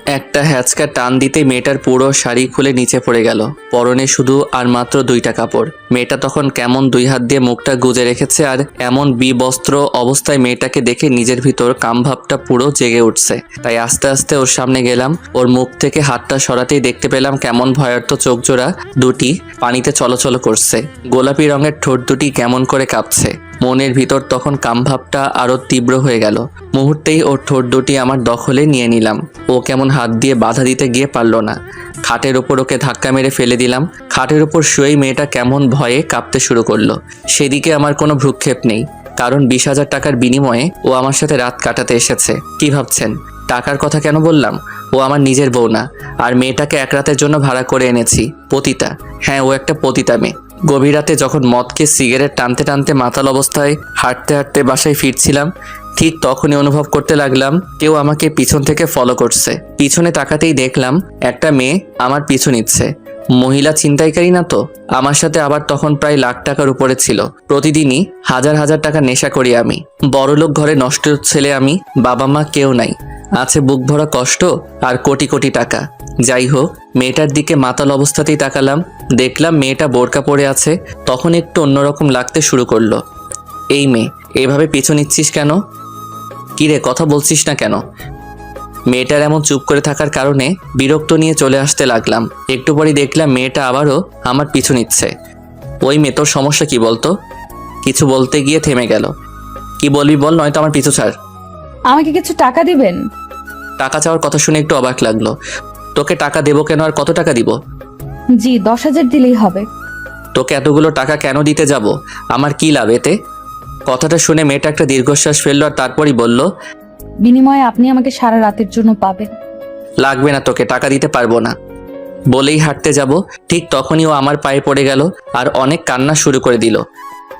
একটা হ্যাচকা টান দিতে মেয়েটার পুরো শাড়ি খুলে নিচে পড়ে গেল। পরনে শুধু আর মাত্র 2টা কাপড়। মেয়েটা তখন কেমন 2 হাত দিয়ে মুখটা গুজে রেখেছে, আর এমন বিবস্ত্র অবস্থায় মেয়েটাকে দেখে নিজের ভিতর কামভাবটা পুরো জেগে উঠছে। তাই আস্তে আস্তে ওর সামনে গেলাম। ওর মুখ থেকে হাতটা সরাতেই দেখতে পেলাম কেমন ভয়ার্থ চোখ জোড়া দুটি পানিতে চলাচল করছে। গোলাপি রঙের ঠোঁট দুটি কেমন করে কাঁপছে। মনের ভিতর তখন কামভাবটা আরো তীব্র হয়ে গেল। মুহূর্তেই ওর ঠোঁট দুটি আমার দখলে নিয়ে নিলাম। ও কেমন হাত দিয়ে বাধা দিতে গিয়ে পারল না। খাটের ওপর ওকে ধাক্কা মেরে ফেলে দিলাম। খাটের ওপর শুয়েই মেয়েটা কেমন ভয়ে কাঁপতে শুরু করলো। সেদিকে আমার কোনো ভ্রুক্ষেপ নেই, কারণ 20,000 টাকার বিনিময়ে ও আমার সাথে রাত কাটাতে এসেছে। কি ভাবছেন টাকার কথা কেন বললাম? ও আমার নিজের বউ না, আর মেয়েটাকে এক রাতের জন্য ভাড়া করে এনেছি। পতিতা, হ্যাঁ ও একটা পতিতা মেয়ে। গভীর রাতে যখন মদকে সিগারেট টানতে টানতে মাতাল অবস্থায় হাঁটতে হাঁটতে বাসায় ফিরছিলাম, ঠিক তখনই অনুভব করতে লাগলাম কেউ আমাকে পিছন থেকে ফলো করছে। পিছনে তাকাতেই দেখলাম একটা মেয়ে আমার পিছু নিচ্ছে। মহিলা ছিনতাইকারী না তো? আমার সাথে আবার তখন প্রায় লাখ টাকার উপরে ছিল। প্রতিদিনই হাজার হাজার টাকা নেশা করি আমি। বড়লোক ঘরে নষ্ট ছেলে আমি। বাবা মা কেউ নাই, আছে বুক ভরা কষ্ট আর কোটি কোটি টাকা। যাই হোক, মেয়েটার দিকে মাতাল অবস্থাতেই তাকালাম। দেখলাম মেয়েটা বোরকা পরে আছে। তখন একটু অন্যরকম লাগতে শুরু করলো। এই মেয়ে, এভাবে পিছু নিচ্ছিস কেন? কিরে, কথা বলছিস না কেন? মেয়েটার এমন চুপ করে থাকার কারণে বিরক্ত নিয়ে চলে আসতে লাগলাম। একটু পরে দেখলাম মেয়েটা আবারও আমার পিছু নিচ্ছে। ওই মেয়ে, তোর সমস্যা কি বলতো? কিছু বলতে গিয়ে থেমে গেল। কি বলবি বল, নয়তো আমার পিছু ছাড়। আমাকে কিছু টাকা দিবেন? টাকা চাওয়ার কথা শুনে একটু অবাক লাগলো। তোকে টাকা দেবো কেন, আর কত টাকা দিব? জি 10,000 দিলেই হবে। তোকে এতগুলো টাকা কেন দিতে যাব? আমার কি লাভ এতে? কথাটা শুনে মেয়েটা একটা দীর্ঘশ্বাস ফেললো, আর তারপরই বলল, বিনিময়ে আপনি আমাকে সারা রাতের জন্য পাবেন। লাগবে না, তোকে টাকা দিতে পারবো না। বলেই হাঁটতে যাব, ঠিক তখনই ও আমার পায়ে পড়ে গেল আর অনেক কান্না শুরু করে দিল।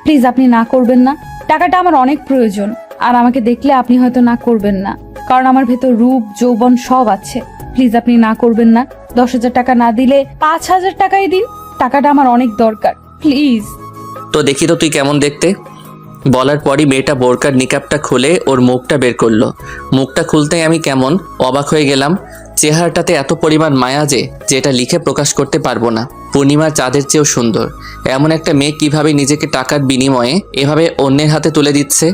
প্লিজ আপনি না করবেন না, টাকাটা আমার অনেক প্রয়োজন। আর আমাকে দেখলে আপনি হয়তো না করবেন না, কারণ আমার ভেতর রূপ যৌবন সব আছে। প্লিজ আপনি না করবেন না। 10,000 টাকা না দিলে 5,000 টাকাই দিন, টাকাটা আমার অনেক দরকার, প্লিজ। তো দেখি তো তুই কেমন দেখতে। বলার পরই মেয়েটা বোরকার নিকাবটা খুলে ওর মুখটা বের করলো। মুখটা খুলতেই আমি কেমন অবাক হয়ে গেলাম। চেহারাটাতে এত পরিমাণ মায়া যে যেটা লিখে প্রকাশ করতে পারবো না। পূর্ণিমার চাঁদের চেয়েও সুন্দর। এমন একটা মেয়ে কিভাবে নিজেকে টাকার বিনিময়ে এভাবে অন্যের হাতে তুলে দিচ্ছে,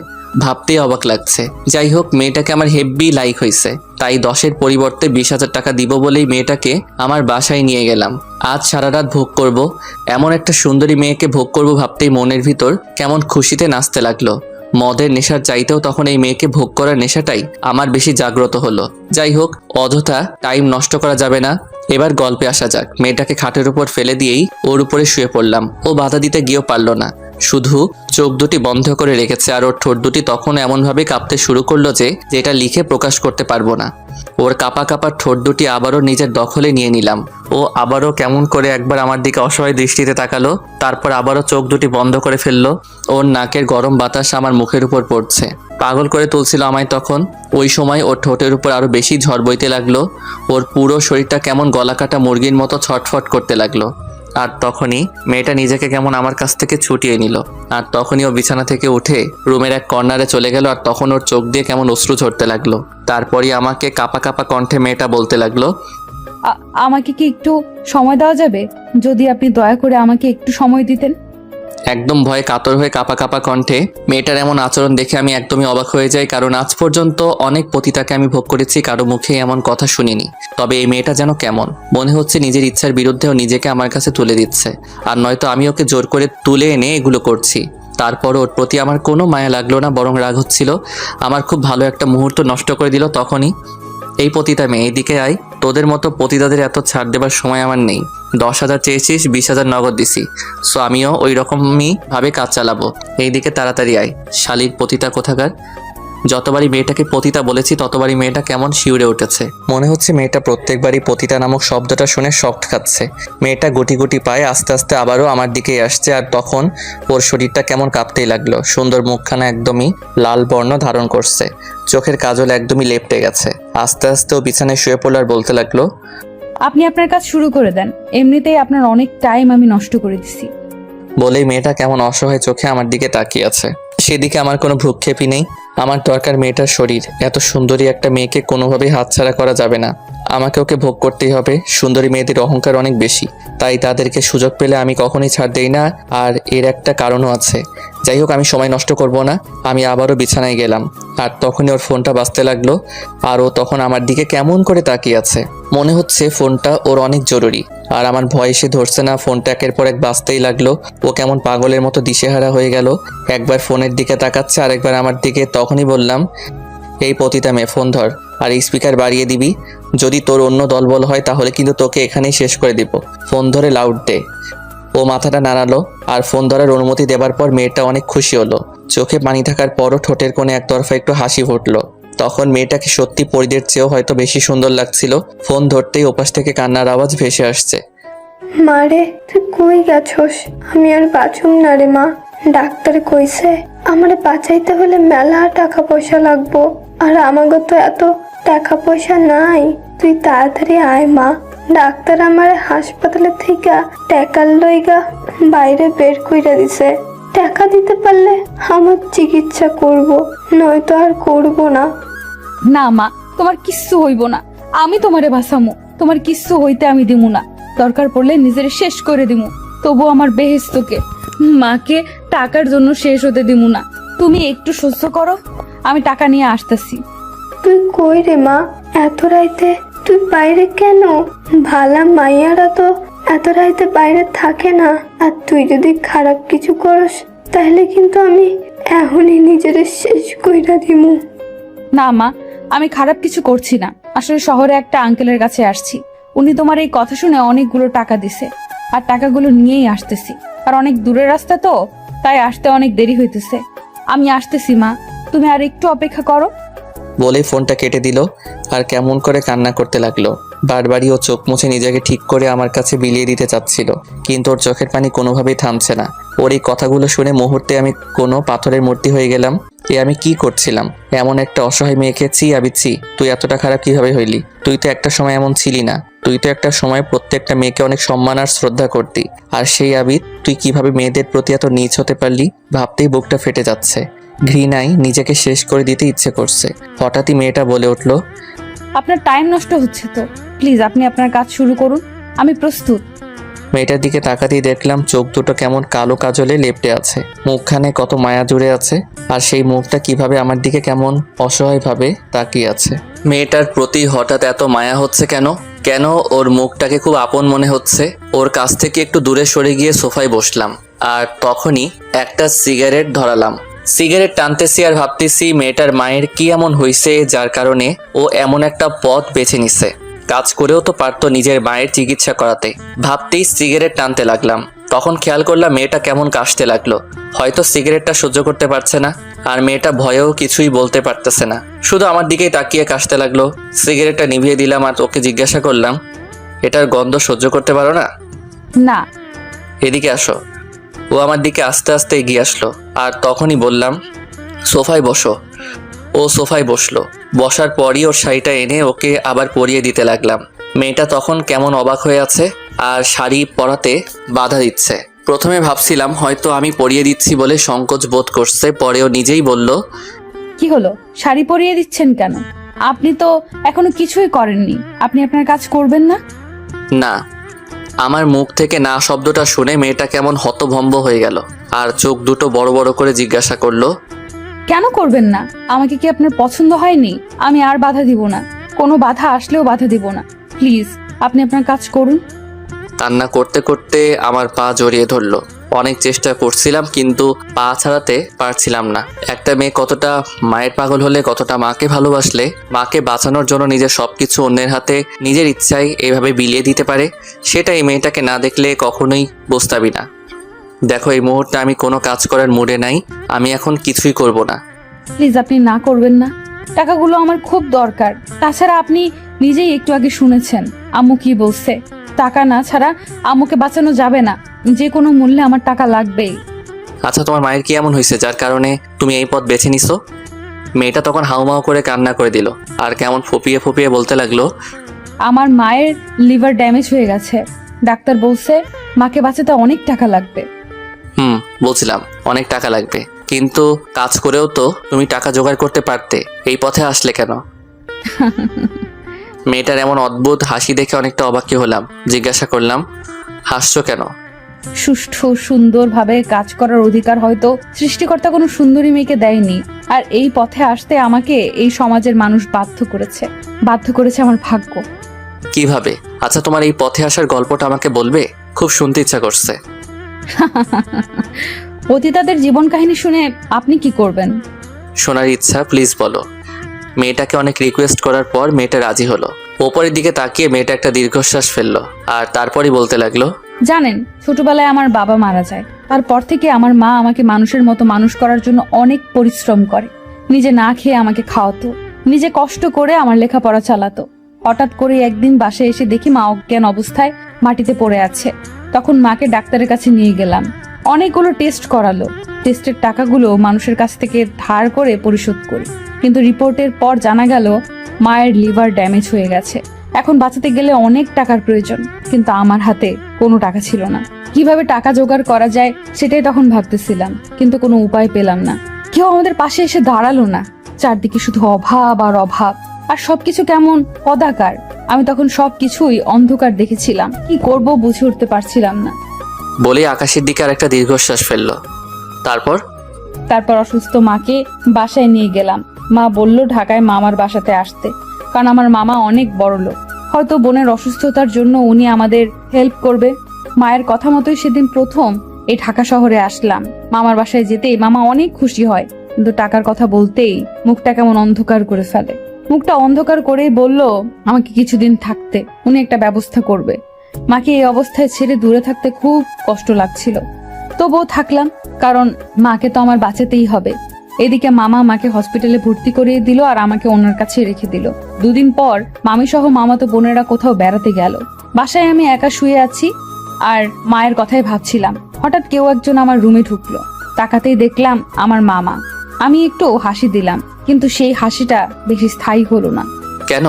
ভাবতেই অবাক লাগছে। যাই হোক, মেয়েটাকে আমার হেব্বি লাইক হয়েছে। তাই 10-এর পরিবর্তে 20,000 টাকা দিব বলেই মেয়েটাকে আমার বাসায় নিয়ে গেলাম। আজ সারা রাত ভোগ করব। এমন একটা সুন্দরী মেয়েকে ভোগ করব ভাবতেই মনের ভিতর কেমন খুশিতে নাচতে লাগলো। মদের নেশার চাইতেও তখন এই মেয়েকে ভোগ করার নেশাটাই আমার বেশি জাগ্রত হলো। যাই হোক, অযথা টাইম নষ্ট করা যাবে না। এবার গল্পে আসা যাক। মেয়েটাকে খাটের উপর ফেলে দিয়েই ওর উপরে শুয়ে পড়লাম। ও বাধা দিতে গিয়েও পারল না, শুধু চোখ দুটি বন্ধ করে রেখেছে। আর ওর ঠোঁট দুটি তখন এমনভাবে কাঁপতে শুরু করলো যে যেটা লিখে প্রকাশ করতে পারবো না। ওর কাঁপা কাঁপা ঠোঁট দুটি আবারও নিজের দখলে নিয়ে নিলাম। ও আবারও কেমন করে একবার আমার দিকে অসহায় দৃষ্টিতে তাকালো, তারপর আবারও চোখ দুটি বন্ধ করে ফেললো। ওর নাকের গরম বাতাস আমার মুখের উপর পড়ছে, পাগল করে তুলছিল আমায় তখন। ওই সময় ওর ঠোঁটের উপর আরো বেশি ঝড় বইতে লাগলো। ওর পুরো শরীরটা কেমন গলাকাটা মুরগির মতো ছটফট করতে লাগলো। আর তখনই মেয়েটা নিজেকে কেমন আমার কাছ থেকে ছুটিয়ে নিল। আর তখনই ও বিছানা থেকে উঠে রুমের এক কর্নারে চলে গেল। আর তখন ওর চোখ দিয়ে কেমন অশ্রু ঝরতে লাগলো। তারপরই আমাকে কাঁপা কাঁপা কণ্ঠে মেয়েটা বলতে লাগলো, আমাকে কি একটু সময় দেওয়া যাবে? যদি আপনি দয়া করে আমাকে একটু সময় দিতেন। একদম ভয়ে কাতর হয়ে কাঁপা কাঁপা কণ্ঠে। মেয়েটার এমন আচরণ দেখে আমি একদমই অবাক হয়ে যাই, কারণ আজ পর্যন্ত অনেক পতিতাকে আমি ভোগ করেছি, কারো মুখে এমন কথা শুনিনি। তবে এই মেয়েটা যেন কেমন, মনে হচ্ছে নিজের ইচ্ছার বিরুদ্ধেও নিজেকে আমার কাছে তুলে দিচ্ছে। আর নয়তো আমি ওকে জোর করে তুলে এনে এগুলো করছি। তারপর ওর প্রতি আমার কোনো মায়া লাগলো না, বরং রাগ হচ্ছিল। আমার খুব ভালো একটা মুহূর্ত নষ্ট করে দিল তখনই। এই পতিতা মেয়ে, এইদিকে আয়। তোদের মতো পতিতাদের এত ছাড় দেবার সময় আমার নেই। 10,000 চেয়েছিস, 20,000 নগদ দিছি। সো আমিও ওই রকমই ভাবে কাজ চালাবো। এইদিকে তাড়াতাড়ি আয়, শালীর পতিতা কোথাকার। যতবারই মেয়েটাকে পতিতা বলেছি ততবারই মেয়েটা কেমন শিউরে উঠেছে। মনে হচ্ছে মেয়েটা প্রত্যেকবারই পতিতা নামক শব্দটা শুনে শক্ট খাচ্ছে। মেয়েটা গুটি গুটি পায়ে আস্তে আস্তে আবারও আমার দিকেই আসছে। আর তখন ওর শরীরটা কেমন কাঁপতেই লাগলো। সুন্দর মুখখানা একদমই লাল বর্ণ ধারণ করছে, চোখের কাজল একদমই লেপটে গেছে। আস্তে আস্তে ও বিছানায় শুয়ে পড়ল আর বলতে লাগলো, আপনি আপনার কাজ শুরু করে দেন, এমনিতেই আপনার অনেক টাইম আমি নষ্ট করে দিছি। বলেই মেয়েটা কেমন অসহায় চোখে আমার দিকে তাকিয়ে আছে। সেদিকে আমার কোনো ভ্রুক্ষেপই নেই। আমার দরকার মেয়েটার শরীর। এত সুন্দরী একটা মেয়েকে কোনোভাবেই হাতছাড়া করা যাবে না। আমাকে ওকে ভোগ করতেই হবে। সুন্দরী মেয়েদের অহংকার অনেক বেশি, তাই তাদেরকে সুযোগ পেলে আমি কখনোই ছাড় দেই না। আর এর একটা কারণও আছে। যাই হোক, আমি সময় নষ্ট করব না। আমি আবারও বিছানায় গেলাম, আর তখনই ওর ফোনটা বাজতে লাগলো। আর ও তখন আমার দিকে কেমন করে তাকিয়ে আছে, মনে হচ্ছে ফোনটা ওর অনেক জরুরি। আর আমার ভয় সে ধরছে না, ফোনটা একের পর এক বাজতেই লাগলো। ও কেমন পাগলের মতো দিশেহারা হয়ে গেল, একবার ফোনের দিকে তাকাচ্ছে আর একবার আমার দিকে। তখনই বললাম, এই পতিতা মেয়ে, ফোন ধর আর স্পিকার বাড়িয়ে দিবি। যদি তোর অন্য দলবল হয় তাহলে কিন্তু তোকে এখানেই শেষ করে দিব। ফোন ধরে লাউড দে। ও মাথাটা নাড়ালো আর ফোন ধরার অনুমতি দেবার পর মেয়েটা অনেক খুশি হলো। চোখে পানি থাকার পরও ঠোঁটের কোণে একতরফা একটু হাসি ফুটলো। তখন মেয়েটাকে সত্যি পরিদের চেয়েও হয়তো বেশি সুন্দর লাগছিল। ফোন ধরতেই ওপাশ থেকে কান্নার আওয়াজ ভেসে আসছে। মারে, তুই কই গেছস? আমি আর বাঁচুম না রে মা। ডাক্তার কইছে আমারে বাঁচাইতে হলে মেলা টাকা পয়সা লাগবো, আর আমাকে তো এত টাকা পয়সা নাই। তুই তাড়াতাড়ি আয় মা। ডাক্তার আমার হাসপাতালে থেকে টাকার লইগা বাইরে বের কইরা দিছে। টাকা দিতে পারলে আমার চিকিৎসা করব, নয়তো আর করব না। না মা, তোমার কিচ্ছু হইব না। আমি তোমারে বাঁচামু। তোমার কিচ্ছু হইতে আমি দিমু না। দরকার পড়লে নিজের শেষ করে দিমু, তবু আমার বেহেস্তকে, মাকে টাকার জন্য শেষ হতে দিমু না। তুমি একটু সহ্য করো, আমি টাকা নিয়ে আসতেছি। তুই কই রে মা? এত রাইতে তুই বাইরে কেন? ভালা মাইয়ারা তো এত রাইতে বাইরে থাকে না। আর তুই যদি খারাপ কিছু করস তাহলে কিন্তু আমি এখনই নিজের শেষ কইরা দিমু। না মা, আমি খারাপ কিছু করছি না। আসলে শহরে একটা আঙ্কেলের কাছে আসছি। উনি তোমার এই কথা শুনে অনেকগুলো টাকা দিছে, আর টাকাগুলো নিয়েই আসতেছি। আর অনেক দূরের রাস্তা তো, তাই আসতে অনেক দেরি হইতেছে। আমি আসতেছি মা, তুমি আর একটু অপেক্ষা করো। বলে ফোনটা কেটে দিল আর কেমন করে কান্না করতে লাগলো। বারবারই ও চোখ মুছে নিজেকে ঠিক করে আমার কাছে বিলিয়ে দিতে চাচ্ছিল, কিন্তু ওর চোখের পানি কোনোভাবেই থামছে না। ওর এই কথাগুলো শুনে মুহূর্তে আমি কোনো পাথরের মূর্তি হয়ে গেলাম। আমি কি করছিলাম? এমন একটা অসহায় মেয়েকে আবিচ্ছি। তুই এতটা খারাপ কিভাবে হইলি? তুই তো একটা সময় এমন ছিলি না। তুই তো একটা সময় প্রত্যেকটা মেয়েকে অনেক সম্মান আর শ্রদ্ধা করতি। আর সেই আবিদ তুই কিভাবে মেয়েদের প্রতি এত নীচ হতে পারলি? ভাবতেই বুকটা ফেটে যাচ্ছে। ঘৃণায় নিজেকে শেষ করে দিতে ইচ্ছে করছে। হঠাৎই মেয়েটা বলে উঠল, আপনার টাইম নষ্ট হচ্ছে তো, প্লিজ আপনি আপনার কাজ শুরু করুন, আমি প্রস্তুত। মেয়েটার দিকে তাকাতেই দেখলাম চোখ দুটো কেমন কালো কাজলে লেপ্টে আছে, মুখখানে কত মায়া জুড়ে আছে। আর সেই মুখটা কিভাবে আমার দিকে কেমন অসহায়ভাবে তাকিয়ে আছে। মেয়েটার প্রতি হঠাৎ এত মায়া হচ্ছে কেন? কেন ওর মুখটাকে খুব আপন মনে হচ্ছে? ওর কাছ থেকে একটু দূরে সরে গিয়ে সোফায় বসলাম, আর তখনই একটা সিগারেট ধরালাম। সিগারেট টানতেছি আর ভাবতেছি মেয়েটার মায়ের কি এমন হয়েছে যার কারণে ও এমন একটা পথ বেছে নিছে। কাজ করেও তো পারতো নিজের মায়ের চিকিৎসা করাতে। ভাবতেই সিগারেট টানতে লাগলাম। তখন খেয়াল করলাম মেয়েটা কেমন কাশতে লাগলো। হয়তো সিগারেটটা সহ্য করতে পারছে না, আর মেয়েটা ভয়েও কিছুই বলতে পারতেছে না, শুধু আমার দিকেই তাকিয়ে কাশতে লাগলো। সিগারেটটা নিভিয়ে দিলাম আর ওকে জিজ্ঞাসা করলাম, এটার গন্ধ সহ্য করতে পারো না? না। এদিকে আসো। ও আমার দিকে আস্তে আস্তে এগিয়ে আসলো, আর তখনই বললাম, সোফায় বসো। ও সোফায় বসলো। বসার পরই ওর শাড়িটা এনে ওকে আবার পরিয়ে দিতে লাগলাম। মেয়েটা তখন কেমন অবাক হয়ে আছে আর শাড়ি পরাতে বাধা দিচ্ছে। প্রথমে ভাবছিলাম হয়তো আমি পরিয়ে দিচ্ছি বলে সংকোচ বোধ করছে, পরেও নিজেই বলল, কি হলো, শাড়ি পরিয়ে দিচ্ছেন কেন? আপনি তো এখনো কিছুই করেননি। আপনি আপনার কাজ করবেন না? না। আমার মুখ থেকে না শব্দটা শুনে মেয়েটা কেমন হতভম্ব হয়ে গেল, আর চোখ দুটো বড় বড় করে জিজ্ঞাসা করলো, কেন করবেন না? আমাকে কি আপনার পছন্দ হয়নি? আমি আর বাধা দিব না, কোনো বাধা আসলেও বাধা দিব না। প্লিজ আপনি আপনার কাজ করুন। কান্না করতে করতে আমার পা জড়িয়ে ধরলো। অনেক চেষ্টা করছিলাম কিন্তু পা ছাড়াতে পারছিলাম না। একটা মেয়ে কতটা মায়ের পাগল হলে, কতটা মাকে ভালোবাসলে মাকে বাঁচানোর জন্য নিজের সবকিছু অন্যের হাতে নিজের ইচ্ছায় এইভাবে বিলিয়ে দিতে পারে, সেটা এই মেয়েটাকে না দেখলে কখনোই বুঝতাবি না। দেখো, এই মুহূর্তে আমি কোনো কাজ করার মুডে নাই। আমি এখন কিছুই করব না। প্লিজ আপনি না করবেন না। টাকাগুলো আমার খুব দরকার। তাছাড়া আপনি নিজেই একটু আগে শুনেছেন আম্মু কি বলছে। টাকা না ছাড়া আম্মুকে বাঁচানো যাবে না। যে কোনো মূল্যে আমার টাকা লাগবেই। আচ্ছা, তোমার মায়ের কি এমন হয়েছে যার কারণে তুমি এই পথ বেছে নিছো? মেয়েটা তখন হাউমাউ করে কান্না করে দিল আর কেমন ফুপিয়ে ফুপিয়ে বলতে লাগলো, আমার মায়ের লিভার ড্যামেজ হয়ে গেছে। ডাক্তার বলছে মাকে বাঁচাতে অনেক টাকা লাগবে। বলছিলাম অনেক টাকা লাগবে। কিন্তু কাজ করেও তো তুমি টাকা জোগাড় করতে পারতে, এই পথে আসলে কেন? মেয়েটার এমন অদ্ভুত হাসি দেখে অনেকটা অবাকই হলাম। জিজ্ঞাসা করলাম, হাসছো কেন? সুষ্ঠু সুন্দরভাবে কাজ করার অধিকার হয়তো সৃষ্টিকর্তা কোনো সুন্দরী মেয়েকে দেয়নি, আর এই পথে আসতে আমাকে এই সমাজের মানুষ বাধ্য করেছে আমার ভাগ্য। কিভাবে? আচ্ছা, তোমার এই পথে আসার গল্পটা আমাকে বলবে? খুব শুনতে ইচ্ছা করছে। পতিতাদের জীবন কাহিনী শুনে আপনি কি করবেন? শোনার ইচ্ছা, প্লিজ বলো। মেয়েটাকে অনেক রিকোয়েস্ট করার পর মেয়েটা রাজি হলো। ওপরের দিকে তাকিয়ে মেয়েটা একটা দীর্ঘশ্বাস ফেললো, আর তারপরই বলতে লাগলো, জানেন, ছোটবেলায় আমার বাবা মারা যায়। তারপর থেকে আমার মা আমাকে মানুষের মতো মানুষ করার জন্য অনেক পরিশ্রম করে। নিজে না খেয়ে আমাকে খাওয়াতো, নিজে কষ্ট করে আমার লেখাপড়া চালাতো। হঠাৎ করে একদিন বাসায় এসে দেখি মা অজ্ঞান অবস্থায় মাটিতে পড়ে আছে। তখন মাকে ডাক্তারের কাছে নিয়ে গেলাম। অনেকগুলো টেস্ট করালো। টেস্টের টাকাগুলো মানুষের কাছ থেকে ধার করে পরিশোধ করি, কিন্তু রিপোর্টের পর জানা গেল মায়ের লিভার ড্যামেজ হয়ে গেছে। এখন বাঁচাতে গেলে অনেক টাকার প্রয়োজন, কিন্তু আমার হাতে কোনো টাকা ছিল না। কিভাবে টাকা জোগাড় করা যায় সেটাই তখন ভাবতেছিলাম, কিন্তু কোনো উপায় পেলাম না। কেউ আমাদের পাশে এসে দাঁড়ালো না। চারদিকে শুধু অভাব আর অভাব, আর সবকিছু কেমন কদাকার। আমি তখন সবকিছুই অন্ধকার দেখেছিলাম, কি করব বুঝে উঠতে পারছিলাম না। বলে আকাশের দিকে আর একটা দীর্ঘশ্বাস ফেললো। তারপর অসুস্থ মাকে বাসায় নিয়ে গেলাম। মা বলল ঢাকায় মামার বাসাতে আসতে, কারণ আমার মামা অনেক বড় লোক। হয়তো বোনের অসুস্থতার জন্য উনি আমাদের হেল্প করবে। মায়ের কথা মতোই সেদিন প্রথম এই ঢাকা শহরে আসলাম। মামার বাসায় যেতেই মামা অনেক খুশি হয়, কিন্তু টাকার কথা বলতেই মুখটা কেমন অন্ধকার করে ফেলে। মুখটা অন্ধকার করেই বলল আমাকে কিছুদিন থাকতে, উনি একটা ব্যবস্থা করবে। মাকে এই অবস্থায় ছেড়ে দূরে থাকতে খুব কষ্ট লাগছিল, তবুও থাকলাম, কারণ মাকে তো আমার বাঁচাতেই হবে। এদিকে মামা মাকে হসপিটালে ভর্তি করিয়ে দিল আর আমাকে ওনার কাছে রেখে দিল। দুদিন পর মামি সহ মামাতো বোনেরা কোথাও বেড়াতে গেল। বাসায় আমি একা শুয়ে আছি আর মায়ের কথাই ভাবছিলাম। হঠাৎ কেউ একজন আমার রুমে ঢুকলো। তাকাতেই দেখলাম আমার মামা। আমি একটু হাসি দিলাম, কিন্তু সেই হাসিটা বেশি স্থায়ী হলো না। কেন?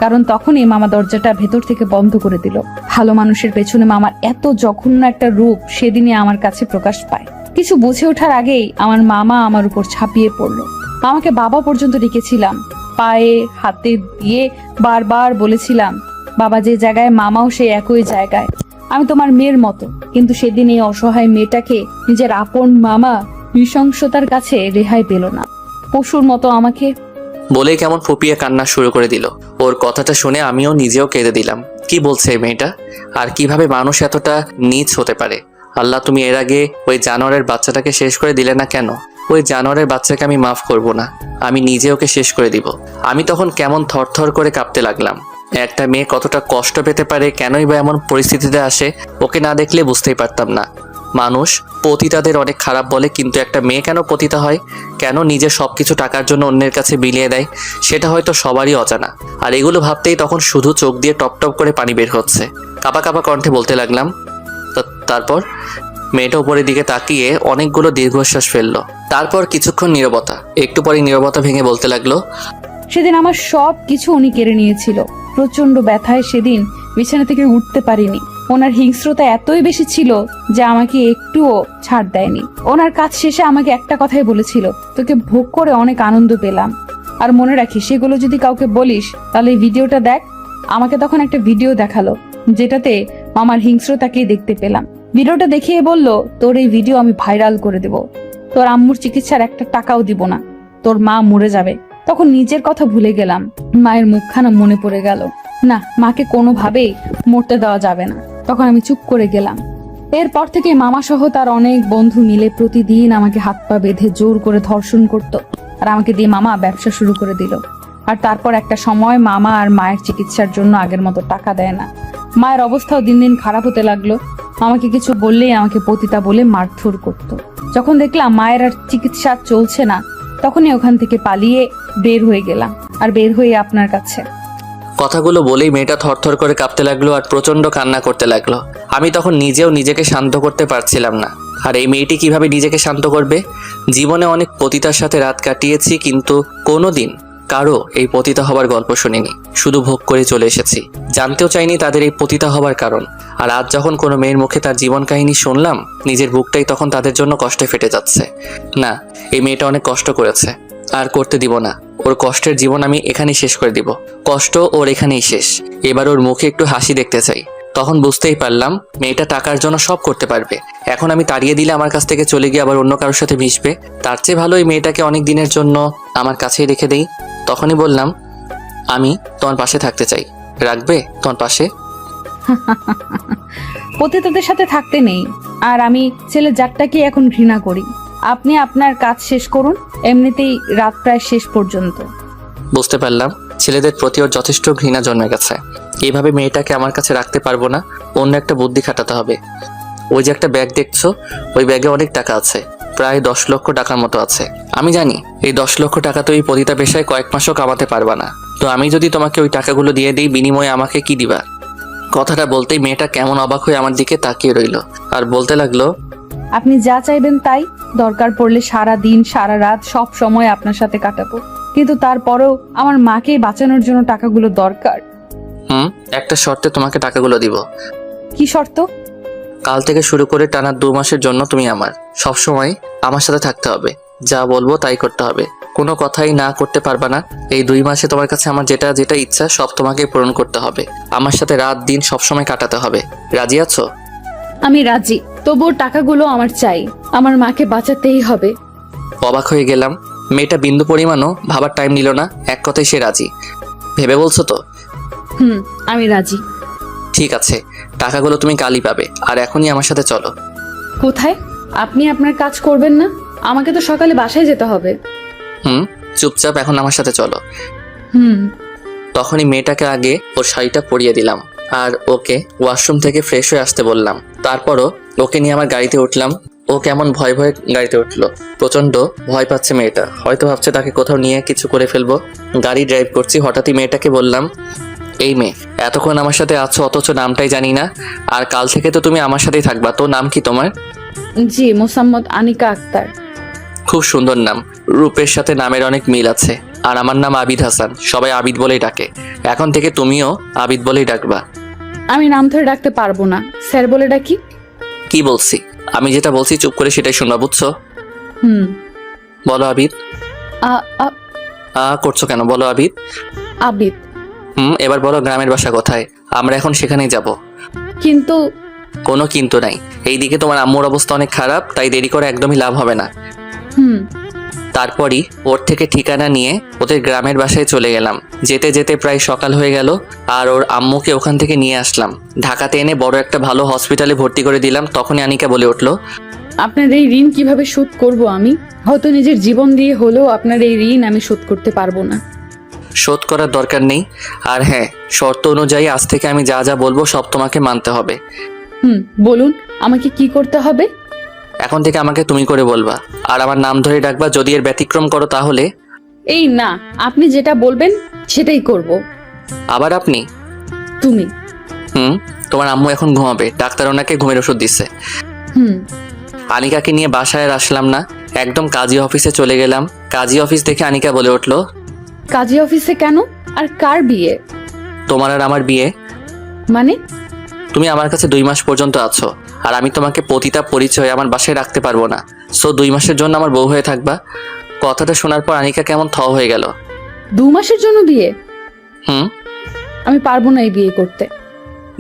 কারণ তখনই মামা দরজাটা ভেতর থেকে বন্ধ করে দিল। ভালো মানুষের পেছনে মামার এত জঘন্য একটা রূপ সেদিনই আমার কাছে প্রকাশ পায়। কিছু বুঝে ওঠার আগেই আমার মামা আমার উপর ঝাঁপিয়ে পড়লো। আমাকে বাবা পর্যন্ত ডেকেছিলাম, পায়ে হাতে দিয়ে বারবার বলেছিলাম বাবা যে জায়গায় মামাও সেই একই জায়গায়। আমি তোমার মেয়ের মতো। কিন্তু সেদিন এই অসহায় মেয়েটাকে নিজের আপন মামা নৃশংসতার কাছে রেহাই পেল না, পশুর মতো আমাকে। বলেই কেমন ফুপিয়ে কান্না শুরু করে দিল। ওর কথাটা শুনে আমিও নিজেও কেঁদে দিলাম। কি বলছে এই মেয়েটা? আর কিভাবে মানুষ এতটা নীচ হতে পারে? আল্লাহ, তুমি এর আগে ওই জানোয়ারের বাচ্চাটাকে শেষ করে দিলে না কেন? ওই জানোয়ারের বাচ্চাকে আমি মাফ করব না, আমি নিজে ওকে শেষ করে দিব। আমি তখন কেমন থরথর করে কাঁপতে লাগলাম। একটা মেয়ে কতটা কষ্ট পেতে পারে, কেনই বা এমন পরিস্থিতিতে আসে, ওকে না দেখলে বুঝতেই পারতাম না। মানুষ পতিতাদের অনেক খারাপ বলে, কিন্তু একটা মেয়ে কেন পতিতা হয়, কেন নিজের সবকিছু টাকার জন্য অন্যের কাছে বিলিয়ে দেয়, সেটা হয়তো সবারই অজানা। আর এগুলো ভাবতেই তখন শুধু চোখ দিয়ে টপ টপ করে পানি বের হচ্ছে। কাঁপা কাঁপা কণ্ঠে বলতে লাগলাম, তারপর মেয়েটা উপরের দিকে তাকিয়ে অনেকগুলো দীর্ঘশ্বাস ফেললো। তারপর কিছুক্ষণ নীরবতা। একটু পরে নীরবতা ভেঙে বলতে লাগলো, সেদিন আমার সব কিছু উনি কেড়ে নিয়েছিল। প্রচন্ড ব্যথায় সেদিন বিছানা থেকে উঠতে পারিনি। ওনার হিংস্রতা এতই বেশি ছিল যে আমাকে একটুও ছাড় দেয়নি। ওনার কাজ শেষে আমাকে একটা কথাই বলেছিল, তোকে ভোগ করে অনেক আনন্দ পেলাম, আর মনে রাখিস সেগুলো যদি কাউকে বলিস তাহলে এই ভিডিওটা দেখ। আমাকে তখন একটা ভিডিও দেখালো যেটাতে মামার হিংস্রতাকেই দেখতে পেলাম। ভিডিওটা দেখিয়ে বলল, তোর এই ভিডিও আমি ভাইরাল করে দেব, তোর আম্মুর চিকিৎসার একটা টাকাও দিব না, তোর মা মরে যাবে। তখন নিজের কথা ভুলে গেলাম, মায়ের মুখখানা মনে পড়ে গেল। না, মাকে কোনোভাবেই মরতে দেওয়া যাবে না। তখন আমি চুপ করে গেলাম। এরপর থেকে মামা সহ তার অনেক বন্ধু মিলে প্রতিদিন আমাকে হাত পা বেঁধে জোর করে ধর্ষণ করত, আর আমাকে দিয়ে মামা ব্যবসা শুরু করে দিল। আর তারপর একটা সময় মামা আর মায়ের চিকিৎসার জন্য আগের মতো টাকা দেয় না। মায়ের অবস্থাও দিন দিন খারাপ হতে লাগলো। আমাকে কিছু বললেই আমাকে পতিতা বলে মারধর করত। যখন দেখলাম মায়ের আর চিকিৎসা চলছে না, তখনই ওখান থেকে পালিয়ে বের হয়ে গেলাম, আর বের হয়ে আপনার কাছে। কথাগুলো বলেই মেয়েটা থরথর করে কাঁপতে লাগলো আর প্রচন্ড কান্না করতে লাগলো। আমি তখন নিজেও নিজেকে শান্ত করতে পারছিলাম না। আর এই মেয়েটি কিভাবে নিজেকে শান্ত করবে? জীবনে অনেক পতিতার সাথে রাত কাটিয়েছি, কিন্তু কোনোদিন কারো এই পতিতা হবার গল্প শুনিনি। শুধু ভোগ করে চলে এসেছি। জানতেও চাইনি তাদের এই পতিতা হবার কারণ। আর আজ যখন কোনো মেয়ের মুখে তার জীবন কাহিনী শুনলাম, নিজের বুকটাই তখন তাদের জন্য কষ্টে ফেটে যাচ্ছে। না, এই মেয়েটা অনেক কষ্ট করেছে, আর করতে দিব না। ওর কষ্টের জীবন আমি এখানেই শেষ করে দিব। কষ্ট ওর এখানেই শেষ। এবার ওর মুখে একটু হাসি দেখতে চাই। তখন বুঝতেই পারলাম মেয়েটা টাকার জন্য সব করতে পারবে। এখন আমি তাড়িয়ে দিলে আমার কাছ থেকে চলে গিয়ে আবার অন্য কারোর সাথে মিশবে। তার চেয়ে ভালো এই মেয়েটাকে অনেক দিনের জন্য আমার কাছেই রেখে দেই। তখনই বললাম, আমি তোমার পাশে থাকতে চাই। রাখবে তোমার পাশে? পতিতাদের সাথে থাকতে নেই। আর আমি ছেলে জাতটাকে এখন ঘৃণা করি। আপনি আপনার কাজ শেষ করুন, এমনিতেই রাত প্রায় শেষ পর্যন্ত। বুঝতে পারলাম ছেলেদের প্রতি ওর যথেষ্ট ঘৃণা জন্মে গেছে। এইভাবে মেয়েটাকে আমার কাছে রাখতে পারবো না, অন্য একটা বুদ্ধি খাটাতে হবে। ওই যে একটা ব্যাগ দেখছো, ওই ব্যাগে অনেক টাকা আছে, প্রায় 10 লক্ষ টাকার মতো আছে। আমি জানি এই 10 লক্ষ টাকা তো এই পতিতা পেশায় কয়েক মাসও কামাতে পারবা না। তো আমি যদি তোমাকে ওই টাকাগুলো দিয়ে দিই, বিনিময়ে আমাকে কি দিবা? কথাটা বলতেই মেয়েটা কেমন অবাক হয়ে আমার দিকে তাকিয়ে রইলো, আর বলতে লাগলো, আপনি যা চাইবেন তাই। দরকার পড়লে সারা দিন সারা রাত সব সময় আপনার সাথে কাটাবো, কিন্তু তারপরেও আমার মাকে বাঁচানোর জন্য টাকাগুলো দরকার। একটা শর্তে তোমাকে টাকাগুলো দিব। কি শর্ত? কাল থেকে শুরু করে টানা 2 মাসের জন্য তুমি আমার সবসময় আমার সাথে থাকতে হবে। যা বলবো তাই করতে হবে, কোনো কথাই না করতে পারবা না। এই 2 মাসে তোমার কাছে আমার যেটা যেটা ইচ্ছা সব তোমাকে পূরণ করতে হবে। আমার সাথে রাত দিন সবসময় কাটাতে হবে। রাজি আছো? আমি রাজি, তবুও টাকাগুলো আমার চাই। আমার মাকে বাঁচাতেই হবে। অবাক হয়ে গেলাম। মেয়েটা বিন্দু পরিমাণও ভাবার টাইম নিল না, এক কথায় সে রাজি। ভেবে বলছো তো? আমি রাজি। ঠিক আছে, টাকাগুলো তুমি কালই পাবে। আর এখনই আমার সাথে চলো। কোথায়? আপনি আপনার কাজ করবেন না? আমাকে তো সকালে বাসায় যেতে হবে। চুপচাপ এখন আমার সাথে চলো। হুম। তখনই মেয়েটাকে আগে ওর শাড়িটা পরিয়ে দিলাম, আর ওকে ওয়াশরুম থেকে ফ্রেশ হয়ে আসতে বললাম। তারপরও ওকে নিয়ে আমার গাড়িতে উঠলাম। ও কেমন ভয় ভয়ে গাড়িতে উঠলো। প্রচন্ড ভয় পাচ্ছে মেয়েটা, হয়তো ভাবছে তাকে কোথাও নিয়ে কিছু করে ফেলবো। গাড়ি ড্রাইভ করছি, হঠাৎই মেয়েটাকে বললাম, এই মেয়ে, এতক্ষণ আমার সাথে আছো অথচ নামটাই জানি না। আর কাল থেকে তো তুমি আমার সাথেই থাকবা। তো নাম কি তোমার? জি, মোসাম্মদ আনিকা আক্তার। খুব সুন্দর নাম, রূপের সাথে নামের অনেক মিল আছে। আর আমার নাম আবিদ হাসান, সবাই আবিদ বলেই ডাকে। এখন থেকে তুমিও আবিদ বলেই ডাকবা। আমি নাম ধরে ডাকতে পারবো না, স্যার বলে ডাকি। কি বলছি? আমি যেটা বলছি চুপ করে সেটাই শুনবা, বুঝছো? বলো আবিদ। করছো কেন? বলো আবিদ। আবিদ। এবার বলো গ্রামের বাসা কোথায়? আমরা এখন সেখানেই যাব। কিন্তু। কোনো কিন্তু নাই। এইদিকে তোমার আম্মুর অবস্থা অনেক খারাপ, তাই দেরি করে একদমই লাভ হবে না। তারপরই ওর থেকে ঠিকানা নিয়ে ওদের গ্রামের বাসায় চলে গেলাম। যেতে যেতে প্রায় সকাল হয়ে গেল। আর ওর আম্মুকে ওখান থেকে নিয়ে আসলাম। ঢাকাতে এনে বড় একটা ভালো হসপিটালে ভর্তি করে দিলাম। তখনই আনিকা বলে উঠলো, আপনার এই ঋণ কিভাবে শোধ করব আমি? হয়তো নিজের জীবন দিয়ে হলেও আপনার এই ঋণ আমি শোধ করতে পারবো না। শোধ করার দরকার নেই। আর হ্যাঁ, শর্ত অনুযায়ী আজ থেকে আমি যা যা বলবো সব তোমাকে মানতে হবে। বলুন, আমাকে কি করতে হবে? এখন থেকে আমাকে তুমি করে বলবা, আর আমার নাম ধরে ডাকবা। যদি এর ব্যতিক্রম করো তাহলে। এই না, আপনি যেটা বলবেন সেটাই করব। আবার আপনি? তুমি। তোমার আম্মু এখন ঘুমাবে, ডাক্তার ওনাকে ঘুমের ওষুধ দিচ্ছে। আনিকাকে নিয়ে বাসায় আর আসলাম না, একদম কাজী অফিসে চলে গেলাম। কাজী অফিস দেখে আনিকা বলে উঠলো, কাজী অফিসে কেন? আর কার বিয়ে? তোমার আর আমার বিয়ে। মানে? তুমি আমার কাছে 2 মাস পর্যন্ত আছো, আর আমি তোমাকে পতিতা পরিচয় আমার বাসায় রাখতে পারবো না। সো 2 মাসের জন্য আমার বউ হয়ে থাকবা। কথাটা শোনার পর আনিকা কেমন থ হয়ে গেল। 2 মাসের জন্য বিয়ে? আমি পারবো না এই বিয়ে করতে।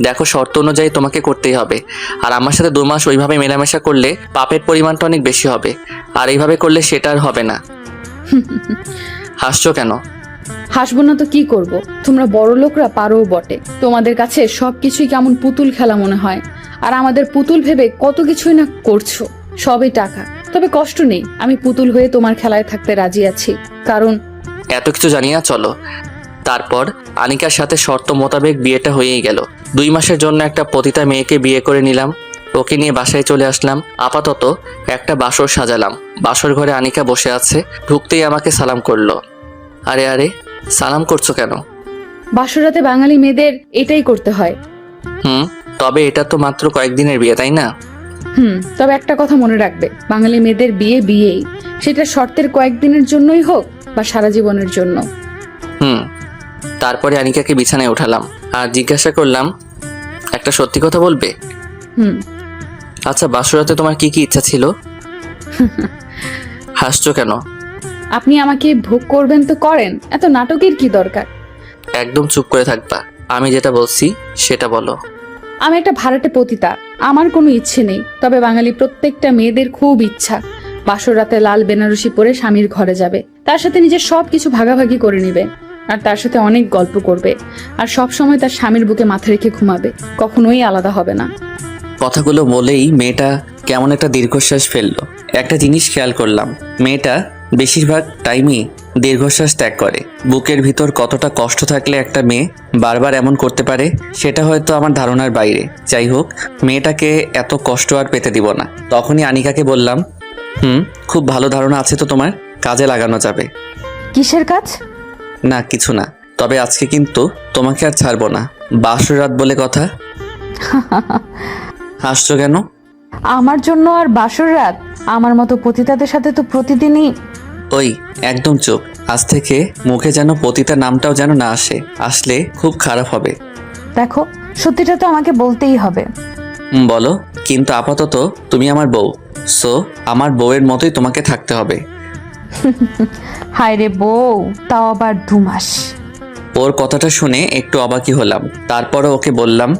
দেখো, শর্ত অনুযায়ী তোমাকে করতেই হবে। আর আমার সাথে 2 মাস ওইভাবে মেলামেশা করলে পাপের পরিমাণটা অনেক বেশি হবে। আর এইভাবে করলে সেটা আর হবে না। হাসছো কেন? হাসবো না তো কি করব? তোমরা বড় লোকরা পারো বটে। তোমাদের কাছে সবকিছুই কেমন পুতুল খেলা মনে হয়। আর আমাদের পুতুল ভেবে কত কিছুই না করছো। সবই টাকা। তবে কষ্ট নেই, আমি পুতুল হয়ে তোমার খেলায় থাকতে রাজি আছি। কারণ এত কিছু জানি না, চলো। তারপর আনিকার সাথে শর্ত মোতাবেক বিয়েটা হয়েই গেল। 2 মাসের জন্য একটা পতিতা মেয়েকে বিয়ে করে নিলাম। ওকে নিয়ে বাসায় চলে আসলাম। আপাতত একটা বাসর সাজালাম। বাসর ঘরে আনিকা বসে আছে। ঢুকতেই আমাকে সালাম করলো। আরে আরে, সালাম করছো কেন? বাসরাতে বাঙালি মেয়েদের এটাই করতে হয়। তবে এটা তো মাত্র কয়েকদিনের বিয়ে, তাই না? তবে একটা কথা মনে রাখবে, বাঙালি মেয়েদের বিয়ে বিয়েই, সেটা শর্তের কয়েকদিনের জন্যই হোক বা সারা জীবনের জন্য। তারপরে আনিকাকে বিছানায় উঠালাম আর জিজ্ঞাসা করলাম, একটা সত্যি কথা বলবে? হুম। আচ্ছা, বাসরাতে তোমার কি কি ইচ্ছা ছিল? হাসছো কেন? আপনি আমাকে ভোগ করবেন তো করেন, এত নাটকের কি দরকার? একদম চুপ করে থাকবা। আমি যেটা বলছি সেটা বলো। আমি একটা ভাড়াটে পতিতা, আমার কোনো ইচ্ছে নেই। তবে বাঙালি প্রত্যেকটা মেয়েদের খুব ইচ্ছা বাসর রাতে লাল বেনারসি পরে স্বামীর ঘরে যাবে, তার সাথে নিজের সব কিছু ভাগাভাগি করে নেবে, আর তার সাথে অনেক গল্প করবে, আর সব সময় তার স্বামীর বুকে মাথা রেখে ঘুমাবে, কখনোই আলাদা হবে না। কথাগুলো বলেই মেয়েটা কেমন একটা দীর্ঘশ্বাস ফেললো। একটা জিনিস খেয়াল করলাম, মেয়েটা বেশিরভাগ টাইমই দীর্ঘশ্বাস ত্যাগ করে। বুকের ভিতর কতটা কষ্ট থাকলে একটা মেয়ে বারবার এমন করতে পারে সেটা হয়তো আমার ধারণার বাইরে। যাই হোক, মেয়েটাকে এত কষ্ট আর পেতে দিব না। তখনই আনিকাকে বললাম, খুব ভালো ধারণা আছে তো তোমার, কাজে লাগানো যাবে। কিসের কাজ? না কিছু না, তবে আজকে কিন্তু তোমাকে আর ছাড়বো না, বাসর রাত বলে কথা। হাসছো কেন? আমার জন্য আর বাসর রাত? আমার মতো পতিতাদের সাথে তো প্রতিদিনই। ওই একদম চুপ। আজ থেকে মুখে যেন পতিতা নামটাও যেন না আসে, আসলে খুব খারাপ হবে। দেখো, সত্যিটা তো আমাকে বলতেই হবে। বলো, কিন্তু আপাতত তুমি আমার বউ, সো আমার বউয়ের মতোই তোমাকে থাকতে হবে। হায় রে বউ, তাও আবার 2 মাস। ওর কথাটা শুনে একটু অবাকই হলাম। তারপরে ওকে বললাম,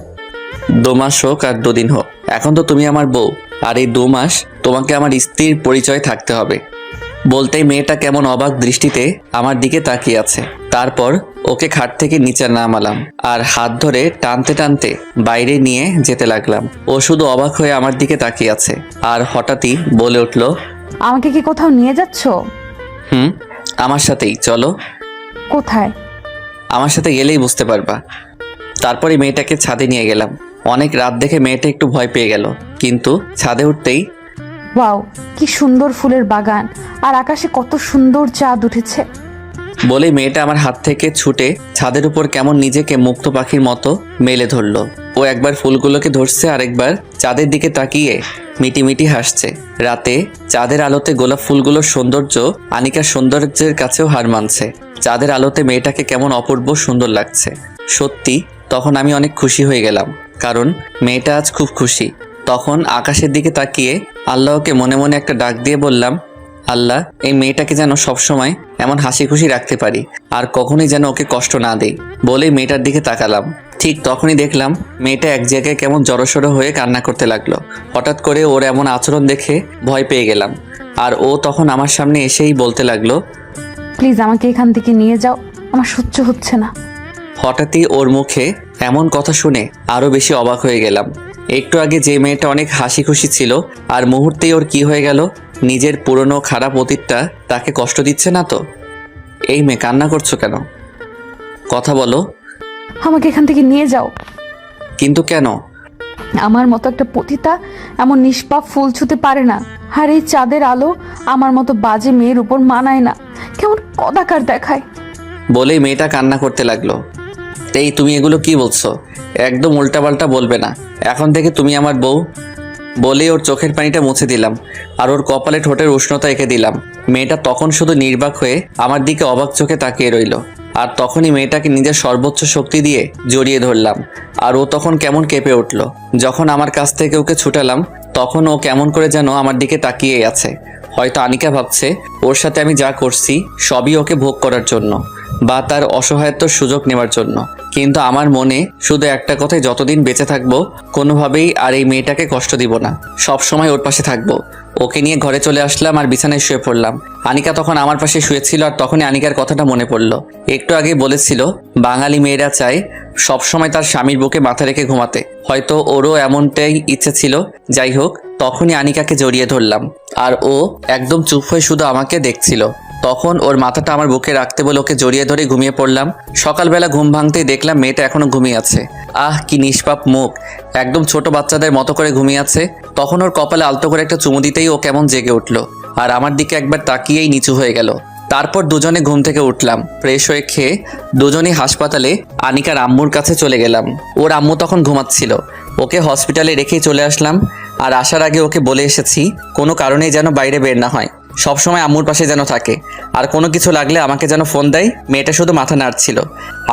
2 মাস হোক আর 2 দিন হোক, এখন তো তুমি আমার বউ, আর এই 2 মাস তোমাকে আমার স্ত্রীর পরিচয় থাকতে হবে। বলতেই মেয়েটা কেমন অবাক দৃষ্টিতে আমার দিকে তাকিয়ে আছে। তারপর ওকে খাট থেকে নিচে নামালাম আর হাত ধরে টানতে টানতে বাইরে নিয়ে যেতে লাগলাম। ও শুধু অবাক হয়ে আমার দিকে তাকিয়ে আছে আর হঠাৎই বলে উঠল, আমাকে কি কোথাও নিয়ে যাচ্ছ? আমার সাথেই চলো। কোথায়? আমার সাথে গেলেই বুঝতে পারবা। তারপরে মেয়েটাকে ছাদে নিয়ে গেলাম। অনেক রাত দেখে মেয়েটা একটু ভয় পেয়ে গেল, কিন্তু ছাদে উঠতেই, ওয়াও, কি সুন্দর ফুলের বাগান, আর আকাশে কত সুন্দর চাঁদ উঠেছে। বলে মেয়েটা আমার হাত থেকে ছুটে ছাদের উপর কেমন নিজেকে মুক্ত পাখির মতো মেলে ধরলো। ও একবার ফুলগুলোকে ধরছে, আরেকবার চাঁদের দিকে তাকিয়ে মিটিমিটি হাসছে। রাতে চাঁদের আলোতে গোলাপ ফুলগুলোর সৌন্দর্য আনিকার সৌন্দর্যের কাছেও হার মানছে। চাঁদের আলোতে মেয়েটাকে কেমন অপূর্ব সুন্দর লাগছে। সত্যি তখন আমি অনেক খুশি হয়ে গেলাম, কারণ মেয়েটা আজ খুব খুশি। তখন আকাশের দিকে তাকিয়ে আল্লাহকে মনে মনে একটা ডাক দিয়ে বললাম, আল্লাহ, এই মেয়েটাকে যেন সবসময় এমন হাসি খুশি রাখতে পারি, আর কখনোই যেন ওকে কষ্ট না দেই। বলেই মেয়েটার দিকে তাকালাম। ঠিক তখনই দেখলাম মেয়েটা এক জায়গায় কেমন জড়সড় হয়ে কান্না করতে লাগলো। হঠাৎ করে ওর এমন আচরণ দেখে ভয় পেয়ে গেলাম, আর ও তখন আমার সামনে এসেই বলতে লাগলো, প্লিজ আমাকে এখান থেকে নিয়ে যাও, আমার সহ্য হচ্ছে না। হঠাৎই ওর মুখে এমন কথা শুনে আরো বেশি অবাক হয়ে গেলাম। একটু আগে যে মেয়েটা অনেক হাসি খুশি ছিল, আর মুহূর্তেই ওর কি হয়ে গেল? নিজের পুরনো খারাপ অতীতটা তাকে কষ্ট দিচ্ছে না তো? এই মেয়ে, কান্না করছো কেন? কথা বলো। আমাকে এখান থেকে নিয়ে যাও। কিন্তু কেন? আমার মতো একটা পতিতা এমন নিষ্পাপ ফুল ছুঁতে পারে না, আর এই চাঁদের আলো আমার মতো বাজে মেয়ের উপর মানায় না, কেমন কদাকার দেখায়। বলেই মেয়েটা কান্না করতে লাগলো। এই তুমি এগুলো কি বলছো? একদম উল্টাপাল্টা বলবে না, এখন থেকে তুমি আমার বউ। বলেই ওর চোখের পানিটা মুছে দিলাম আর ওর কপালে ঠোঁটের উষ্ণতা এঁকে দিলাম। মেয়েটা তখন শুধু নির্বাক হয়ে আমার দিকে অবাক চোখে তাকিয়ে রইল। আর তখনই মেয়েটাকে নিজের সর্বোচ্চ শক্তি দিয়ে জড়িয়ে ধরলাম, আর ও তখন কেমন কেঁপে উঠল। যখন আমার কাছ থেকে ওকে ছুটালাম, তখন ও কেমন করে যেন আমার দিকে তাকিয়ে আছে। হয়তো আনিকা ভাবছে ওর সাথে আমি যা করছি সবই ওকে ভোগ করার জন্য, বা তার অসহায়ত্বর সুযোগ নেওয়ার জন্য। কিন্তু আমার মনে শুধু একটা কথাই, যতদিন বেঁচে থাকবো কোনোভাবেই আর এই মেয়েটাকে কষ্ট দিব না, সব সময় ওর পাশে থাকবো। ওকে নিয়ে ঘরে চলে আসলাম আর বিছানায় শুয়ে পড়লাম। আনিকা তখন আমার পাশে শুয়েছিল, আর তখনই আনিকার কথাটা মনে পড়লো। একটু আগে বলেছিল বাঙালি মেয়েরা চায় সবসময় তার স্বামীর বুকে মাথা রেখে ঘুমাতে, হয়তো ওরও এমনটাই ইচ্ছে ছিল। যাই হোক, তখনই আনিকাকে জড়িয়ে ধরলাম, আর ও একদম চুপ হয়ে শুধু আমাকে দেখছিল। তখন ওর মাথাটা আমার বুকে রাখতে বলে ওকে জড়িয়ে ধরে ঘুমিয়ে পড়লাম। সকালবেলা ঘুম ভাঙতেই দেখলাম মেয়েটা এখনো ঘুমিয়ে আছে। আহ, কি নিষ্পাপ মুখ, একদম ছোট বাচ্চাদের মতো করে ঘুমিয়ে আছে। তখন ওর কপালে আলতো করে একটা চুমু দিতেই ও কেমন জেগে উঠলো, আর আমার দিকে একবার তাকিয়েই নিচু হয়ে গেল। তারপর দুজনে ঘুম থেকে উঠলাম, ফ্রেশ হয়ে খেয়ে দুজনেই হাসপাতালে আনিকার আম্মুর কাছে চলে গেলাম। ওর আম্মু তখন ঘুমাচ্ছিল, ওকে হসপিটালে রেখেই চলে আসলাম। আর আসার আগে ওকে বলে এসেছি কোনো কারণেই যেন বাইরে বের না হয়, সবসময় আম্মুর পাশে যেন থাকে, আর কোনো কিছু লাগলে আমাকে যেন ফোন দেয়। মেয়েটা শুধু মাথা নাড়ছিল।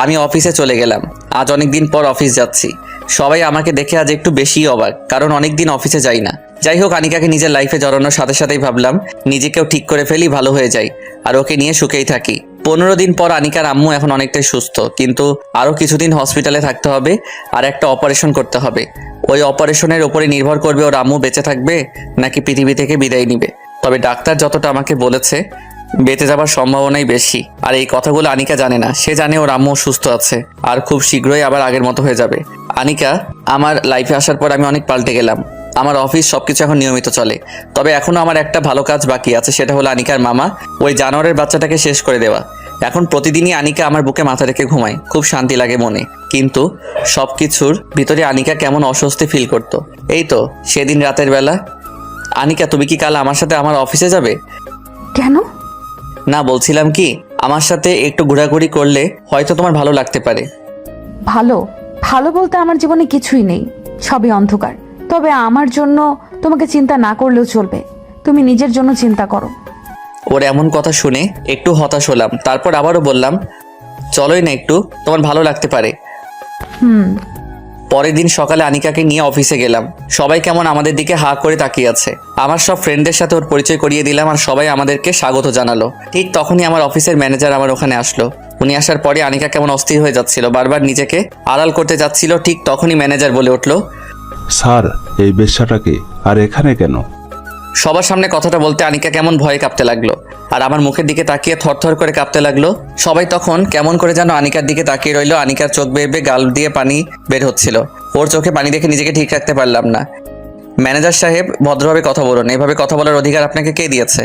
আমি অফিসে চলে গেলাম। আজ অনেক দিন পর অফিস যাচ্ছি। সবাই আমাকে দেখে আজ একটু বেশিই অবাক, কারণ অনেক দিন অফিসে যাই না। যাই হোক, আনিকাকে নিজের লাইফে জড়ানোর সাথে সাথেই ভাবলাম নিজেকেও ঠিক করে ফেলি, ভালো হয়ে যাই, আর ওকে নিয়ে সুখেই থাকি। 15 দিন পর আনিকার আম্মু এখন অনেকটাই সুস্থ, কিন্তু আরও কিছুদিন হসপিটালে থাকতে হবে আর একটা অপারেশন করতে হবে। ওই অপারেশনের উপরে নির্ভর করবে ওর আম্মু বেঁচে থাকবে নাকি পৃথিবী থেকে বিদায় নিবে। তবে ডাক্তার যতটা আমাকে বলেছে, বেঁচে যাবার সম্ভাবনাই বেশি। আর এই কথাগুলো আনিকা জানে না। সে জানে ওর আম্মু সুস্থ আছে আর খুব শীঘ্রই আবার আগের মতো হয়ে যাবে। আনিকা আমার লাইফে আসার পর আমি অনেক পাল্টে গেলাম। আমার অফিস সবকিছু এখন নিয়মিত চলে। তবে এখনো আমার একটা ভালো কাজ বাকি আছে, সেটা হলো আনিকার মামা ওই জানোয়ারের বাচ্চাটাকে শেষ করে দেওয়া। এখন প্রতিদিনই আনিকা আমার বুকে মাথা রেখে ঘুমায়, খুব শান্তি লাগে মনে। কিন্তু সবকিছুর ভিতরে আনিকা কেমন অস্বস্তি ফিল করতো। এই তো সেদিন রাতের বেলা। আনিকা, তুমি কি কাল আমার সাথে আমার অফিসে যাবে? কেন? না, বলছিলাম কি, আমার সাথে একটু ঘোরাঘুরি করলে হয়তো তোমার ভালো লাগতে পারে। ভালো ভালো বলতে আমার জীবনে কিছুই নেই, সবই অন্ধকার। তবে আমার জন্য তোমাকে চিন্তা না করলেও চলবে। তুমি নিজের জন্য চিন্তা করো। ওর এমন কথা শুনে একটু হতাশ হলাম। তারপর আবারও বললাম, চলোই না, একটু তোমার ভালো লাগতে পারে। পরের দিন সকালে আনিকাকে নিয়ে অফিসে গেলাম। সবাই কেমন আমাদের দিকে হা করে তাকিয়ে আছে। আমার সব ফ্রেন্ডদের সাথে ওর পরিচয় করিয়ে দিলাম আর সবাই আমাদেরকে স্বাগত জানালো। ঠিক তখনই আমার অফিসের ম্যানেজার আমার ওখানে আসলো। উনি আসার পরে আনিকা কেমন অস্থির হয়ে যাচ্ছিল, বারবার নিজেকে আড়াল করতে যাচ্ছিল। ঠিক তখনই ম্যানেজার বলে উঠলো, স্যার, এই বেশ্যাটাকে আর এখানে কেন? সবার সামনে কথাটা বলতে আনিকা কেমন ভয়ে কাঁপতে লাগলো আর আমার মুখের দিকে তাকিয়ে থরথর করে কাঁপতে লাগলো। সবাই তখন কেমন করে যেন আনিকার দিকে তাকিয়ে রইলো। আনিকার চোখ বেয়ে গাল দিয়ে পানি বের হচ্ছিল। ওর চোখে পানি দেখে নিজেকে ঠিক রাখতে পারলাম না। ম্যানেজার সাহেব, ভদ্রভাবে কথা বলুন। এভাবে কথা বলার অধিকার আপনাকে কে দিয়েছে?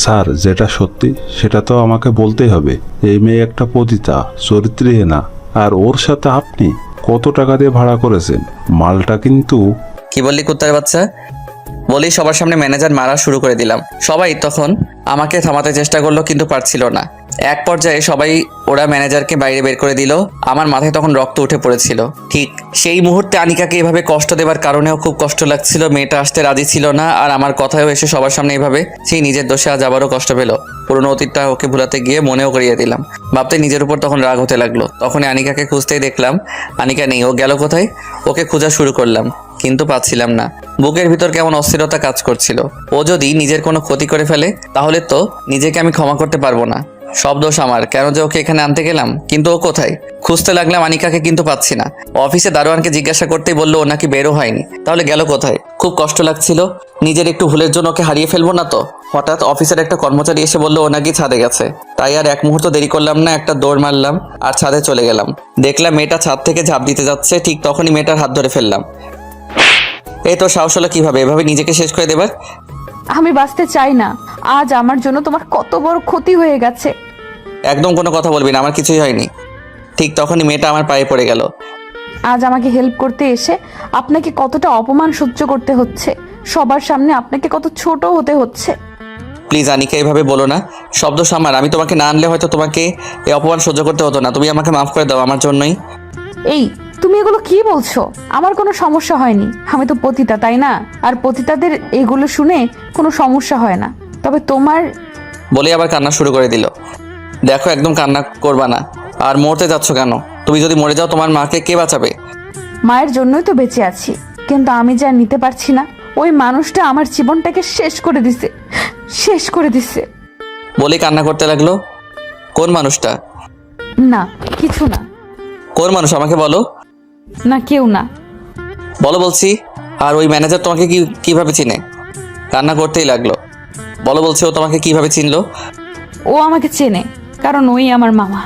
স্যার, যেটা সত্যি সেটা তো আমাকে বলতেই হবে। এই মেয়ে একটা পতিতা, চরিত্রহীনা, আর ওর সাথে আপনি কত টাকা দিয়ে ভাড়া করেছেন? মালটা কিন্তু... কি বললি কুত্তার বাচ্চা? বলেই সবার সামনে ম্যানেজার মারা শুরু করে দিলাম। সবাই তখন আমাকে থামাতে চেষ্টা করলো, কিন্তু পারছিল না। এক পর্যায়ে সবাই ওরা ম্যানেজারকে বাইরে বের করে দিল। আমার মাথায় তখন রক্ত উঠে পড়েছিল। ঠিক সেই মুহূর্তে আনিকাকে এভাবে কষ্ট দেবার কারণেও খুব কষ্ট লাগছিল। মেয়েটা আসতে রাজি ছিল না, আর আমার কথায়ও এসে সবার সামনে এইভাবে সেই নিজের দোষে আজ আবারও কষ্ট পেল। পুরোনো অতীতটা ওকে ভুলাতে গিয়ে মনেও করিয়ে দিলাম। ভাবতে নিজের উপর তখন রাগ হতে লাগলো। তখনই আনিকাকে খুঁজতেই দেখলাম আনিকা নেই। ও গেল কোথায়? ওকে খোঁজা শুরু করলাম, কিন্তু পাচ্ছিলাম না। বুকের ভিতর কেমন অস্থিরতা কাজ করছিল। ও যদি নিজের কোনো ক্ষতি করে ফেলে তাহলে তো নিজেকে আমি ক্ষমা করতে পারবো না। সব দোষ আমার, কেন যে ওকে এখানে আনতে গেলাম। কিন্তু ও কোথায়? খুঁজতে লাগলাম আনিকাকে, কিন্তু পাচ্ছি না। অফিসে দারোয়ানকে জিজ্ঞাসা করতেই বললো ও নাকি বেরো হয়নি। তাহলে গেল কোথায়? খুব কষ্ট লাগছিল। নিজের একটু ভুলের জন্য ওকে হারিয়ে ফেলবো না তো। হঠাৎ অফিসের একটা কর্মচারী এসে বললো ও নাকি ছাদে গেছে। তাই আর এক মুহূর্ত দেরি করলাম না, একটা দৌড় মারলাম আর ছাদে চলে গেলাম। দেখলাম মেয়েটা ছাদ থেকে ঝাঁপ দিতে যাচ্ছে। ঠিক তখনই মেয়েটার হাত ধরে ফেললাম। এই তো সাহস হলো কিভাবে এভাবে নিজেকে শেষ করে দেবার? আমি বাঁচতে চাই না। আজ আমার জন্য তোমার কত বড় ক্ষতি হয়ে গেছে। একদম কোনো কথা বলবি না, আমার কিছুই হয়নি। ঠিক তখনই মেয়েটা আমার পায়ে পড়ে গেল। আজ আমাকে হেল্প করতে এসে আপনাকে কতটা অপমান সহ্য করতে হচ্ছে। সবার সামনে আপনাকে কত ছোট হতে হচ্ছে। প্লিজ আনিকা, এইভাবে বলো না। শব্দ আমার। আমি তোমাকে না আনলে হয়তো তোমাকে এই অপমান সহ্য করতে হতো না। তুমি আমাকে মাফ করে দাও আমার জন্যই। এই, তুমি এগুলো কি বলছো? আমার কোনো সমস্যা হয়নি। আমি তো পতিতা, তাই না? আর পতিতাদের এগুলো শুনে কোনো সমস্যা হয় না। তবে তোমার... বলে আবার কান্না শুরু করে দিল। দেখো, একদম কান্না করবা না। আর মরতে যাচ্ছ কেন? তুমি যদি মরে যাও তোমার মাকে কে বাঁচাবে? মায়ের জন্যই তো বেঁচে আছি, কিন্তু আমি যা নিতে পারছি না। ওই মানুষটা আমার জীবনটাকে শেষ করে দিছে, শেষ করে দিছে। বলে কান্না করতে লাগলো। কোন মানুষটা? না, কিছু না। কোন মানুষ আমাকে বলো। না, কেউ না। বলো বলছি। আর ওই ম্যানেজার তোমাকে কিভাবে চিনে? কান্না করতেই লাগলো। বলো বলছি, ও তোমাকে কিভাবে চিনলো? ও আমাকে চেনে, কারণ ওই আমার মামা।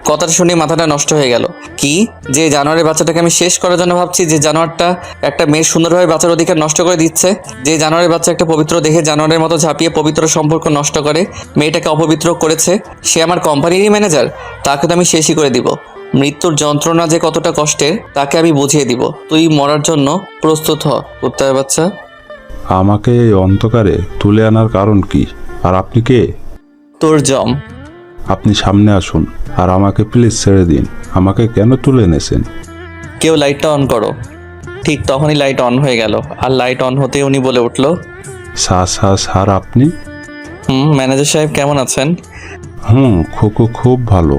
কথাটা শুনে মাথাটা নষ্ট হয়ে গেল। কি, যে জানোয়ারের বাচ্চাটাকে আমি শেষ করার জন্য ভাবছি, যে জানোয়ারটা একটা মেয়ের সুন্দরভাবে বাঁচার অধিকার নষ্ট করে দিচ্ছে, যে জানোয়ারের বাচ্চা একটা পবিত্র দেখে জানোয়ারের মতো ঝাঁপিয়ে পবিত্র সম্পর্ক নষ্ট করে মেয়েটাকে অপবিত্র করেছে, সে আমার কোম্পানিরই ম্যানেজার। তাকে তো আমি শেষই করে দিব। মৃত্যুর যন্ত্রণা যে কতটা কষ্টের তাকে আমি বুঝিয়ে দিব। তুই মরার জন্য প্রস্তুত হ, কুত্তার বাচ্চা। আমাকে এই অন্ধকারে তুলে আনার কারণ কি? আর আপনি কে? তোর জম। আপনি সামনে আসুন আর আমাকে প্লিজ ছেড়ে দিন। আমাকে কেন তুলে এনেছেন? কেউ লাইটটা অন করো। ঠিক তখনই লাইট অন হয়ে গেল। আর লাইট অন হতে উনি বলে উঠলো, স্যার, আপনি? ম্যানেজার সাহেব কেমন আছেন? খুব ভালো।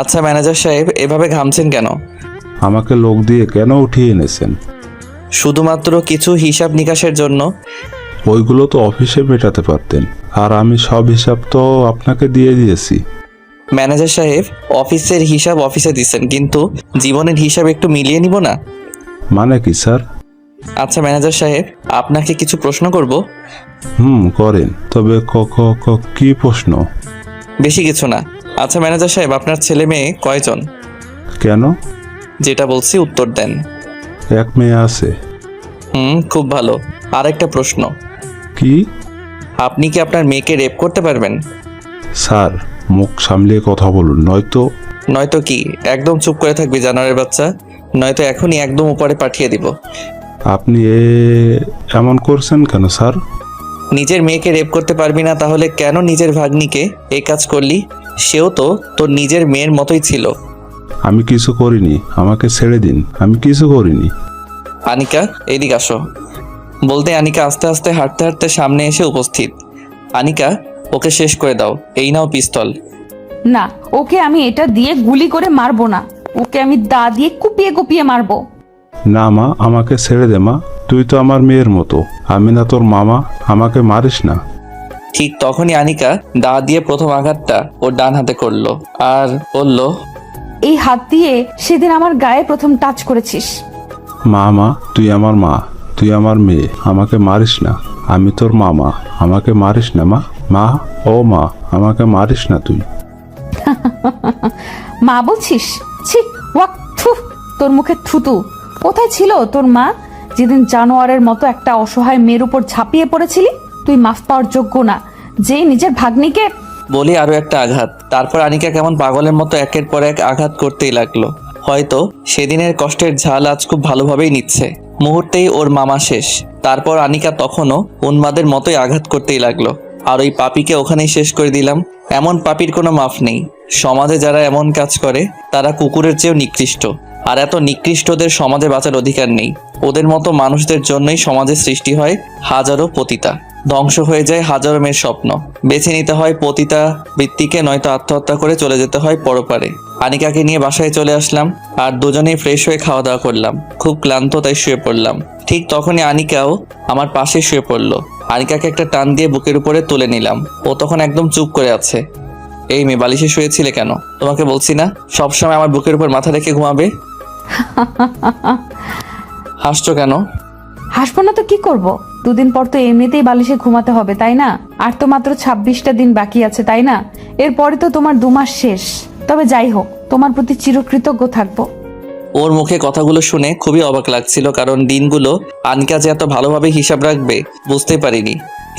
আচ্ছা ম্যানেজার সাহেব, এভাবে ঘামছেন কেন? আমাকে লোক দিয়ে কেন উঠিয়ে এনেছেন? শুধুমাত্র কিছু হিসাব নিকাশের জন্য। ওইগুলো তো অফিসে মেটাতে পারতেন, আর আমি সব হিসাব তো আপনাকে দিয়ে দিয়েছি। ম্যানেজার সাহেব, অফিসের হিসাব অফিসে দিচ্ছেন, কিন্তু জীবনের হিসাব একটু মিলিয়ে নিব না? মানে কি স্যার? আচ্ছা ম্যানেজার সাহেব, আপনাকে কিছু প্রশ্ন করব। করেন, তবে কি প্রশ্ন? বেশি কিছু না। আচ্ছা ম্যানেজার সাহেব, আপনার ছেলে মেয়ে কয়জন? কেন? যেটা বলছি উত্তর দেন। এক মেয়ে আছে। খুব ভালো। আরেকটা প্রশ্ন, কি? আপনি কি আপনার মেয়েকে রেপ করতে পারবেন? স্যার, মুখ সামলিয়ে কথা বলুন, নয়তো। নয়তো কি? একদম চুপ করে থাকবি জানোয়ারের বাচ্চা, নয়তো এখনই একদম উপরে পাঠিয়ে দিব। আপনি এমন করছেন কেন স্যার? নিজের মেয়েকে রেপ করতে পারবি না, তাহলে কেন নিজের ভাগ্নিকে এই কাজ করলি? সেও তো তোর নিজের মেয়ের মতোই ছিল। আমি কিছু করিনি, আমাকে ছেড়ে দিন, আমি কিছু করিনি। আনিকা, এদিক আসো। বলতে আনিকা আস্তে আস্তে হাঁটতে হাঁটতে সামনে এসে উপস্থিত। আনিকা, ওকে শেষ করে দাও, এই নাও পিস্তল। না, ওকে আমি এটা দিয়ে গুলি করে মারবো না, ওকে আমি দা দিয়ে কুপিয়ে কুপিয়ে মারবো। না মা, আমাকে ছেড়ে দে মা, তুই তো আমার মেয়ের মতো, আমি না তোর মামা, আমাকে মারিস না। ঠিক তখনই আনিকা দা দিয়ে প্রথম আঘাতটা ওর ডান হাতে করলো আর বলল, এই হাত দিয়ে সেদিন আমার গায়ে প্রথম টাচ করেছিস। মা, তুই আমার মা, তুই আমার মেয়ে, আমাকে মারিস না, আমি তোর মামা, আমাকে মারিস না মা। মা, ও মা, আমাকে মারিস না তুই। মা বলছিস? ছি, ওয়াক, থু, তোর মুখে থুতু। কোথায় ছিল তোর মা যেদিন জানোয়ারের মতো একটা অসহায় মেয়ের উপর ঝাঁপিয়ে পড়েছিলি? তুই মাফ পাওয়ার যোগ্য না, যে নিজের ভাগ্নিকে। বলি আরো একটা আঘাত। তারপর আনিকা কেমন পাগলের মতো একের পর এক আঘাত করতেই লাগলো। হয়তো সেদিনের কষ্টের ঝাল আজ খুব ভালোভাবেই নিচ্ছে। মুহূর্তেই ওর মামা শেষ। তারপর আনিকা তখনও উন্মাদের মতোই আঘাত করতেই লাগলো। আর ওই পাপীকে ওখানেই শেষ করে দিলাম। এমন পাপীর কোনো মাফ নেই। সমাজে যারা এমন কাজ করে তারা কুকুরের চেয়েও নিকৃষ্ট। আর এত নিকৃষ্টদের সমাজে বাঁচার অধিকার নেই। ওদের মতো মানুষদের জন্যই সমাজে সৃষ্টি হয় হাজারো পতিতা, ধ্বংস হয়ে যায় হাজারো মেয়ের স্বপ্ন। বেছে নিতে হয় পতিতা বৃত্তিকে, নয়তো আত্মহত্যা করে চলে যেতে হয় পরপারে। আনিকাকে নিয়ে বাসায় চলে আসলাম আর দুজনেই ফ্রেশ হয়ে খাওয়া দাওয়া করলাম। খুব ক্লান্ত, তাই শুয়ে পড়লাম। ঠিক তখনই আনিকাও আমার পাশে শুয়ে পড়লো। আনিকাকে একটা টান দিয়ে বুকের উপরে তুলে নিলাম। ও তখন একদম চুপ করে আছে। এই মেয়ে, বালিশে শুয়েছিলে কেন? তোমাকে বলছি না সবসময় আমার বুকের উপর মাথা রেখে ঘুমাবে? হাসছো কেন? হাসবো না তো কি করব? দুদিন পর তো এমনিতেই বালিশে ঘুমাতে হবে, তাই না? আর তো মাত্র 26টা দিন বাকি আছে, তাই না? এরপরে তো তোমার 2 মাস শেষ। তবে যাই হোক, তোমার প্রতি চিরকৃতজ্ঞ থাকবো। ওর মুখে কথাগুলো শুনে খুবই অবাক লাগছিল, কারণ দিনগুলো আনিকা যে এত ভালোভাবে হিসাব রাখবে বুঝতেই পারিনি।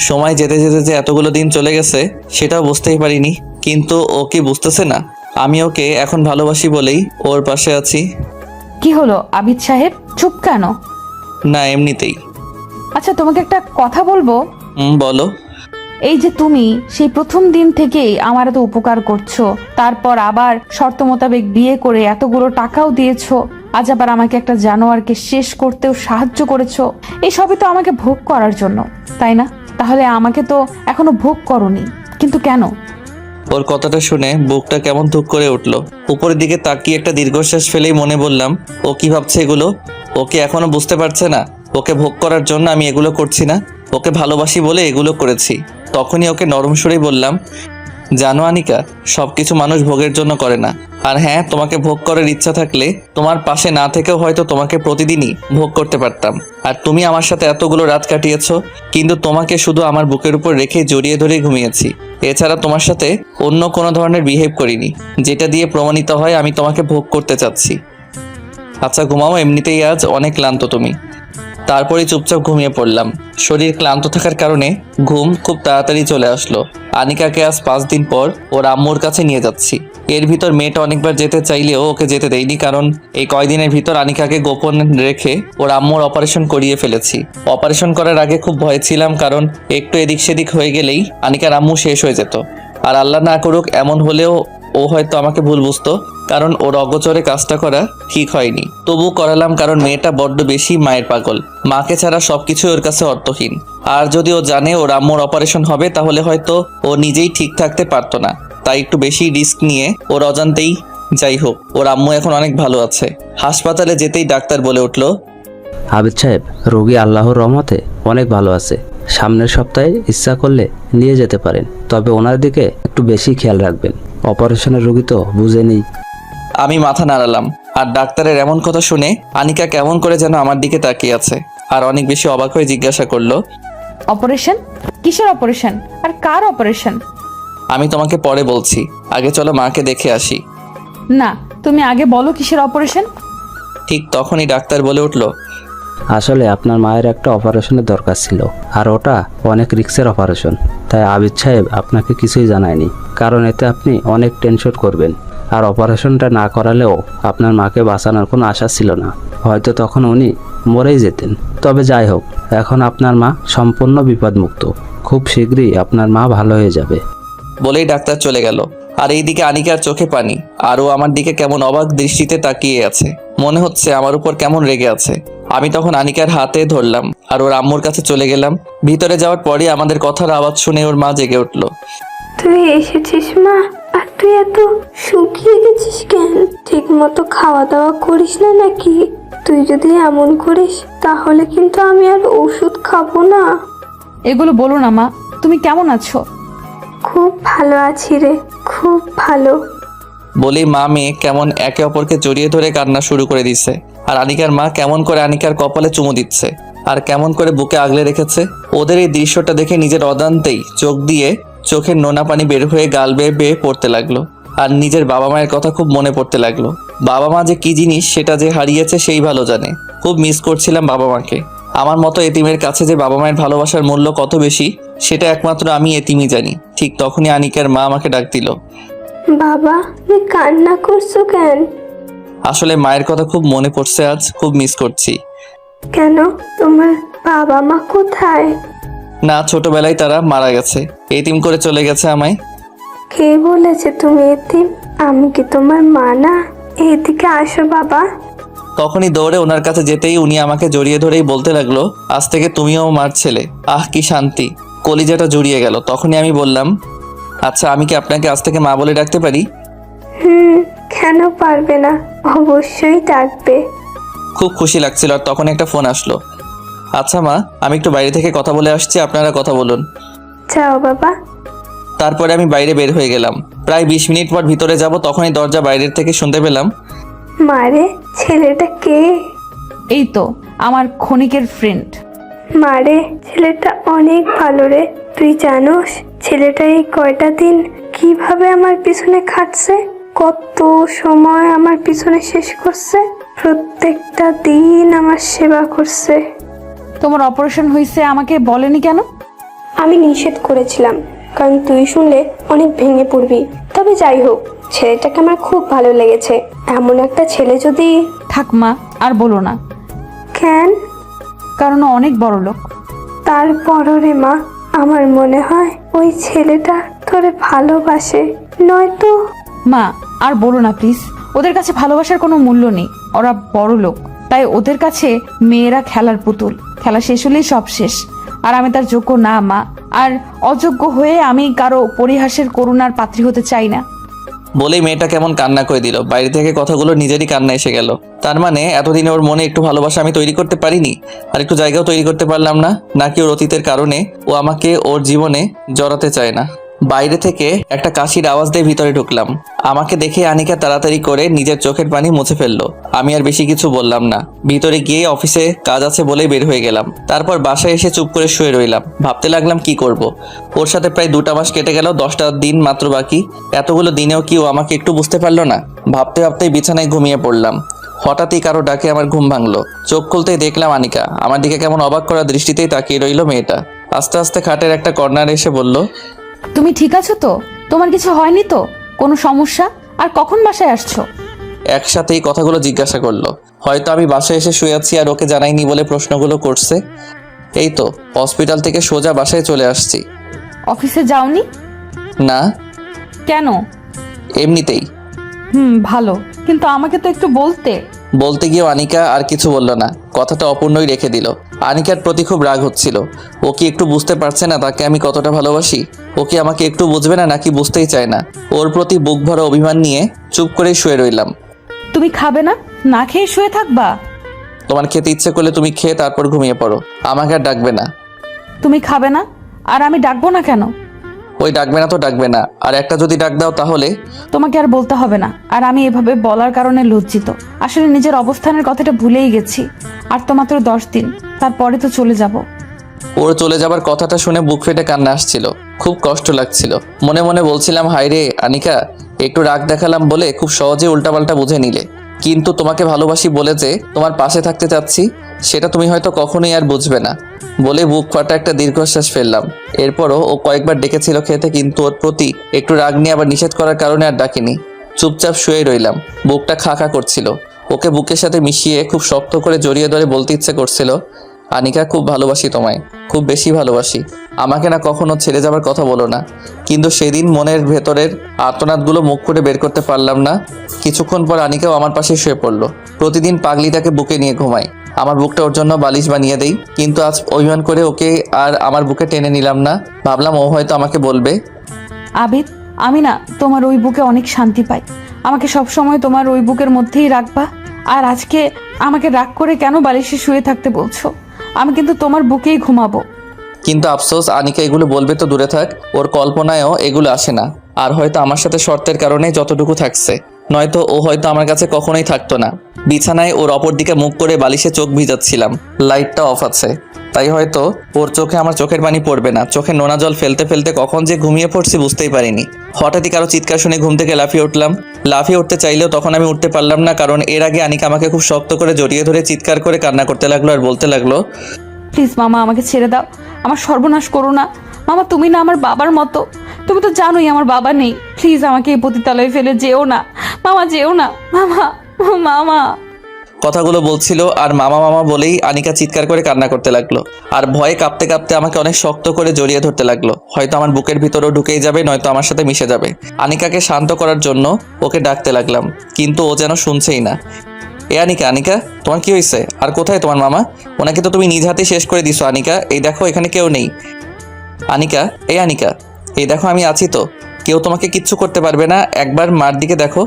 সময় যেতে যেতে যে এতগুলো দিন চলে গেছে সেটাও বুঝতেই পারিনি। কিন্তু ও কি বুঝতেছে না আমি ওকে এখন ভালোবাসি বলেই ওর পাশে আছি? কি হলো আবিদ সাহেব, চুপ কেন? না, এমনিতেই। আচ্ছা, তোমাকে একটা কথা বলবো। বলো। এই যে তুমি সেই প্রথম দিন থেকেই আমার এত উপকার করছো, তারপর আবার শর্ত মোতাবেক বিয়ে করে এতগুলো টাকাও দিয়েছো, আজ আবার আমাকে একটা জানোয়ারকে শেষ করতেও সাহায্য করেছো, এই সবই তো আমাকে ভোগ করার জন্য, তাই না? তাহলে আমাকে তো এখনো ভোগ করোনি, কিন্তু কেন? ওর কথাটা শুনে বুকটা কেমন ধুক করে উঠলো। উপরের দিকে তাকিয়ে একটা দীর্ঘশ্বাস ফেলেই মনে বললাম, ও কি ভাবছে এগুলো? ওকে এখনো বুঝতে পারছে না ওকে ভোগ করার জন্য আমি এগুলো করছি না, ওকে ভালোবাসি বলে এগুলো করেছি। তখনই ওকে নরম সুরেই বললাম, জানো আনিকা, সবকিছু মানুষ ভোগের জন্য করে না। আর হ্যাঁ, তোমাকে ভোগ করার ইচ্ছা থাকলে তোমার পাশে না থেকেও হয়তো তোমাকে প্রতিদিনই ভোগ করতে পারতাম। আর তুমি আমার সাথে এতগুলো রাত কাটিয়েছো, কিন্তু তোমাকে শুধু আমার বুকের উপর রেখে জড়িয়ে ধরে ঘুমিয়েছি। এছাড়া তোমার সাথে অন্য কোনো ধরনের বিহেভ করিনি, যেটা দিয়ে প্রমাণিত হয় আমি তোমাকে ভোগ করতে চাচ্ছি। আচ্ছা ঘুমাও, এমনিতেই আজ অনেক ক্লান্ত তুমি। তারপরে চুপচাপ ঘুমিয়ে পড়লাম। শরীর ক্লান্ত থাকার কারণে ঘুম খুব তাড়াতাড়ি চলে আসলো। আনিকাকে আজ 5 দিন পর ওর আম্মুর কাছে নিয়ে যাচ্ছি। এর ভিতর মেয়েটা অনেকবার যেতে চাইলেও ওকে যেতে দেয়নি, কারণ এই কয়দিনের ভিতর আনিকাকে গোপন রেখে ওর আম্মুর অপারেশন করিয়ে ফেলেছি। অপারেশন করার আগে খুব ভয় ছিলাম, কারণ একটু এদিক সেদিক হয়ে গেলেই আনিকার আম্মু শেষ হয়ে যেত। আর আল্লাহ না করুক এমন হলেও ও হয়তো আমাকে ভুল বুঝতো, কারণ ওর অগোচরে কাজটা করা ঠিক হয়নি। তবু করালাম, কারণ মেয়েটা বড্ড বেশি মায়ের পাগল। মাকে ছাড়া সবকিছু ওর কাছে অর্থহীন। আর যদি ও জানে ওর আম্মুর অপারেশন হবে, তাহলে হয়তো ও নিজেই ঠিক থাকতে পারতো না। তাই একটু বেশি রিস্ক নিয়ে ওর অজান্তেই, যাই হোক, ওর আম্মু এখন অনেক ভালো আছে। হাসপাতালে যেতেই ডাক্তার বলে উঠলো, আবিদ সাহেব, রোগী আল্লাহর রহমতে অনেক ভালো আছে। সামনের সপ্তাহে ইচ্ছা করলে নিয়ে যেতে পারেন, তবে ওনার দিকে একটু বেশি খেয়াল রাখবেন। অপারেশনের রোগী তো বুঝেনি। আমি মাথা নাড়ালাম। আর ডাক্তারের এমন কথা শুনে আনিকা কেমন করে যেন আমার দিকে তাকিয়ে আছে, আর অনেক বেশি অবাক হয়ে জিজ্ঞাসা করলো, অপারেশন? কিসের অপারেশন আর কার অপারেশন? আমি তোমাকে পরে বলছি, আগে চলো মাকে দেখে আসি। না, তুমি আগে বলো কিসের অপারেশন। ঠিক তখনই ডাক্তার বলে উঠলো, আসলে আপনার মায়ের একটা অপারেশনের দরকার ছিল, আর ওটা অনেক রিস্কের অপারেশন। তাই আবিদ সাহেব আপনাকে কিছুই জানায়নি, কারণ এতে আপনি অনেক টেনশন করবেন। আর অপারেশনটা না করালেও আপনার মাকে বাঁচানোর কোনো আশা ছিল না, হয়তো তখন উনি মরেই যেতেন। তবে যাই হোক, এখন আপনার মা সম্পূর্ণ বিপদমুক্ত। খুব শীঘ্রই আপনার মা ভালো হয়ে যাবে। বলেই ডাক্তার চলে গেল। আর এইদিকে আনিকার চোখে পানি, আর ও আমার দিকে কেমন অবাক দৃষ্টিতে তাকিয়ে আছে, মনে হচ্ছে আমার উপর কেমন রেগে আছে। আমি তখন আনিকার হাতে ধরলাম আর ওর আম্মুর কাছে চলে গেলাম। ভিতরে যাওয়ার পরই আমাদের কথার আওয়াজ শুনে ওর মা জেগে উঠলো। তুই এসেছিস মা? আর তুই এত শুকিয়ে গেছিস কেন? ঠিক মতো খাওয়া দাওয়া করিস না নাকি? তুই যদি এমন করিস তাহলে কিন্তু আমি আর ওষুধ খাবো না। এগুলো বলো না মা, তুমি কেমন আছো? খুব ভালো আছি রে, খুব ভালো। বলেই মা মেয়ে কেমন একে অপরকে জড়িয়ে ধরে কান্না শুরু করে দিচ্ছে। আর আনিকার মা কেমন করে আনিকার কপালে চুমু দিচ্ছে, আর কেমন করে বুকে আগলে রেখেছে। ওদের এই দৃশ্যটা দেখে নিজের অজান্তেই চোখ দিয়ে চোখের নোনা পানি বের হয়ে গাল বেয়ে বেয়ে পড়তে লাগলো। আর নিজের বাবা মায়ের কথা খুব মনে পড়তে লাগলো। বাবা মা যে কি জিনিস সেটা যে হারিয়েছে সেই ভালো জানে। খুব মিস করছিলাম বাবা মাকে। আমার মতো এতিমের কাছে যে বাবা মায়ের ভালোবাসার মূল্য কত বেশি, সেটা একমাত্র আমি এতিমই জানি। ঠিক তখনই আনিকার মা আমাকে ডাক দিল। বাবা, তুই কান্না করছো কেন? আসলে মায়ের কথা খুব মনে পড়ছে, আজ খুব মিস করছি। কেন, তোমার বাবা মা কোথায়? না, ছোটবেলায় তারা মারা গেছে, এতিম করে চলে গেছে আমায়। কে বলেছে তুমি এতিম? আমি কি তোমার মা না? এদিকে আসো বাবা। তখনই দৌড়ে ওনার কাছে যেতেই উনি আমাকে জড়িয়ে ধরেই বলতে লাগলো, আজ থেকে তুমিও মার ছেলে। আহ, কি শান্তি, কলিজাটা জুড়িয়ে গেল। তখনই আমি বললাম, আচ্ছা আমি কি আপনাকে আজ থেকে মা বলে ডাকতে পারি? কেন পারবে না, অবশ্যই ডাকবে। খুব খুশি লাগছিল। আর তখন একটা ফোন আসলো। আচ্ছা মা, আমি একটু বাইরে থেকে কথা বলে আসছি, আপনারা কথা বলুন। যাও বাবা। তারপরে আমি বাইরে বের হয়ে গেলাম। প্রায় 20 মিনিট পর ভিতরে যাব, তখনই দরজা বাইরের থেকে শুনতে পেলাম, মারে, ছেলেটা কে? এই তো আমার ক্ষণিকের ফ্রেন্ড। মারে, ছেলেটা অনেক ভালো রে। তুই জানোস ছেলেটা এই কয়টা দিন কিভাবে আমার পিছনে খাটছে? কত সময় আমার পিছনে শেষ করছে, প্রত্যেকটা দিন আমার সেবা করছে। তোমার অপারেশন হয়েছে আমাকে বলেনি কেন? আমি নিষেধ করেছিলাম, কারণ তুই শুনলে অনেক ভেঙে পড়বি। তবে যাই হোক, ছেলেটাকে আমার খুব ভালো লেগেছে। এমন একটা ছেলে যদি... থাক মা, আর বলো না। কেন? কারণ ও অনেক বড় লোক। তারপরও রে মা, আমার মনে হয় ওই ছেলেটা তোরে ভালোবাসে, নয়তো... মা, আর বলো না প্লিজ। ওদের কাছে ভালোবাসার কোনো মূল্য নেই। ওরা বড় লোক, তাই ওদের কাছে মেয়েরা খেলার পুতুল। খেলা শেষ হলেই সব শেষ। আর আমি তার যোগ্য না মা। আর অযোগ্য হয়ে আমি কারো পরিহাসের করুণার পাত্রী হতে চাই না। বলেই মেয়েটা কেমন কান্না করে দিল। বাইরে থেকে কথাগুলো নিজেরই কান্না এসে গেল। তার মানে এতদিনে ওর মনে একটু ভালোবাসা আমি তৈরি করতে পারিনি, আর একটু জায়গাও তৈরি করতে পারলাম না। নাকি ওর অতীতের কারণে ও আমাকে ওর জীবনে জড়াতে চায় না। বাইরে থেকে একটা কাশির আওয়াজ দিয়ে ভিতরে ঢুকলাম। আমাকে দেখে আনিকা তাড়াতাড়ি করে নিজের চোখের পানি মুছে ফেললো। আমি আর বেশি কিছু বললাম না। ভিতরে গিয়ে অফিসে কাজ আছে বলেই বের হয়ে গেলাম। তারপর বাসায় এসে চুপ করে শুয়ে রইলাম। ভাবতে লাগলাম কি করব। ওর সাথে প্রায় 2টা মাস কেটে গেল, 10টা দিন মাত্র বাকি। এতগুলো দিনেও কি ও আমাকে একটু বুঝতে পারলো না? ভাবতে ভাবতেই বিছানায় ঘুমিয়ে পড়লাম। হঠাৎই কারো ডাকে আমার ঘুম ভাঙলো। চোখ খুলতেই দেখলাম আনিকা। আমার দিকে কেমন অবাক করা দৃষ্টিতেই তাকিয়ে রইল মেয়েটা। আস্তে আস্তে খাটের একটা কর্নারে এসে বলল, তুমি ঠিক আছো তো? তোমার কিছু হয়নি তো? কোনো সমস্যা? আর কখন বাসায় আসছো? একসাথেই কথাগুলো জিজ্ঞাসা করলো। হয়তো আমি বাসায় এসে শুয়ে আছি আর ওকে জানাইনি বলে প্রশ্নগুলো করছে। এই তো হসপিটাল থেকে সোজা বাসায় চলে আসছি। অফিসে যাওনি? না। কেন? এমনিতেই। ভালো, কিন্তু আমাকে তো একটু বলতে। বলতে গিয়েও আনিকা আর কিছু বলল না, কথাটা অপূর্ণই রেখে দিল। আনিকার প্রতি খুব রাগ হচ্ছিল। ও কি একটু বুঝতে পারছে না তাকে আমি কতটা ভালোবাসি? ও কি আমাকে একটু বুঝবে না নাকি বুঝতেই চায় না? ওর প্রতি বুক ভরা অভিমান নিয়ে চুপ করে শুয়ে রইলাম। তুমি খাবে না? না খেয়ে শুয়ে থাকবা? তোমার খেতে ইচ্ছে করলে তুমি খেয়ে তারপর ঘুমিয়ে পড়ো, আমাকে আর ডাকবে না। তুমি খাবে না আর আমি ডাকবো না কেন? ওই ডাকবে না তো ডাকবে না, আর একটা যদি ডাক দাও তাহলে। তোমাকে আর বলতে হবে না। আর আমি এভাবে বলার কারণে লজ্জিত। আসলে নিজের অবস্থানের কথাটা ভুলেই গেছি। আর তো মাত্র 10 দিন, তারপরে তো চলে যাব। ওর চলে যাবার কথাটা শুনে বুক ফেটে কান্না আসছিল, খুব কষ্ট লাগছিল। মনে মনে বলছিলাম, হায় রে আনিকা, একটু রাগ দেখালাম বলে খুব সহজে উল্টাপাল্টা বুঝে নিলে। কিন্তু তোমাকে ভালোবাসি বলে যে তোমার পাশে থাকতে চাচ্ছি, সেটা তুমি হয়তো কখনোই আর বুঝবে না। বলে বুক ফাটা একটা দীর্ঘশ্বাস ফেললাম। এরপরও ও কয়েকবার ডেকেছিল খেতে, কিন্তু ওর প্রতি একটু রাগ নিয়ে আবার নিষেধ করার কারণে আর ডাকিনি। চুপচাপ শুয়েই রইলাম। বুকটা খা খা করছিল। ওকে বুকের সাথে মিশিয়ে খুব শক্ত করে জড়িয়ে ধরে বলতে ইচ্ছে করছিল, আনিকা, খুব ভালোবাসি তোমায়, খুব বেশি ভালোবাসি। আমাকে না কখনো ছেড়ে যাবার কথা বলো না। কিন্তু সেদিন মনের ভেতরের আর্তনাদগুলো মুখ করে বের করতে পারলাম না। কিছুক্ষণ পর আনিকাও আমার পাশে শুয়ে পড়লো। প্রতিদিন পাগলিটাকে বুকে নিয়ে ঘুমাই, আমার বুকটা ওর জন্য বালিশ বানিয়ে দেই। কিন্তু আজ অভিমান করে ওকে আর আমার বুকে টেনে নিলাম না। ভাবলাম ও হয়তো আমাকে বলবে, আবিদ, আমি না তোমার ওই বুকে অনেক শান্তি পাই। আমাকে সব সময় তোমার ওই বুকের মধ্যেই রাখবা। আর আজকে আমাকে রাগ করে কেন বালিশে শুয়ে থাকতে বলছো? আমি কিন্তু তোমার বুকেই ঘুমাবো। কিন্তু আফসোস, আনিকা এগুলো বলবে তো দূরে থাক, ওর কল্পনায়ও এগুলো আসে না। আর হয়তো আমার সাথে শর্তের কারণে যতটুকু থাকছে, নয়তো ও হয়তো আমার কাছে কখনোই থাকতো না। বিছানায় ওর অপর দিকে মুখ করে বালিশে চোখ ভিজাচ্ছিলাম, লাইটটা অফ আছে, তাই হয়তো ওর চোখে আমার চোখের পানি পড়বে না। চোখে নোনা জল ফেলতে ফেলতে কখন যে ঘুমিয়ে পড়ছি বুঝতেই পারিনি। হঠাৎই কারো চিৎকার শুনে ঘুম থেকে লাফিয়ে উঠলাম। লাফিয়ে উঠতে চাইলেও তখন আমি উঠতে পারলাম না, কারণ এর আগে আনিকা আমাকে খুব শক্ত করে জড়িয়ে ধরে চিৎকার করে কান্না করতে লাগলো আর বলতে লাগলো, প্লিজ মামা, আমাকে ছেড়ে দাও। আমার সর্বনাশ করো না মামা। তুমি না আমার বাবার মতো। তুমি তো জানোই আমার বাবা নেই। প্লিজ আমাকে এই পতিতালয়ে ফেলে যেও না মামা, যেও না মামা। মামা কথাগুলো বলছিল আর মামা মামা বলেই আনিকা চিৎকার করে কান্না করতে লাগলো। আর ভয়ে কাঁপতে কাঁপতে আমাকে অনেক শক্ত করে জড়িয়ে ধরতে লাগলো। হয়তো আমার বুকের ভিতরেও ঢুকেই যাবে, নয়তো আমার সাথে মিশে যাবে। আনিকাকে শান্ত করার জন্য ওকে ডাকতে লাগলাম, কিন্তু ও যেন শুনছেই না। এ আনিকা, আনিকা, তোমার কি হয়েছে? আর কোথায় তোমার মামা? ওনাকে তো তুমি নিজ হাতে শেষ করে দিছো আনিকা। এই দেখো, এখানে কেউ নেই। আনিকা, এই আনিকা, এই দেখো আমি আছি তো, কেউ তোমাকে কিচ্ছু করতে পারবে না। একবার মার দিকে দেখো।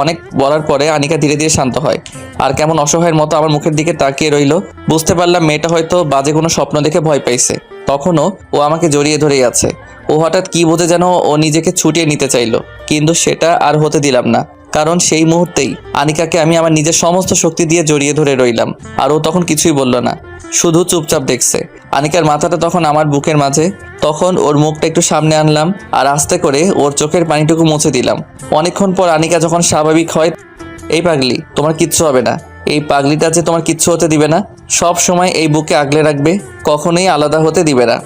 অনেক বলার পরে আনিকা ধীরে ধীরে শান্ত হয় আর কেমন অসহায়ের মতো আমার মুখের দিকে তাকিয়ে রইল। বুঝতে পারলাম মেয়েটা হয়তো বাজে কোনো স্বপ্ন দেখে ভয় পাইছে। তখনও ও আমাকে জড়িয়ে ধরেই আছে। ও হঠাৎ কি বোঝে যেন ও নিজেকে ছুটিয়ে নিতে চাইলো, কিন্তু সেটা আর হতে দিলাম না। কারণ সেই মুহূর্তেই আনিকাকে আমি আমার নিজের সমস্ত শক্তি দিয়ে জড়িয়ে ধরে রইলাম। আর ও তখন কিছুই বলল না, শুধু চুপচাপ দেখছে। আনিকার মাথাটা তখন আমার বুকের মাঝে। তখন ওর মুখটা একটু সামনে আনলাম আর আস্তে করে ওর চোখের পানিটুকু মুছে দিলাম। অনেকক্ষণ পর আনিকা যখন স্বাভাবিক হয়, এই পাগলি, তোমার কিচ্ছু হবে না। এই পাগলিটা যে তোমার কিচ্ছু হতে দিবে না, সব সময় এই বুকে আগলে রাখবে, কখনোই আলাদা হতে দিবে না।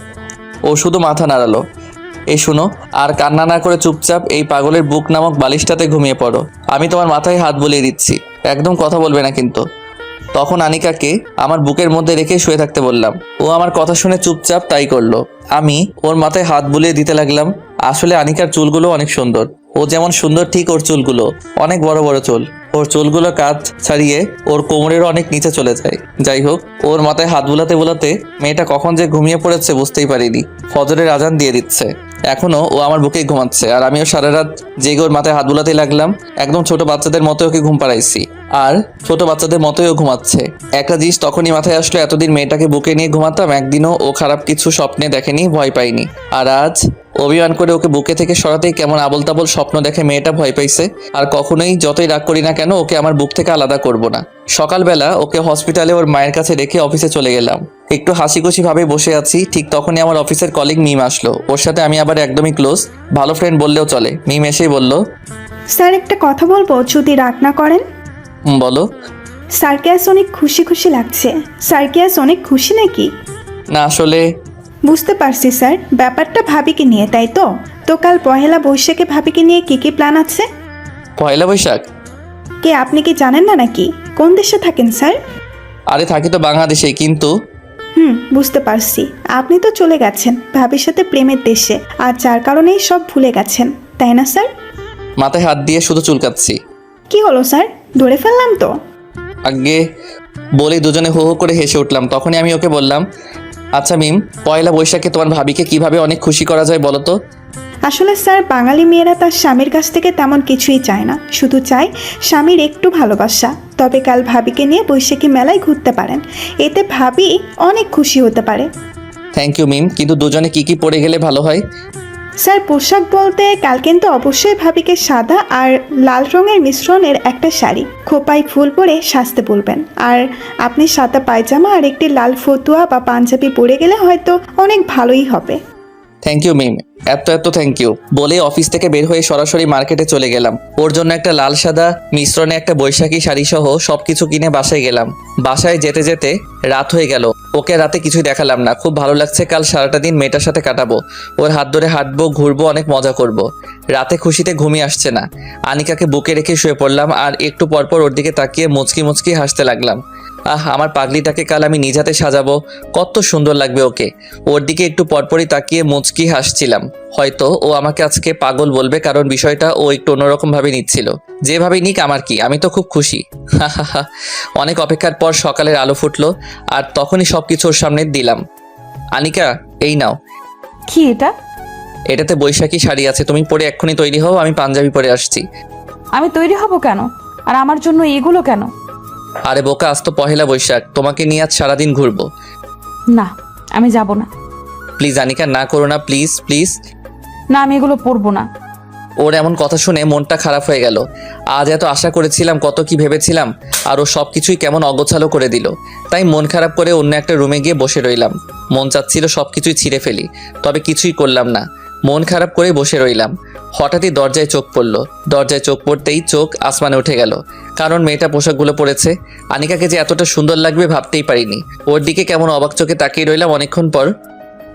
ও শুধু মাথা নাড়ালো। এই শুনো, আর কান্না না করে চুপচাপ এই পাগলের বুক নামক বালিশটাতে ঘুমিয়ে পড়ো। আমি তোমার মাথায় হাত বুলিয়ে দিচ্ছি, একদম কথা বলবে না কিন্তু। তখন আনিকাকে আমার বুকের মধ্যে রেখে শুয়ে থাকতে বললাম। ও আমার কথা শুনে চুপচাপ তাই করলো। আমি ওর মাথায় হাত বুলিয়ে দিতে লাগলাম। আসলে আনিকার চুলগুলো অনেক সুন্দর। ও যেমন সুন্দর, ঠিক ওর চুলগুলো অনেক বড় বড় চুল। ওর চুলগুলো কাঁধ ছাড়িয়ে ওর কোমরেরও অনেক নিচে চলে যায়। যাই হোক, ওর মাথায় হাত বুলাতে বুলাতে মেয়েটা কখন যে ঘুমিয়ে পড়েছে বুঝতেই পারিনি। ফজরের আজান দিয়ে দিচ্ছে, এখনো ও আমার বুকেই ঘুমাচ্ছে আর আমিও সারা রাত জেগে ওর মাথায় হাত বুলাতেই লাগলাম। একদম ছোট বাচ্চাদের মতো ওকে ঘুম পাড়াইছি আর ছোট বাচ্চাদের মতোই ও ঘুমাচ্ছে। একটা জিনিস তখনই মাথায় আসলো, এতদিন মেয়েটাকে বুকে নিয়ে ঘুমাতাম, একদিনও ও খারাপ কিছু স্বপ্নে দেখেনি, ভয় পাইনি। আর আজ অভিমান করে ওকে বুকে থেকে সরাতেই কেমন আবল তাবল স্বপ্ন দেখে মেয়েটা ভয় পাইছে। আর কখনোই যতই রাগ করি না কেন, ওকে আমার বুক থেকে আলাদা করব না। সকালবেলা ওকে হসপিটালে ওর মায়ের কাছে রেখে অফিসে চলে গেলাম। একটু হাসি খুশি ভাবে বসে আছি, ঠিক তখনই আমার অফিসের কলিগ মিম আসলো। ওর সাথে আমি আবার একদমই ক্লোজ, ভালো ফ্রেন্ড বললেও চলে। মিম এসেই বলল, স্যার, একটা কথা বলবো যদি রাগ না করেন? বলো। স্যারকে আজ অনেক খুশি খুশি লাগছে। স্যারকে আজ অনেক খুশি নাকি? না আসলে বুঝতে পারছি স্যার, ব্যাপারটা ভাবিকে নিয়ে, তাই তো? তো কাল পহেলা বৈশাখে ভাবিকে নিয়ে কি কি প্ল্যান আছে? পয়লা বৈশাখ? কে, আপনি কি জানেন না নাকি? কোন দেশে থাকেন স্যার? আরে থাকি তো বাংলাদেশেই, কিন্তু বুঝতে পারছি। আপনি তো চলে গেছেন ভাবির সাথে প্রেমের দেশে, আর যার কারণেই সব ভুলে গেছেন, তাই না স্যার? মাথায় হাত দিয়ে শুধু চুলকাচ্ছি। কি হলো স্যার, ধরে ফেললাম তো? আগে বলে দুজনে হো হো করে হেসে উঠলাম। তখনই আমি ওকে বললাম, আচ্ছা মিম, পয়লা বৈশাখে তোমার ভাবিকে কিভাবে অনেক খুশি করা যায় বলো তো? আসলে স্যার, বাঙালি মেয়েরা তার স্বামীর কাছ থেকে তেমন কিছুই চায় না, শুধু চায় স্বামীর একটু ভালোবাসা। তবে কাল ভাবিকে নিয়ে বৈশাখী মেলায় ঘুরতে পারেন, এতে ভাবি অনেক খুশি হতে পারে। থ্যাংক ইউ মিম, কিন্তু দুজনে কি কি পরে গেলে ভালো হয়? স্যার, পোশাক বলতে কাল কিন্তু অবশ্যই ভাবিকে সাদা আর লাল রঙের মিশ্রণের একটা শাড়ি, খোপায় ফুল পরে সাজতে বলবেন। আর আপনি সাদা পায়জামা আর একটি লাল ফতুয়া বা পাঞ্জাবি পরে গেলে হয়তো অনেক ভালোই হবে। থ্যাংক ইউ মিম, এত থ্যাংক ইউ বলে অফিস থেকে বের হয়ে সরাসরি মার্কেটে চলে গেলাম। ওর জন্য একটা লাল সাদা মিশ্রণে একটা বৈশাখী শাড়ি সহ সবকিছু কিনে বাসায় গেলাম। বাসায় যেতে যেতে রাত হয়ে গেল। ওকে রাতে কিছুই দেখালাম না। খুব ভালো লাগছে, কাল সারাটা দিন মেয়েটার সাথে কাটাবো। ওর হাত ধরে হাঁটবো, ঘুরবো, অনেক মজা করব। রাতে খুশিতে ঘুমিয়ে আসছে না। আনিকাকে বুকে রেখে শুয়ে পড়লাম আর একটু পরপর ওর দিকে তাকিয়ে মুচকি মুচকি হাসতে লাগলাম। আমার পাগলিটাকে কাল আমি নিজ হাতে সাজাবো, কত সুন্দর লাগবে ওকে। ওর দিকে একটু পরপরই তাকিয়ে মুচকি হাসছিলাম। হয়তো ও আমাকে আজকে পাগল বলবে, কারণ বিষয়টা ও একটু অন্যরকম ভাবে নিচ্ছিল। যেভাবে নিক আমার কি, আমি তো খুব খুশি। অনেক অপেক্ষার পর সকালের আলো ফুটলো আর তখনই সবকিছু ওর সামনে দিলাম। আনিকা, এই নাও। কি এটা? এটাতে বৈশাখী শাড়ি আছে, তুমি পরে এক্ষুনি তৈরি হও, আমি পাঞ্জাবি পরে আসছি। আমি তৈরি হব কেন? আর আমার জন্য এগুলো কেন? আরে বোকা, আজ তো পহেলা বৈশাখ, তোমাকে নিয়ে আজ সারাদিন ঘুরবো। না, আমি যাব না। প্লিজ আনিকা, না করো না, প্লিজ প্লিজ। না, আমি এগুলো পরবো না। ওর এমন কথা শুনে মনটা খারাপ হয়ে গেল। আজ এত আশা করেছিলাম, কত কি ভেবেছিলাম, আর ও সব কিছুই কেমন অগোছালো করে দিল। তাই মন খারাপ করে অন্য একটা রুমে গিয়ে বসে রইলাম। মন চাচ্ছিল সব কিছুই ছিঁড়ে ফেলি, তবে কিছুই করলাম না। মন খারাপ করে বসে রইলাম। হঠাৎই দরজায় চোখ পড়ল। দরজায় চোখ পড়তেই চোখ আসমানে উঠে গেল, কারণ মেয়েটা পোশাকগুলো পরেছে। আনিকাকে যে এতটা সুন্দর লাগবে ভাবতেই পারিনি। ওর দিকে কেমন অবাক চোখে তাকিয়ে রইলাম অনেকক্ষণ পর।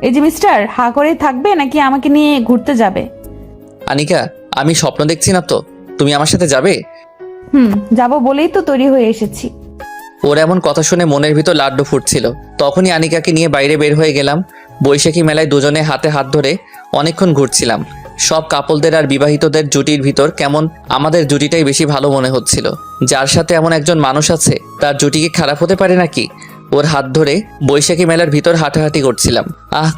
এই যে মিস্টার, হা করেই থাকবে নাকি আমাকে নিয়ে ঘুরতে যাবে? আনিকা, আমি স্বপ্ন দেখছি না তো? তুমি আমার সাথে যাবে? যাব বলেই তো তৈরি হয়ে এসেছি। ওর এমন কথা শুনে মনের ভিতর লাড্ডু ফুটছিল। তখনই আনিকাকে নিয়ে বাইরে বের হয়ে গেলাম। বৈশাখী মেলায় দুজনে হাতে হাত ধরে অনেকক্ষণ ঘুরছিলাম। সব কাপলদের আর বিবাহিতদের জুটির ভিতর কেমন আমাদের জুটিটাই বেশি ভালো মনে হচ্ছিল। যার সাথে এমন একজন মানুষ আছে, তার জুটি কি খারাপ হতে পারে নাকি? ওর হাত ধরে বৈশাখী মেলার ভিতর হাঁটাহাঁটি করছিলাম।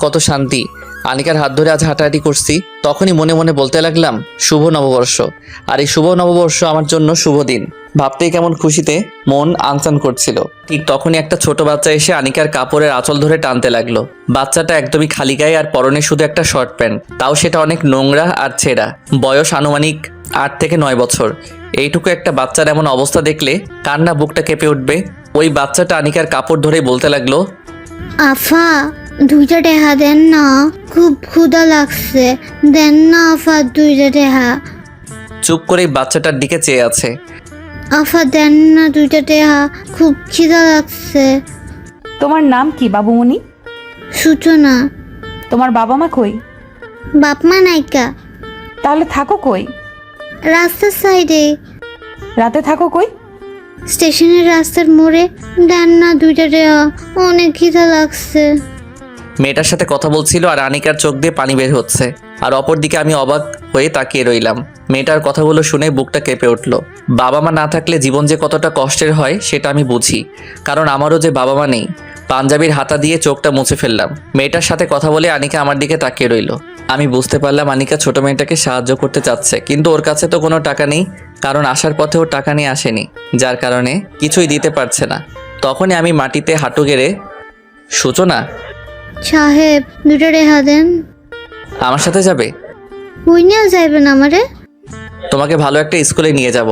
কত শান্তি। আনিকার হাত ধরে আজ হাঁটাহাঁটি করছি। তখনই মনে মনে বলতে লাগলাম, শুভ নববর্ষ। আর এই শুভ নববর্ষ আমার জন্য শুভ দিন। ভাবতেই কেমন খুশিতে মন আনচান করছিল। ঠিক তখনই একটা ছোট বাচ্চা এসে আনিকার কাপড়ের আঁচল ধরে টানতে লাগলো। বাচ্চাটা একদমই খালি গায়ে আর পরনে শুধু একটা শর্ট প্যান্ট, তাও সেটা অনেক নোংরা আর ছেঁড়া। বয়স আনুমানিক 8 থেকে 9 বছর। এইটুকু একটা বাচ্চার এমন অবস্থা দেখলে কান্না বুকটা কেঁপে উঠবে। ওই বাচ্চাটা আনিকার কাপড় ধরে বলতে লাগলো, আফা 2টা টাকা দেন না, খুব ক্ষুধা লাগছে, দেন না আফা 2টা টাকা। চুপ করে বাচ্চাটার দিকে চেয়ে আছে। আফা দেন না 2টা টাকা, খুব খিদা লাগছে। তোমার নাম কি বাবুমণি? সূচনা। তোমার বাবা মা কই? বাপ মা নাইকা। তাহলে থাকো কই? রাস্তার সাইডে। রাতে থাকো কই? স্টেশনের রাস্তার মোড়ে। দেন না 2টা টাকা, অনেক খিদা লাগছে। মেয়েটার সাথে কথা বলছিল আর আনিকার চোখ দিয়ে পানি বের হচ্ছে। আর অপরদিকে আমি অবাক হয়ে তাকিয়ে রইলাম। মেয়েটার কথাগুলো শুনে বুকটা কেঁপে উঠল। বাবা মা না থাকলে জীবন যে কতটা কষ্টের হয় সেটা আমি বুঝি, কারণ আমারও যে বাবা মা নেই। পাঞ্জাবির হাতা দিয়ে চোখটা মুছে ফেললাম। মেয়েটার সাথে কথা বলে আনিকা আমার দিকে তাকিয়ে রইল। আমি বুঝতে পারলাম আনিকা ছোট মেয়েটাকে সাহায্য করতে চাচ্ছে, কিন্তু ওর কাছে তো কোনো টাকা নেই, কারণ আসার পথে ওর টাকা নিয়ে আসেনি, যার কারণে কিছুই দিতে পারছে না। তখনই আমি মাটিতে হাঁটু গেড়ে, সূচনা সাহেব 2টা টাকা দেন। আমার সাথে যাবে? ওই নিয়ে যাইবেন আমারে? তোমাকে ভালো একটা স্কুলে নিয়ে যাব।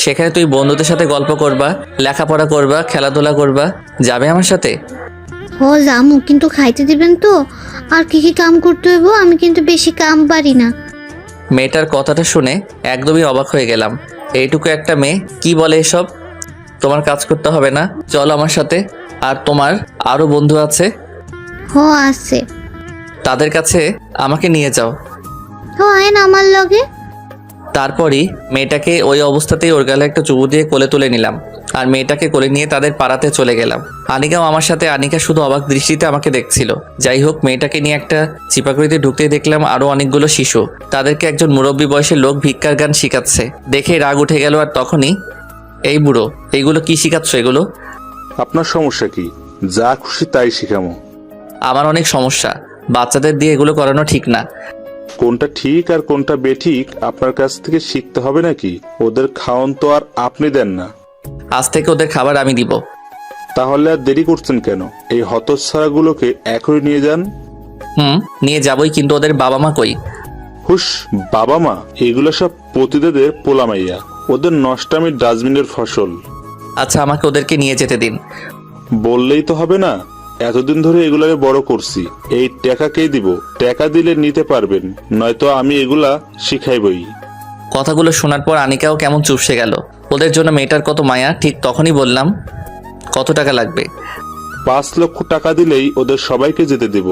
সেখানে তুই বন্ধুদের সাথে গল্প করবা, লেখাপড়া করবা, খেলাধুলা করবা। যাবে আমার সাথে? ও জামু, কিন্তু খাইতে দিবেন তো? আর কি কি কাম করতে হইব? আমি কিন্তু বেশি কাম পারি না। মেয়েটার কথাটা শুনে একদমই অবাক হয়ে গেলাম। এইটুকু একটা মেয়ে কি বলে এসব? তোমার কাজ করতে হবে না, চলো আমার সাথে। আর তোমার আরও বন্ধু আছে, হ আছে। তাদের কাছে আমাকে নিয়ে যাও। হ আইন আমার লগে। তারপরই মেয়েটাকে ওই অবস্থাতেই ওর গালে একটা চুমু দিয়ে কোলে তুলে নিলাম আর মেয়েটাকে কোলে নিয়ে তাদের পাড়াতে চলে গেলাম। আনিকাও আমার সাথে। আনিকা শুধু অবাক দৃষ্টিতে আমাকে দেখছিল। যাই হোক, মেয়েটাকে নিয়ে একটা চিপাকড়িতে ঢুকতেই দেখলাম আরো অনেকগুলো শিশু। তাদেরকে একজন মুরব্বী বয়সের লোক ভিক্ষার গান শিখাচ্ছে। দেখে রাগ উঠে গেল। আর তখনই, এই বুড়ো, এইগুলো কি শিখাচ্ছ? এগুলো আপনার সমস্যা কি? যা খুশি তাই শিখামো। আমার অনেক সমস্যা, বাচ্চাদের দিয়ে এগুলো করানো ঠিক না। কোনটা ঠিক আর কোনটা বেঠিক আপনার কাছ থেকে শিখতে হবে নাকি? ওদের খাওয়ান তো আর আপনি দেন না। আজ থেকে ওদের খাবার আমি দিব। তাহলে আর দেরি করছেন কেন? এই হতচ্ছাড়াগুলোকে এখনই নিয়ে যান। নিয়ে যাবই, কিন্তু ওদের বাবা মা কই? হুস, বাবা মা এগুলো সব পতিদেদের পোলামাইয়া। ওদের নষ্টামির ডাস্টবিনের ফসল। আচ্ছা, আমাকে ওদেরকে নিয়ে যেতে দিন। বললেই তো হবে না, এতদিন ধরে এগুলাকে বড় করছি। এই টাকা কে দিব? টাকা দিলে নিতে পারবেন, নয়তো আমি এগুলা শিখাইবই। কথাগুলো শোনার পর আনিকাও কেমন চুপসে গেল। ওদের জন্য মেয়েটার কত মায়া। ঠিক তখনই বললাম, কত টাকা লাগবে? 5 লক্ষ টাকা দিলেই ওদের সবাইকে যেতে দেব।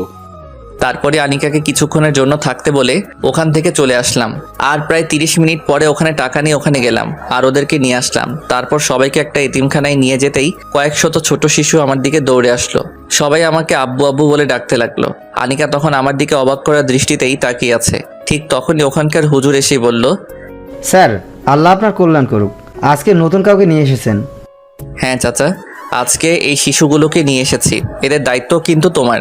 তারপরে আনিকাকে কিছুক্ষণের জন্য থাকতে বলে ওখান থেকে চলে আসলাম। আর প্রায় 30 মিনিট পরে ওখানে টাকা নিয়ে ওখানে গেলাম আর ওদেরকে নিয়ে আসলাম। তারপর সবাইকে একটা এতিমখানায় নিয়ে যেতেই কয়েক শত ছোট শিশু আমার দিকে দৌড়ে আসলো। সবাই আমাকে আব্বু আব্বু বলে ডাকতে লাগলো। আনিকা তখন আমার দিকে অবাক করা দৃষ্টিতেই তাকিয়ে আছে। ঠিক তখনই ওখানকার হুজুর এসে বলল, স্যার, আল্লাহ আপনার কল্যাণ করুক। আজকে নতুন কাউকে নিয়ে এসেছেন। হ্যাঁ চাচা, আজকে এই শিশুগুলোকে নিয়ে এসেছি। এদের দায়িত্ব কিন্তু তোমার।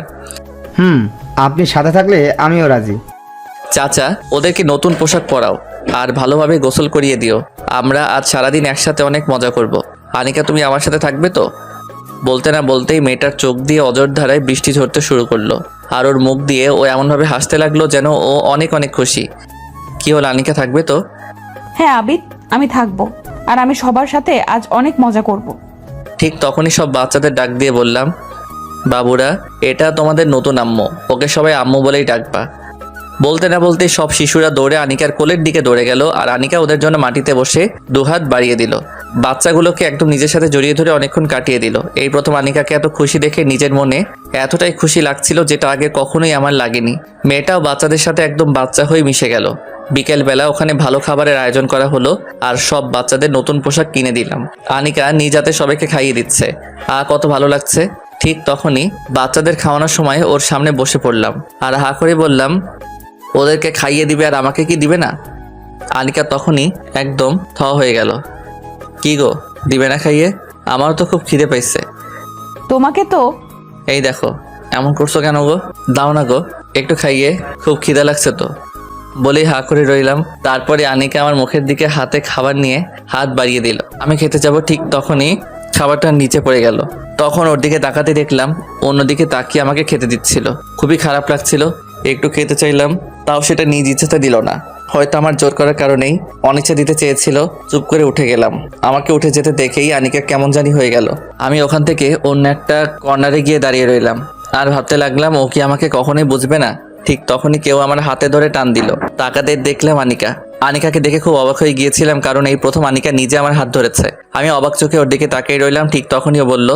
আপনি সাথে থাকলে আমিও রাজি। চাচা, ওদেরকে নতুন পোশাক পরাও আর ভালোভাবে গোসল করিয়ে দিও। আমরা আজ সারাদিন একসাথে অনেক মজা করব। আনিকা, তুমি আমার সাথে থাকবে তো? বলতে না বলতেই মেয়েটার চোখ দিয়ে অজর ধারায় বৃষ্টি ঝরতে শুরু করলো। আর ওর মুখ দিয়ে ও এমনভাবে হাসতে লাগলো যেন ও অনেক অনেক খুশি। কি হলো, আনিকা থাকবে তো? হ্যাঁ আবিদ, আমি থাকবো। আর আমি সবার সাথে আজ অনেক মজা করব। ঠিক তখনই সব বাচ্চাদের ডাক দিয়ে বললাম, বাবুরা, এটা তোমাদের নতুন আম্মু। ওকে সবাই আম্মু বলেই ডাকবা। বলতে না বলতেই সব শিশুরা দৌড়ে আনিকার কোলের দিকে দৌড়ে গেল। আর আনিকা ওদের জন্য মাটিতে বসে দুহাত বাড়িয়ে দিল। বাচ্চাগুলোকে একদম নিজের সাথে জড়িয়ে ধরে অনেকক্ষণ কাটিয়ে দিল। এই প্রথম আনিকাকে এত খুশি দেখে নিজের মনে এতটাই খুশি লাগছিল যেটা আগে কখনোই আমার লাগেনি। মেয়েটাও বাচ্চাদের সাথে একদম বাচ্চা হয়ে মিশে গেল। বিকেলবেলা ওখানে ভালো খাবারের আয়োজন করা হলো আর সব বাচ্চাদের নতুন পোশাক কিনে দিলাম। আনিকা নিজ হাতে সবাইকে খাইয়ে দিচ্ছে। কত ভালো লাগছে। ঠিক তখনই বাচ্চাদের খাওয়ানোর সময় ওর সামনে বসে পড়লাম আর হা করে বললাম, ওদেরকে খাইয়ে দিবে আর আমাকে কি দিবে না? আনিকা তখনই একদম থ হয়ে গেল। কি গো, দিবে না খাইয়ে? আমারও তো খুব খিদে পাইছে। তোমাকে তো। এই দেখো, এমন করছো কেন গো? দাও না গো, একটু খাইয়ে, খুব খিদে লাগছে তো। বলেই হা করে রইলাম। তারপরে আনিকা আমার মুখের দিকে হাতে খাবার নিয়ে হাত বাড়িয়ে দিল। আমি খেতে যাব, ঠিক তখনই খাবারটা নিচে পড়ে গেল। তখন ওর দিকে তাকাতে দেখলাম অন্যদিকে তাকিয়ে আমাকে খেতে দিচ্ছিল। খুবই খারাপ লাগছিল। একটু খেতে চাইলাম, তাও সেটা নিজ ইচ্ছাতে দিল না। হয়তো আমার জোর করার কারণেই অনিচ্ছা দিতে চেয়েছিল। চুপ করে উঠে গেলাম। আমাকে উঠে যেতে দেখেই আনিকা কেমন জানি হয়ে গেল। আমি ওখান থেকে অন্য একটা কর্নারে গিয়ে দাঁড়িয়ে রইলাম আর ভাবতে লাগলাম, ও কি আমাকে কখনোই বুঝবে না? ঠিক তখনই কেউ আমার হাতে ধরে টান দিল। তাকাতে দেখলাম আনিকা। আনিকাকে দেখে খুব অবাক হয়ে গিয়েছিলাম, কারণ এই প্রথম আনিকা নিজে আমার হাত ধরেছে। আমি অবাক চোখে ওর দিকে তাকিয়ে রইলাম। ঠিক তখনই ও বলল,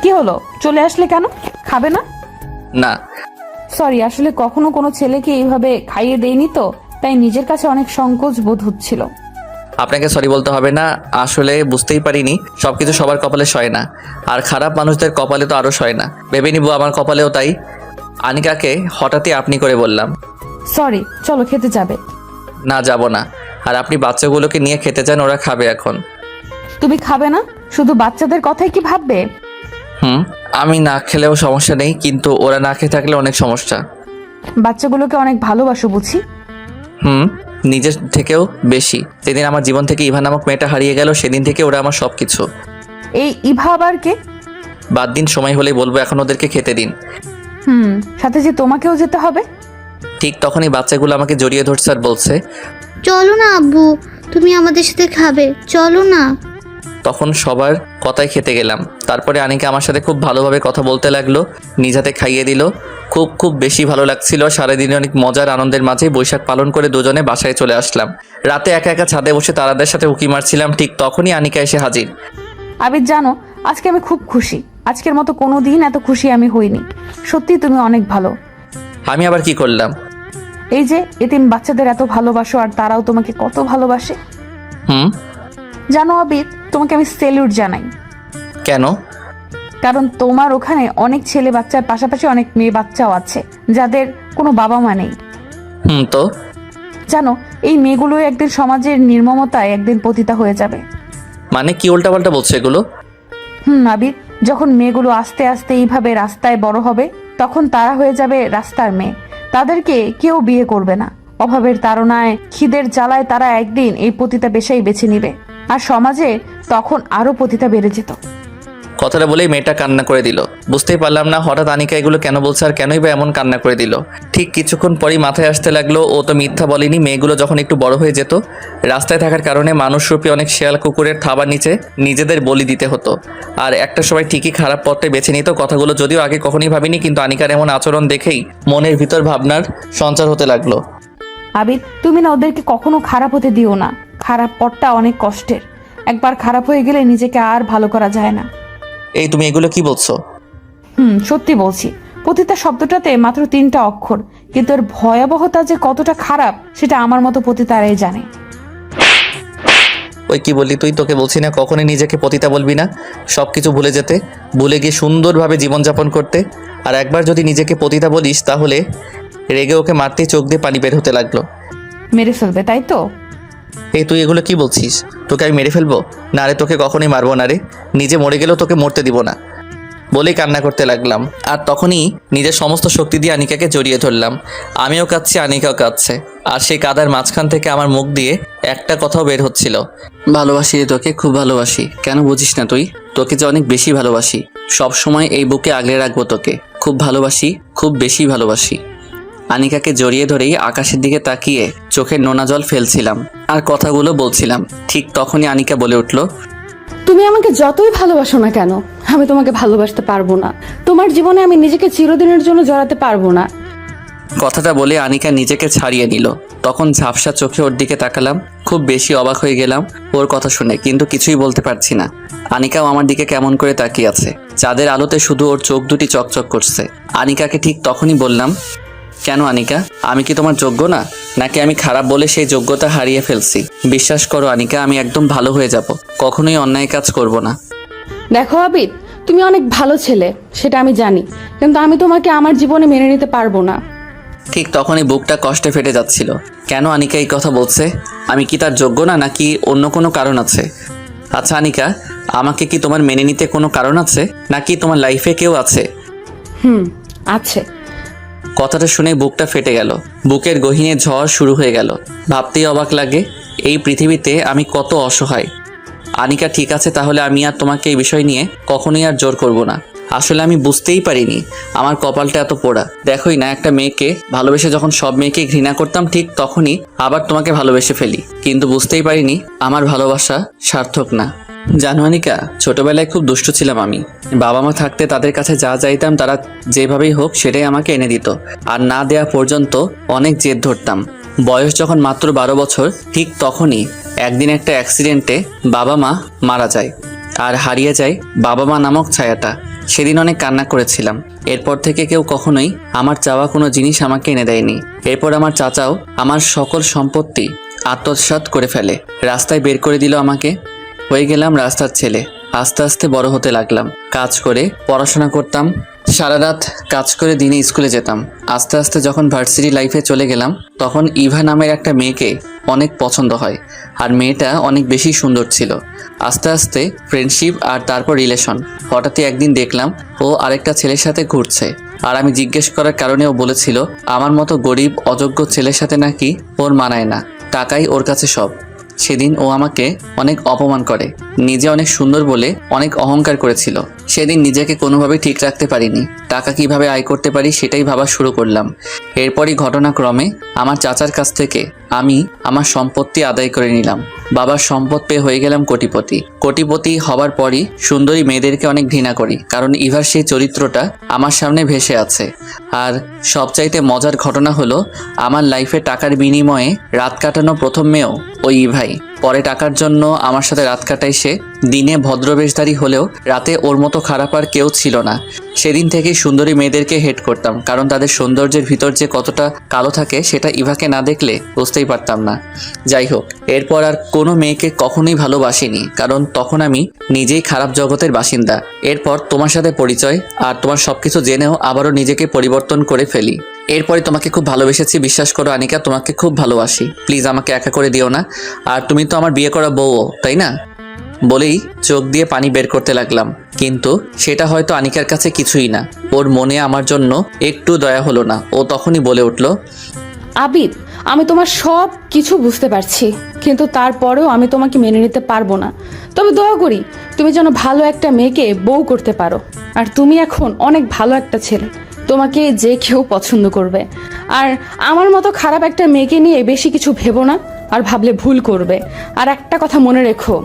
কি হলো, চলে আসলে কেন? খাবে না? না। সরি, আসলে কখনো কোনো ছেলেকে এইভাবে খাইয়ে দেয়নি তো, তাই নিজের কাছে অনেক সংকোচ বোধ হচ্ছিল। আপনাকে সরি বলতে হবে না। আসলে বুঝতেই পারিনি, সবকিছু সবার কপালে সয় না। আর খারাপ মানুষদের কপালে তো আরো সয় না। ভেবে নিব আমার কপালেও তাই। আনিকাকে হঠাৎই আপনি করে বললাম। সরি, চলো খেতে যাবে। না, যাব না। আর আপনি বাচ্চাগুলোকে নিয়ে খেতে যান, ওরা খাবে এখন। তুমি খাবে না? শুধু বাচ্চাদের কথাই কি ভাববে? আমি না খেলেও সমস্যা নেই, কিন্তু ওরা না খেয়ে থাকলে অনেক সমস্যা। বাচ্চাগুলোকে অনেক ভালোবাসো বুঝি। নিজের থেকেও বেশি। যেদিন আমার জীবন থেকে ইভা নামক মেয়েটা হারিয়ে গেল, সেদিন থেকে ওরা আমার সবকিছু। এই ইভা আবার কে? বাদ দিন, সময় হলেই বলবো। এখন ওদেরকে খেতে দিন। সাথে যে তোমাকেও যেতে হবে। ঠিক তখনই বাচ্চাগুলো আমাকে জড়িয়ে ধরছে আর বলছে, চলো না আব্বু, তুমি আমাদের সাথে খাবে, চলো না। তখন সবার কথাই খেতে গেলাম। তারপরে আনিকা আমার সাথে খুব ভালোভাবে কথা বলতে লাগলো, নিজ হাতে খাইয়ে দিল। খুব খুব বেশি ভালো লাগছিল। সারাদিনে অনেক মজার আনন্দের মাঝে বৈশাখ পালন করে দুজনে বাসায় চলে আসলাম। রাতে একা একা ছাদে বসে তারাদের সাথে উকি মারছিলাম। ঠিক তখনই আনিকা এসে হাজির। আবিদ, জানো আজকে আমি খুব খুশি। আজকের মতো কোনো দিন এত খুশি আমি হইনি। সত্যি তুমি অনেক ভালো। আমি আবার কি করলাম? এই যে এতিম বাচ্চাদের এত ভালোবাসো আর তারাও তোমাকে কত ভালোবাসে। হুম। জানো আবিদ, তোমাকে আমি সেলিউট জানাই। কেন? কারণ তোমার ওখানে অনেক ছেলে বাচ্চার পাশাপাশি অনেক মেয়ে বাচ্চাও আছে যাদের কোনো বাবা মা নেই। তো জানো, এই মেয়েগুলো একদিন সমাজের নির্মমতায় একদিন পতিতা হয়ে যাবে। মানে কি উল্টাপাল্টা বলছো এগুলো? আবিদ, যখন মেয়েগুলো আস্তে আস্তে এইভাবে রাস্তায় বড় হবে তখন তারা হয়ে যাবে রাস্তার মেয়ে। তাদেরকে কেউ বিয়ে করবে না। অভাবের তাড়নায়, খিদের জ্বালায় তারা একদিন এই পতিতা পেশাই বেছে নিবে, আর সমাজে তখন আরো পতিতা বেড়ে যেত। কথাটা বলেই মেয়েটা কান্না করে দিল। বুঝতেই পারলাম না হঠাৎ আনিকা এগুলো কেন বলছে আর কেনই বা এমন কান্না করে দিল। ঠিক কিছুক্ষণ পরই মাথায় আসতে লাগলো ও তো মিথ্যা বলেনি। মেয়েগুলো যখন একটু বড় হয়ে যেত, রাস্তায় থাকার কারণে মানুষরূপী অনেক শেয়াল কুকুরের থাবার নিচে নিজেদের বলি দিতে হতো, আর একটা সময় ঠিকই খারাপ পথে বেছে নিত। কথাগুলো যদিও আগে কখনোই ভাবিনি, কিন্তু আনিকার এমন আচরণ দেখেই মনের ভিতর ভাবনার সঞ্চার হতে লাগলো। আবিদ, তুমি না ওদেরকে কখনো খারাপ হতে দিও না। খারাপ পথটা অনেক কষ্টের। একবার খারাপ হয়ে গেলে নিজেকে আর ভালো করা যায় না। এই তুমি এগুলো কি বলছো? সত্যি বলছি। পতিতা শব্দটাতে মাত্র 3টা অক্ষর, কিন্তু এর ভয়াবহতা যে কতটা খারাপ সেটা আমার মতো পতিতারাই জানে। ওই কি বললি তুই? তোকে বলছি না কখনোই নিজেকে পতিতা বলবি না, সব কিছু ভুলে যেতে, ভুলে গিয়ে সুন্দরভাবে জীবনযাপন করতে। আর একবার যদি নিজেকে পতিতা বলিস তাহলে রেগে ওকে মারতেই চোখ দিয়ে পানি বের হতে লাগলো। মেরে ফেলবে, তাই তো? এই তুই এগুলো কি বলছিস? তোকে আমি মেরে ফেলবো? না রে, তোকে কখনোই মারবো না রে। নিজে মরে গেলেও তোকে মরতে দিব না বলেই কান্না করতে লাগলাম। আর তখনই নিজের সমস্ত শক্তি দিয়ে আনিকাকে জড়িয়ে ধরলাম। আমিও কাঁদছি, আনিকাও কাঁদছে। আর সেই কাদার মাঝখান থেকে আমার মুখ দিয়ে একটা কথাও বের হচ্ছিল, ভালোবাসি রে তোকে, খুব ভালোবাসি। কেন বুঝিস না তুই? তোকে যে অনেক বেশি ভালোবাসি। সব সময় এই বুকে আগলে রাখবো তোকে, খুব ভালোবাসি, খুব বেশি ভালোবাসি। আনিকাকে জড়িয়ে ধরেই আকাশের দিকে তাকিয়ে চোখের নোনা জল ফেলছিলাম আর কথাগুলো বলছিলাম। ঠিক তখনই আনিকা বলে উঠল, তুমি আমাকে যতই ভালোবাসো না কেন, আমি তোমাকে ভালোবাসতে পারবো না। তোমার জীবনে আমি নিজেকে চিরদিনের জন্য জড়াতে পারবো না। কথাটা বলে আনিকা নিজেকে ছাড়িয়ে নিল। তখন ঝাপসা চোখে ওর দিকে তাকালাম। খুব বেশি অবাক হয়ে গেলাম ওর কথা শুনে, কিন্তু কিছুই বলতে পারছি না। আনিকাও আমার দিকে কেমন করে তাকিয়ে আছে। চাঁদের আলোতে শুধু ওর চোখ দুটি চকচক করছে। আনিকাকে ঠিক তখনই বললাম, কেন আনিকা, আমি কি তোমার যোগ্য না? নাকি আমি খারাপ বলে সেই যোগ্যতা হারিয়ে ফেলছি? বিশ্বাস করো আনিকা, আমি একদম ভালো হয়ে যাব, কখনোই অন্যায় কাজ করব না। দেখো আবিদ, তুমি অনেক ভালো ছেলে, সেটা আমি জানি, কিন্তু আমি তোমাকে আমার জীবনে মেনে নিতে পারবো না। ঠিক তখনই বুকটা কষ্টে ফেটে যাচ্ছিল। কেন আনিকা এই কথা বলছে? আমি কি তার যোগ্য না, নাকি অন্য কোনো কারণ আছে? আচ্ছা আনিকা, আমাকে কি তোমার মেনে নিতে কোনো কারণ আছে, নাকি তোমার লাইফে কেউ আছে? আছে। কথাটা শুনে বুকটা ফেটে গেল। বুকের গহীনে ঝড় শুরু হয়ে গেল। ভাবতেই অবাক লাগে এই পৃথিবীতে আমি কত অসহায়। আনিকা ঠিক আছে, তাহলে আমি আর তোমাকে এই বিষয় নিয়ে কখনোই আর জোর করব না। আসলে আমি বুঝতেই পারিনি আমার কপালটা এত পোড়া। দেখোই না, একটা মেয়েকে ভালোবেসে যখন সব মেয়েকে ঘৃণা করতাম, ঠিক তখনই আবার তোমাকে ভালোবেসে ফেলি। কিন্তু বুঝতেই পারিনি আমার ভালোবাসা সার্থক না। জানো আনিকা, ছোটবেলায় খুব দুষ্ট ছিলাম আমি। বাবা মা থাকতে তাদের কাছে যা চাইতাম তারা যেভাবেই হোক সেটাই আমাকে এনে দিত, আর না দেয়া পর্যন্ত অনেক জেদ ধরতাম। বয়স যখন মাত্র 12 বছর, ঠিক তখনই একদিন একটা অ্যাক্সিডেন্টে বাবা মা মারা যায় আর হারিয়ে যায় বাবা মা নামক ছায়াটা। সেদিন অনেক কান্না করেছিলাম। এরপর থেকে কেউ কখনোই আমার চাওয়া কোনো জিনিস আমাকে এনে দেয়নি। এরপর আমার চাচাও আমার সকল সম্পত্তি আত্মসাৎ করে ফেলে, রাস্তায় বের করে দিল আমাকে। হয়ে গেলাম রাস্তার ছেলে। আস্তে আস্তে বড় হতে লাগলাম। কাজ করে পড়াশোনা করতাম, সারা রাত কাজ করে দিনে স্কুলে যেতাম। আস্তে আস্তে যখন ভার্সিটি লাইফে চলে গেলাম, তখন ইভা নামের একটা মেয়েকে অনেক পছন্দ হয়, আর মেয়েটা অনেক বেশি সুন্দর ছিল। আস্তে আস্তে ফ্রেন্ডশিপ আর তারপর রিলেশন। হঠাৎই একদিন দেখলাম ও আরেকটা ছেলের সাথে ঘুরছে, আর আমি জিজ্ঞেস করার কারণে ও বলেছিল আমার মতো গরিব অযোগ্য ছেলের সাথে নাকি ওর মানায় না, টাকাই ওর কাছে সব। সেদিন ও আমাকে অনেক অপমান করে, নিজে অনেক সুন্দর বলে অনেক অহংকার করেছিল। সেদিন নিজেকে কোনোভাবেই ঠিক রাখতে পারিনি। টাকা কিভাবে আয় করতে পারি সেটাই ভাবা শুরু করলাম। এরপরই ঘটনাক্রমে আমার চাচার কাছ থেকে আমি আমার সম্পত্তি আদায় করে নিলাম। বাবার সম্পদ পেয়ে হয়ে গেলাম কোটিপতি। কোটিপতি হবার পরই সুন্দরী মেয়েদেরকে অনেক ঘৃণা করি, কারণ ইভার সেই চরিত্রটা আমার সামনে ভেসে আছে। আর সবচাইতে মজার ঘটনা হলো, আমার লাইফে টাকার বিনিময়ে রাত কাটানো প্রথম মেয়েও ওই ইভাই। পরে টাকার জন্য আমার সাথে রাত কাটায় সে। দিনে ভদ্রবেশধারী হলেও রাতে ওর মতো খারাপ আর কেউ ছিল না। সেদিন থেকেই সুন্দরী মেয়েদেরকে হেট করতাম, কারণ তাদের সৌন্দর্যের ভিতর যে কতটা কালো থাকে সেটা ইভাকে না দেখলে বুঝতেই পারতাম না। যাই হোক, এরপর আর কোনো মেয়েকে কখনোই ভালোবাসিনি, কারণ তখন আমি নিজেই খারাপ জগতের বাসিন্দা। এরপর তোমার সাথে পরিচয়, আর তোমার সবকিছু জেনেও আবারও নিজেকে পরিবর্তন করে ফেলি। এরপরে তোমাকে খুব ভালোবেসেছি, বিশ্বাস করো আনিকা, তোমাকে খুব ভালোবাসি। প্লিজ আমাকে একা করে দিও না। আর তুমি তো আমার বিয়ে করা বউও, তাই না? বলেই চোখ দিয়ে পানি বের করতে লাগলাম, কিন্তু সেটা হয়তো আনিকার কাছে কিছুই না। ওর মনে আমার জন্য একটু দয়া হলো না। ও তখনই বলে উঠল, আবিদ, আমি তোমার সব কিছু বুঝতে পারছি, কিন্তু তারপরেও আমি তোমাকে মেনে নিতে পারবো না। তবে দয়া করি তুমি যেন ভালো একটা মেয়েকে বউ করতে পারো। আর তুমি এখন অনেক ভালো একটা ছেলে, তোমাকে যে কেউ পছন্দ করবে। আর আমার মতো খারাপ একটা মেয়েকে নিয়ে বেশি কিছু ভেবো না, আর ভাবলে ভুল করবে। আর একটা কথা মনে রেখো,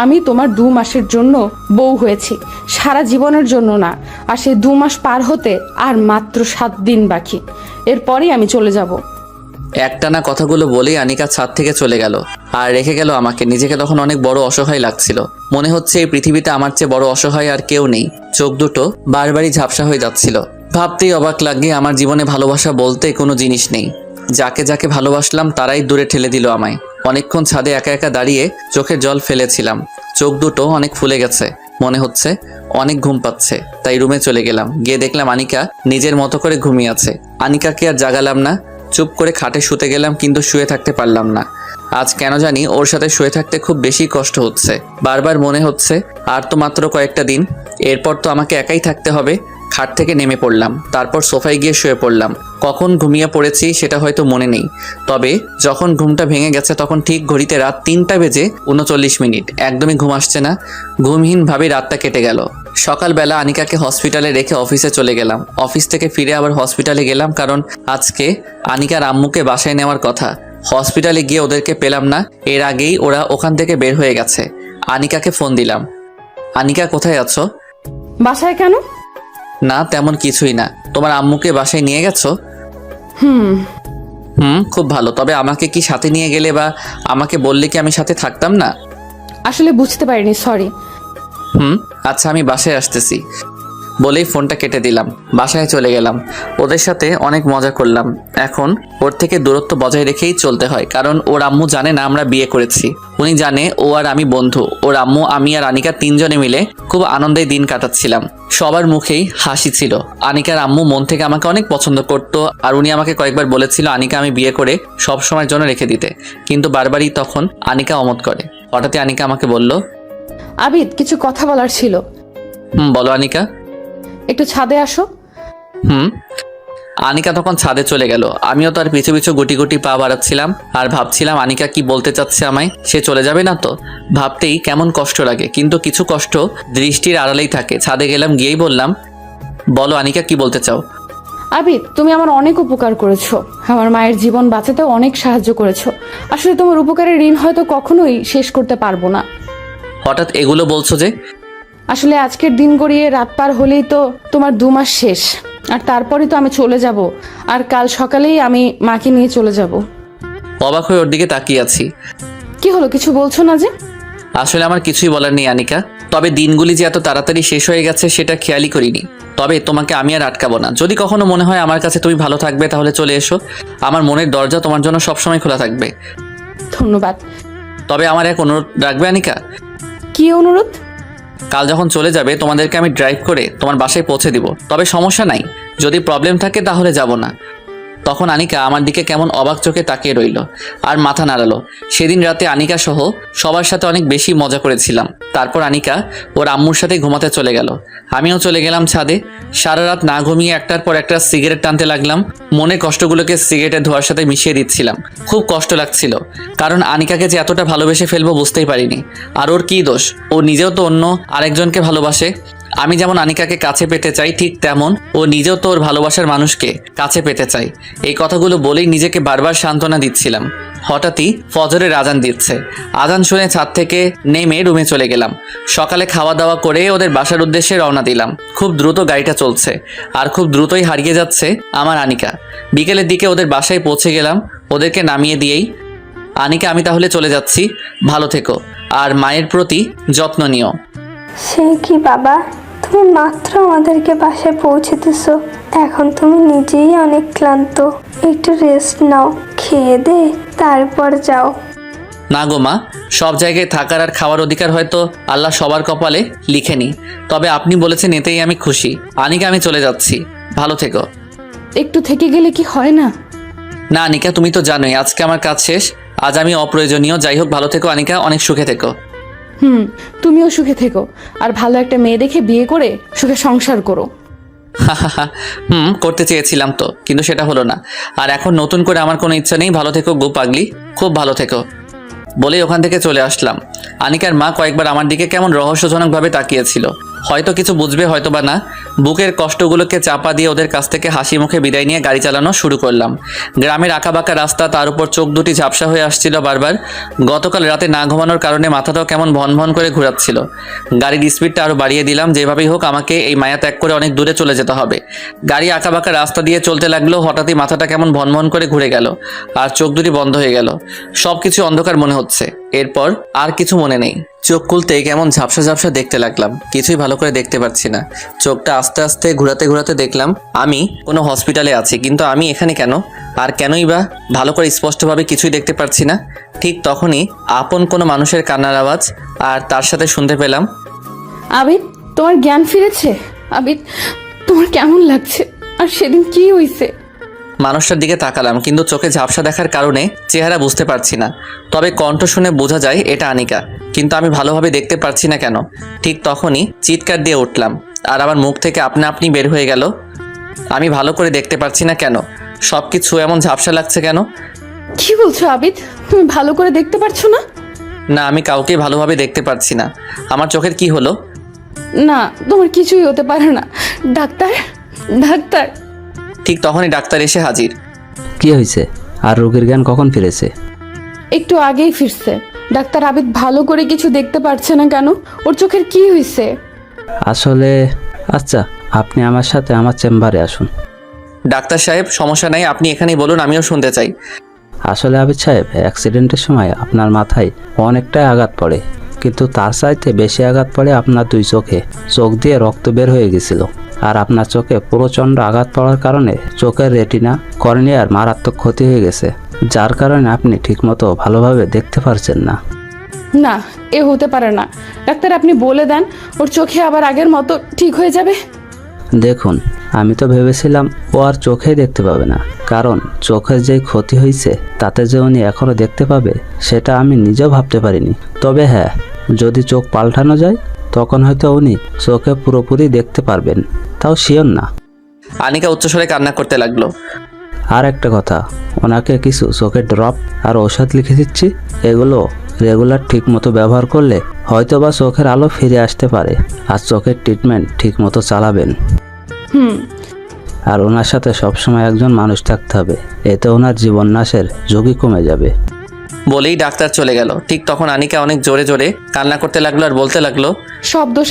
আমি তোমার 2 মাসের জন্য বউ হয়েছি, সারা জীবনের জন্য না। আর সেই 2 মাস পার হতে আর মাত্র 7 দিন বাকি, এরপরই আমি চলে যাব। একটানা কথাগুলো বলেই আনিকা ছাদ থেকে চলে গেল আর রেখে গেল আমাকে। নিজেকে তখন অনেক বড় অসহায় লাগছিল। মনে হচ্ছে এই পৃথিবীতে আমার চেয়ে বড় অসহায় আর কেউ নেই। চোখ দুটো বারবারই ঝাপসা হয়ে যাচ্ছিল। ভাবতেই অবাক লাগে, আমার জীবনে ভালোবাসা বলতে কোনো জিনিস নেই। যাকে যাকে ভালোবাসলাম তারাই দূরে ঠেলে দিল আমায়। অনেকক্ষণ ছাদে একা একা দাঁড়িয়ে চোখের জল ফেলেছিলাম। চোখ দুটো অনেক ফুলে গেছে, মনে হচ্ছে অনেক ঘুম পাচ্ছে। তাই রুমে চলে গেলাম। গিয়ে দেখলাম আনিকা নিজের মতো করে ঘুমিয়ে আছে। আনিকাকে আর জাগালাম না, চুপ করে খাটে শুতে গেলাম, কিন্তু শুয়ে থাকতে পারলাম না। আজ কেন জানি ওর সাথে শুয়ে থাকতে খুব বেশি কষ্ট হচ্ছে। বারবার মনে হচ্ছে আর তো মাত্র কয়েকটা দিন, এরপর তো আমাকে একাই থাকতে হবে। খাট থেকে নেমে পড়লাম, তারপর সোফায় গিয়ে শুয়ে পড়লাম। কখন ঘুমিয়ে পড়েছি সেটা হয়তো মনে নেই, তবে যখন ঘুমটা ভেঙে গেছে তখন ঠিক ঘড়িতে রাত 3টা বেজে 39 মিনিট। একদমই ঘুম আসছে না, ঘুমহীনভাবে রাতটা কেটে গেল। সকালবেলা আনিকাকে হসপিটালে রেখে অফিসে চলে গেলাম। অফিস থেকে ফিরে আবার হসপিটালে গেলাম, কারণ আজকে আনিকার আম্মুকে বাসায় নেওয়ার কথা। হসপিটালে গিয়ে ওদেরকে পেলাম না, এর আগেই ওরা ওখান থেকে বের হয়ে গেছে। আনিকাকে ফোন দিলাম, আনিকা কোথায় আছো? বাসায় কেন? না তেমন কিছুই না। তোমার আম্মুকে বাসায় নিয়ে গেছো? খুব ভালো। তবে আমাকে কি সাথে নিয়ে গেলে বা আমাকে বললে কি আমি সাথে থাকতাম না? আসলে বুঝতে পারিনি, সরি। আচ্ছা, আমি বাসায় আসতেছি বলেই ফোনটা কেটে দিলাম। বাসায় চলে গেলাম। ওদের সাথে অনেক মজা করলাম। এখন ওর থেকে দূরত্ব বজায় রেখেই চলতে হয়, কারণ ওর আম্মু জানে না আমরা বিয়ে করেছি। উনি জানে ও আর আমি বন্ধু। ওর আম্মু, আমি আর আনিকা 3 জনে মিলে খুব আনন্দে দিন কাটাচ্ছিলাম। সবার মুখেই হাসি ছিল। আনিকার আম্মু মন থেকে আমাকে অনেক পছন্দ করত, আর উনি আমাকে কয়েকবার বলেছিল আনিকা আমি বিয়ে করে সব সময়ের জন্য রেখে দিতে, কিন্তু বারবারই তখন আনিকা অমত করে। হঠাৎই আনিকা আমাকে বলল, আবিদ, কিছু কথা বলার ছিল। বলো আনিকা। একটু ছাদে আসো। আনিকা তখন ছাদে চলে গেল। আমিও তার পিছু পিছু গুটি গুটি পা বাড়াচ্ছিলাম আর ভাবছিলাম আনিকা কি বলতে চাচ্ছে আমায়। সে চলে যাবে না তো? ভাবতেই কেমন কষ্ট লাগে, কিন্তু কিছু কষ্ট দৃষ্টির আড়ালেই থাকে। ছাদে গেলাম, গিয়েই বললাম, বলো আনিকা, কি বলতে চাও? আবিদ, তুমি আমার অনেক উপকার করেছো, আমার মায়ের জীবন বাঁচাতেও অনেক সাহায্য করেছো। আসলে তোমার উপকারের ঋণ হয়তো কখনোই শেষ করতে পারবো না। হঠাৎ এগুলো বলছো যে? আসলে আজকের দিন গড়িয়ে রাত পার হলেই তো তোমার 2 মাস শেষ, আর তারপরে তো আমি চলে যাব। আর কাল সকালেই আমি মাকে নিয়ে চলে যাব। অবাক হয়ে ওর দিকে তাকিয়ে আছি। কি হলো, কিছু বলছো না যে? আসলে আমার কিছুই বলার নেই আনিকা, তবে দিনগুলি যে এত তাড়াতাড়ি শেষ হয়ে গেছে সেটা খেয়ালই করিনি। তবে তোমাকে আমি আর আটকাবো না। যদি কখনো মনে হয় আমার কাছে তুমি ভালো থাকবে তাহলে চলে এসো। আমার মনের দরজা তোমার জন্য সবসময় খোলা থাকবে। ধন্যবাদ। তবে আমার এক অনুরোধ রাখবে আনিকা? কি অনুরোধ? কাল যখন চলে যাবে তোমাদেরকে আমি ড্রাইভ করে তোমার বাসায় পৌঁছে দিব। তবে সমস্যা নাই, যদি প্রবলেম থাকে তাহলে যাব না। তখন আনিকা আমার দিকে কেমন অবাক চোখে তাকিয়ে রইল আর মাথা নাড়ালো। সেদিন রাতে আনিকা সহ সবার সাথে অনেক বেশি মজা করেছিলাম। তারপর আনিকা ওর আম্মুর সাথে ঘুমাতে চলে গেল। আমিও চলে গেলাম ছাদে। সারা রাত না ঘুমিয়ে একটার পর একটা সিগারেট টানতে লাগলাম। মনে কষ্টগুলোকে সিগারেটের ধোঁয়ার সাথে মিশিয়ে দিচ্ছিলাম। খুব কষ্ট লাগছিল, কারণ আনিকাকে যে এতটা ভালোবেসে ফেলবো বুঝতেই পারিনি। আর ওর কী দোষ? ও নিজেও তো অন্য আরেকজনকে ভালোবাসে। আমি যেমন আনিকাকে কাছে পেতে চাই, ঠিক তেমন ও নিজেও তো ওর ভালোবাসার মানুষকে কাছে পেতে চাই। এই কথাগুলো বলেই নিজেকে বারবার সান্ত্বনা দিচ্ছিলাম। হঠাৎই ফজরের আজান দিচ্ছে। আজান শুনে ছাদ থেকে নেমে রুমে চলে গেলাম। সকালে খাওয়া দাওয়া করে ওদের বাসার উদ্দেশ্যে রওনা দিলাম। খুব দ্রুত গাড়িটা চলছে আর খুব দ্রুতই হারিয়ে যাচ্ছে আমার আনিকা। বিকেলের দিকে ওদের বাসায় পৌঁছে গেলাম। ওদেরকে নামিয়ে দিয়েই আনিকা আমি তাহলে চলে যাচ্ছি, ভালো থেকো আর মায়ের প্রতি যত্ন নিও। সে কি বাবা, তুমি মাত্র আমাদেরকে বাসায় পৌঁছেতেছো, এখন তুমি নিজেই অনেক ক্লান্ত, একটু রেস্ট নাও, খেয়ে দে তারপর যাও। না গো মা, সব জায়গায় থাকার আর খাওয়ার অধিকার হয়তো আল্লাহ সবার কপালে লিখেনি, তবে আপনি বলেছেন এতেই আমি খুশি। আনিকা আমি চলে যাচ্ছি, ভালো থেকো। একটু থেকে গেলে কি হয় না? না আনিকা, তুমি তো জানোই আজকে আমার কাজ শেষ, আজ আমি অপ্রয়োজনীয়। যাই হোক, ভালো থেকো আনিকা, অনেক সুখে থেকো। তুমিও সুখে থেকো, আর ভালো একটা মেয়ে দেখে বিয়ে করে সুখে সংসার করো। করতে চেয়েছিলাম তো, কিন্তু সেটা হলো না। আর এখন নতুন করে আমার কোনো ইচ্ছা নেই। ভালো থেকো গো পাগলি, খুব ভালো থেকো। বলেই ওখান থেকে চলে আসলাম। আনিকার মা কয়েকবার আমার দিকে কেমন রহস্যজনকভাবে তাকিয়েছিল, হয়তো কিছু বুঝবে হয়তো বা না। বুকের কষ্টগুলোকে চাপা দিয়ে ওদের কাছ থেকে হাসি মুখে বিদায় নিয়ে গাড়ি চালানো শুরু করলাম। গ্রামের আঁকাবাঁকা রাস্তা, তার উপর চোখ দুটি ঝাপসা হয়ে আসছিল বারবার। গতকাল রাতে না ঘুমানোর কারণে মাথাটাও কেমন ভন ভন করে ঘোরাচ্ছিল। গাড়ির স্পিডটা আরও বাড়িয়ে দিলাম, যেভাবেই হোক আমাকে এই মায়া ত্যাগ করে অনেক দূরে চলে যেতে হবে। গাড়ি আঁকাবাঁকা রাস্তা দিয়ে চলতে লাগলো, হঠাৎই মাথাটা কেমন ভন ভন করে ঘুরে গেল আর চোখ দুটি বন্ধ হয়ে গেল। সব কিছু অন্ধকার মনে হচ্ছে। এরপর আর কিছু মনে নেই। চোখ খুলতে কেমন ঝাপসা ঝাপসা দেখতে লাগলাম, কিছুই ভালো করে দেখতে পাচ্ছি না। চোখটা আস্তে আস্তে ঘোরাতে ঘোরাতে দেখলাম আমি কোনো হসপিটালে আছি, কিন্তু আমি এখানে কেন আর কেনই বা ভালো করে স্পষ্টভাবে কিছুই দেখতে পাচ্ছি না। ঠিক তখনই আপন কোনো মানুষের কান্নার আওয়াজ, আর তার সাথে শুনতে পেলাম, আবিদ, তোমার জ্ঞান ফিরেছে? আবিদ, তোমার কেমন লাগছে? আর সেদিন কি হয়েছে? মানুষটার দিকে তাকালাম, কিন্তু চোখে ঝাপসা দেখার কারণে চেহারা বুঝতে পারছি না। তবে কণ্ঠ শুনে বোঝা যায় এটা আনিকা, কিন্তু আমি ভালোভাবে দেখতে পারছি না কেন। ঠিক তখনই চিৎকার দিয়ে উঠলাম, আর আমার মুখ থেকে আপনা আপনি বের হয়ে গেল, আমি ভালো করে দেখতে পারছি না কেন, সব কিছু এমন ঝাপসা লাগছে কেন। কি বলছো আবিদ, তুমি ভালো করে দেখতে পারছো না? না, আমি কাউকে ভালোভাবে দেখতে পারছি না। আমার চোখের কি হলো? না, তোমার কিছুই হতে পারে না। Doctor, doctor. ঠিক তখনই ডাক্তার এসে হাজির। কি হয়েছে? আর রোগীর জ্ঞান কখন ফিরেছে? একটু আগেই ফিরছে। ডাক্তার, আবিদ ভালো করে কিছু দেখতে পারছে না কেন? ওর চোখের কি হয়েছে? আসলে আচ্ছা, আপনি আমার সাথে আমার চেম্বারে আসুন। ডাক্তার সাহেব, সমস্যা নাই, আপনি এখানেই বলুন, আমিও শুনতে চাই। আসলে আবিদ সাহেব, অ্যাক্সিডেন্টের সময় আপনার মাথায় অনেকটাই আঘাত পড়ে, কিন্তু তার চাইতে বেশি আঘাত পড়ে আপনার দুই চোখে। চোখ দিয়ে রক্ত বের হয়ে গেছিল, আর আপনার চোখে প্রচণ্ড আঘাত পড়ার কারণে চোখের রেটিনা, কর্নিয়ার মারাত্মক ক্ষতি হয়ে গেছে, যার কারণে আপনি ঠিকমতো ভালোভাবে দেখতে পারছেন না। না, এ হতে পারে না। ডাক্তার, আপনি বলে দেন ওর চোখে আবার আগের মতো ঠিক হয়ে যাবে। দেখুন, আমি তো ভেবেছিলাম ও আর চোখেই দেখতে পাবে না, কারণ চোখের যে ক্ষতি হয়েছে তাতে যে উনি এখনও দেখতে পাবে সেটা আমি নিজেও ভাবতে পারিনি। তবে হ্যাঁ, যদি চোখ পাল্টানো যায় তখন হয়তো উনি চোখে পুরোপুরি দেখতে পারবেন, তাও শিওর না। আনিকা উচ্চস্বরে কান্না করতে লাগলো। আর একটা কথা, ওনাকে কিছু চোখের ড্রপ আর ঔষধ লিখে দিচ্ছি, এগুলো রেগুলার ঠিক মতো ব্যবহার করলে হয়তো বা চোখের আলো ফিরে আসতে পারে। আর চোখের ট্রিটমেন্ট ঠিক মতো চালাবেন। আর ওনার সাথে সবসময় একজন মানুষ থাকতে হবে, এতে ওনার জীবন নাশের ঝুঁকি কমে যাবে। বলেই ডাক্তার চলে গেল। ঠিক তখন আনিকা অনেক জোরে জোরে কান্না করতে লাগলো আর বলতে লাগলো, সব দোষ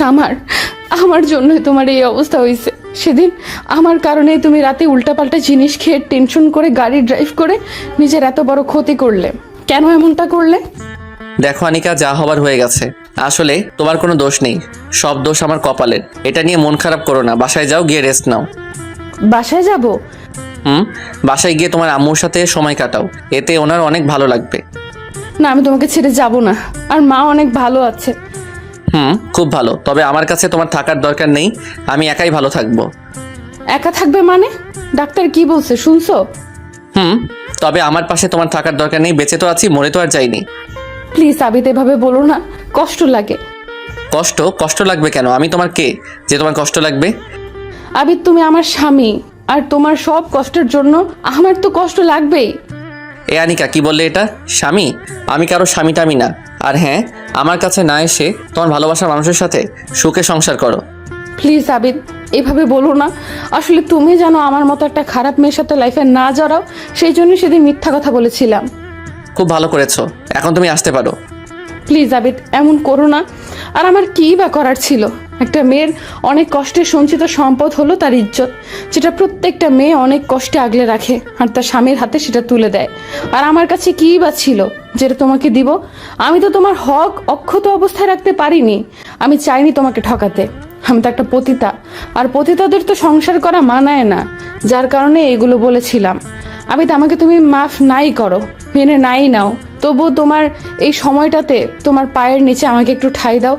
আমার জন্যই তোমার এই অবস্থা হয়েছে। সেদিন আমার কারণেই তুমি রাতে উল্টাপাল্টা জিনিস খেয়ে টেনশন করে গাড়ি ড্রাইভ করে নিজের এত বড় ক্ষতি করলে। কেন এমনটা করলে? দেখো আনিকা, যা হবার হয়ে গেছে। আসলে তোমার কোনো দোষ নেই, সব দোষ আমার কপালের। এটা নিয়ে মন খারাপ করো না, বাসায় যাও, গিয়ে রেস্ট নাও। বাসায় যাব? বাসায় গিয়ে তোমার আম্মুর সাথে সময় কাটাও, এতে ওনার অনেক ভালো লাগবে। না, আমি তোমাকে ছেড়ে যাব না। আর মা অনেক ভালো আছে। খুব ভালো, তবে আমার কাছে তোমার থাকার দরকার নেই, আমি একাই ভালো থাকবো। একা থাকবে মানে? ডাক্তার কি বলছে শুনছো? তবে আমার পাশে তোমার থাকার দরকার নেই, বেঁচে তো আছি, মরে তো আর যাইনি। প্লিজ আবিদ, এভাবে বলো না, কষ্ট লাগে। কষ্ট লাগবে কেন? আমি তোমার কে যে তোমার কষ্ট লাগবে? আবিদ, তুমি আমার স্বামী, আর তোমার সব কষ্টের জন্য আমার তো কষ্ট লাগবেই। এ আনিকা, কি বললে এটা? স্বামী? আমি কারো স্বামী টামি না। আর হ্যাঁ, আমার কাছে না এসে তোমার ভালোবাসার মানুষের সাথে সুখে সংসার করো। প্লিজ আবিদ, এভাবে বলো না। আসলে তুমি জানো আমার মতো একটা খারাপ মেয়ের সাথে লাইফে না জড়াও, সেই জন্য সেদিন মিথ্যা কথা বলেছিলাম। খুব ভালো করেছো, এখন তুমি আসতে পারো। প্লিজ আবিদ, এমন করো না। আর আমার কি বা করার ছিল? একটা মেয়ের অনেক কষ্টে সঞ্চিত সম্পদ হলো তার ইজ্জত, যেটা প্রত্যেকটা মেয়ে অনেক কষ্টে আগলে রাখে আর তার স্বামীর হাতে সেটা তুলে দেয়। আর আমার কাছে কী বা ছিল যেটা তোমাকে দিব? আমি তো তোমার হক অক্ষত অবস্থায় রাখতে পারিনি। আমি চাইনি তোমাকে ঠকাতে। আমি তো একটা পতিতা, আর পতিতাদের তো সংসার করা মানায় না, যার কারণে এগুলো বলেছিলাম। আমি তো, আমাকে তুমি মাফ নাই করো, মেনে নাই নাও, তবুও তোমার এই সময়টাতে তোমার পায়ের নিচে আমাকে একটু ঠাঁই দাও।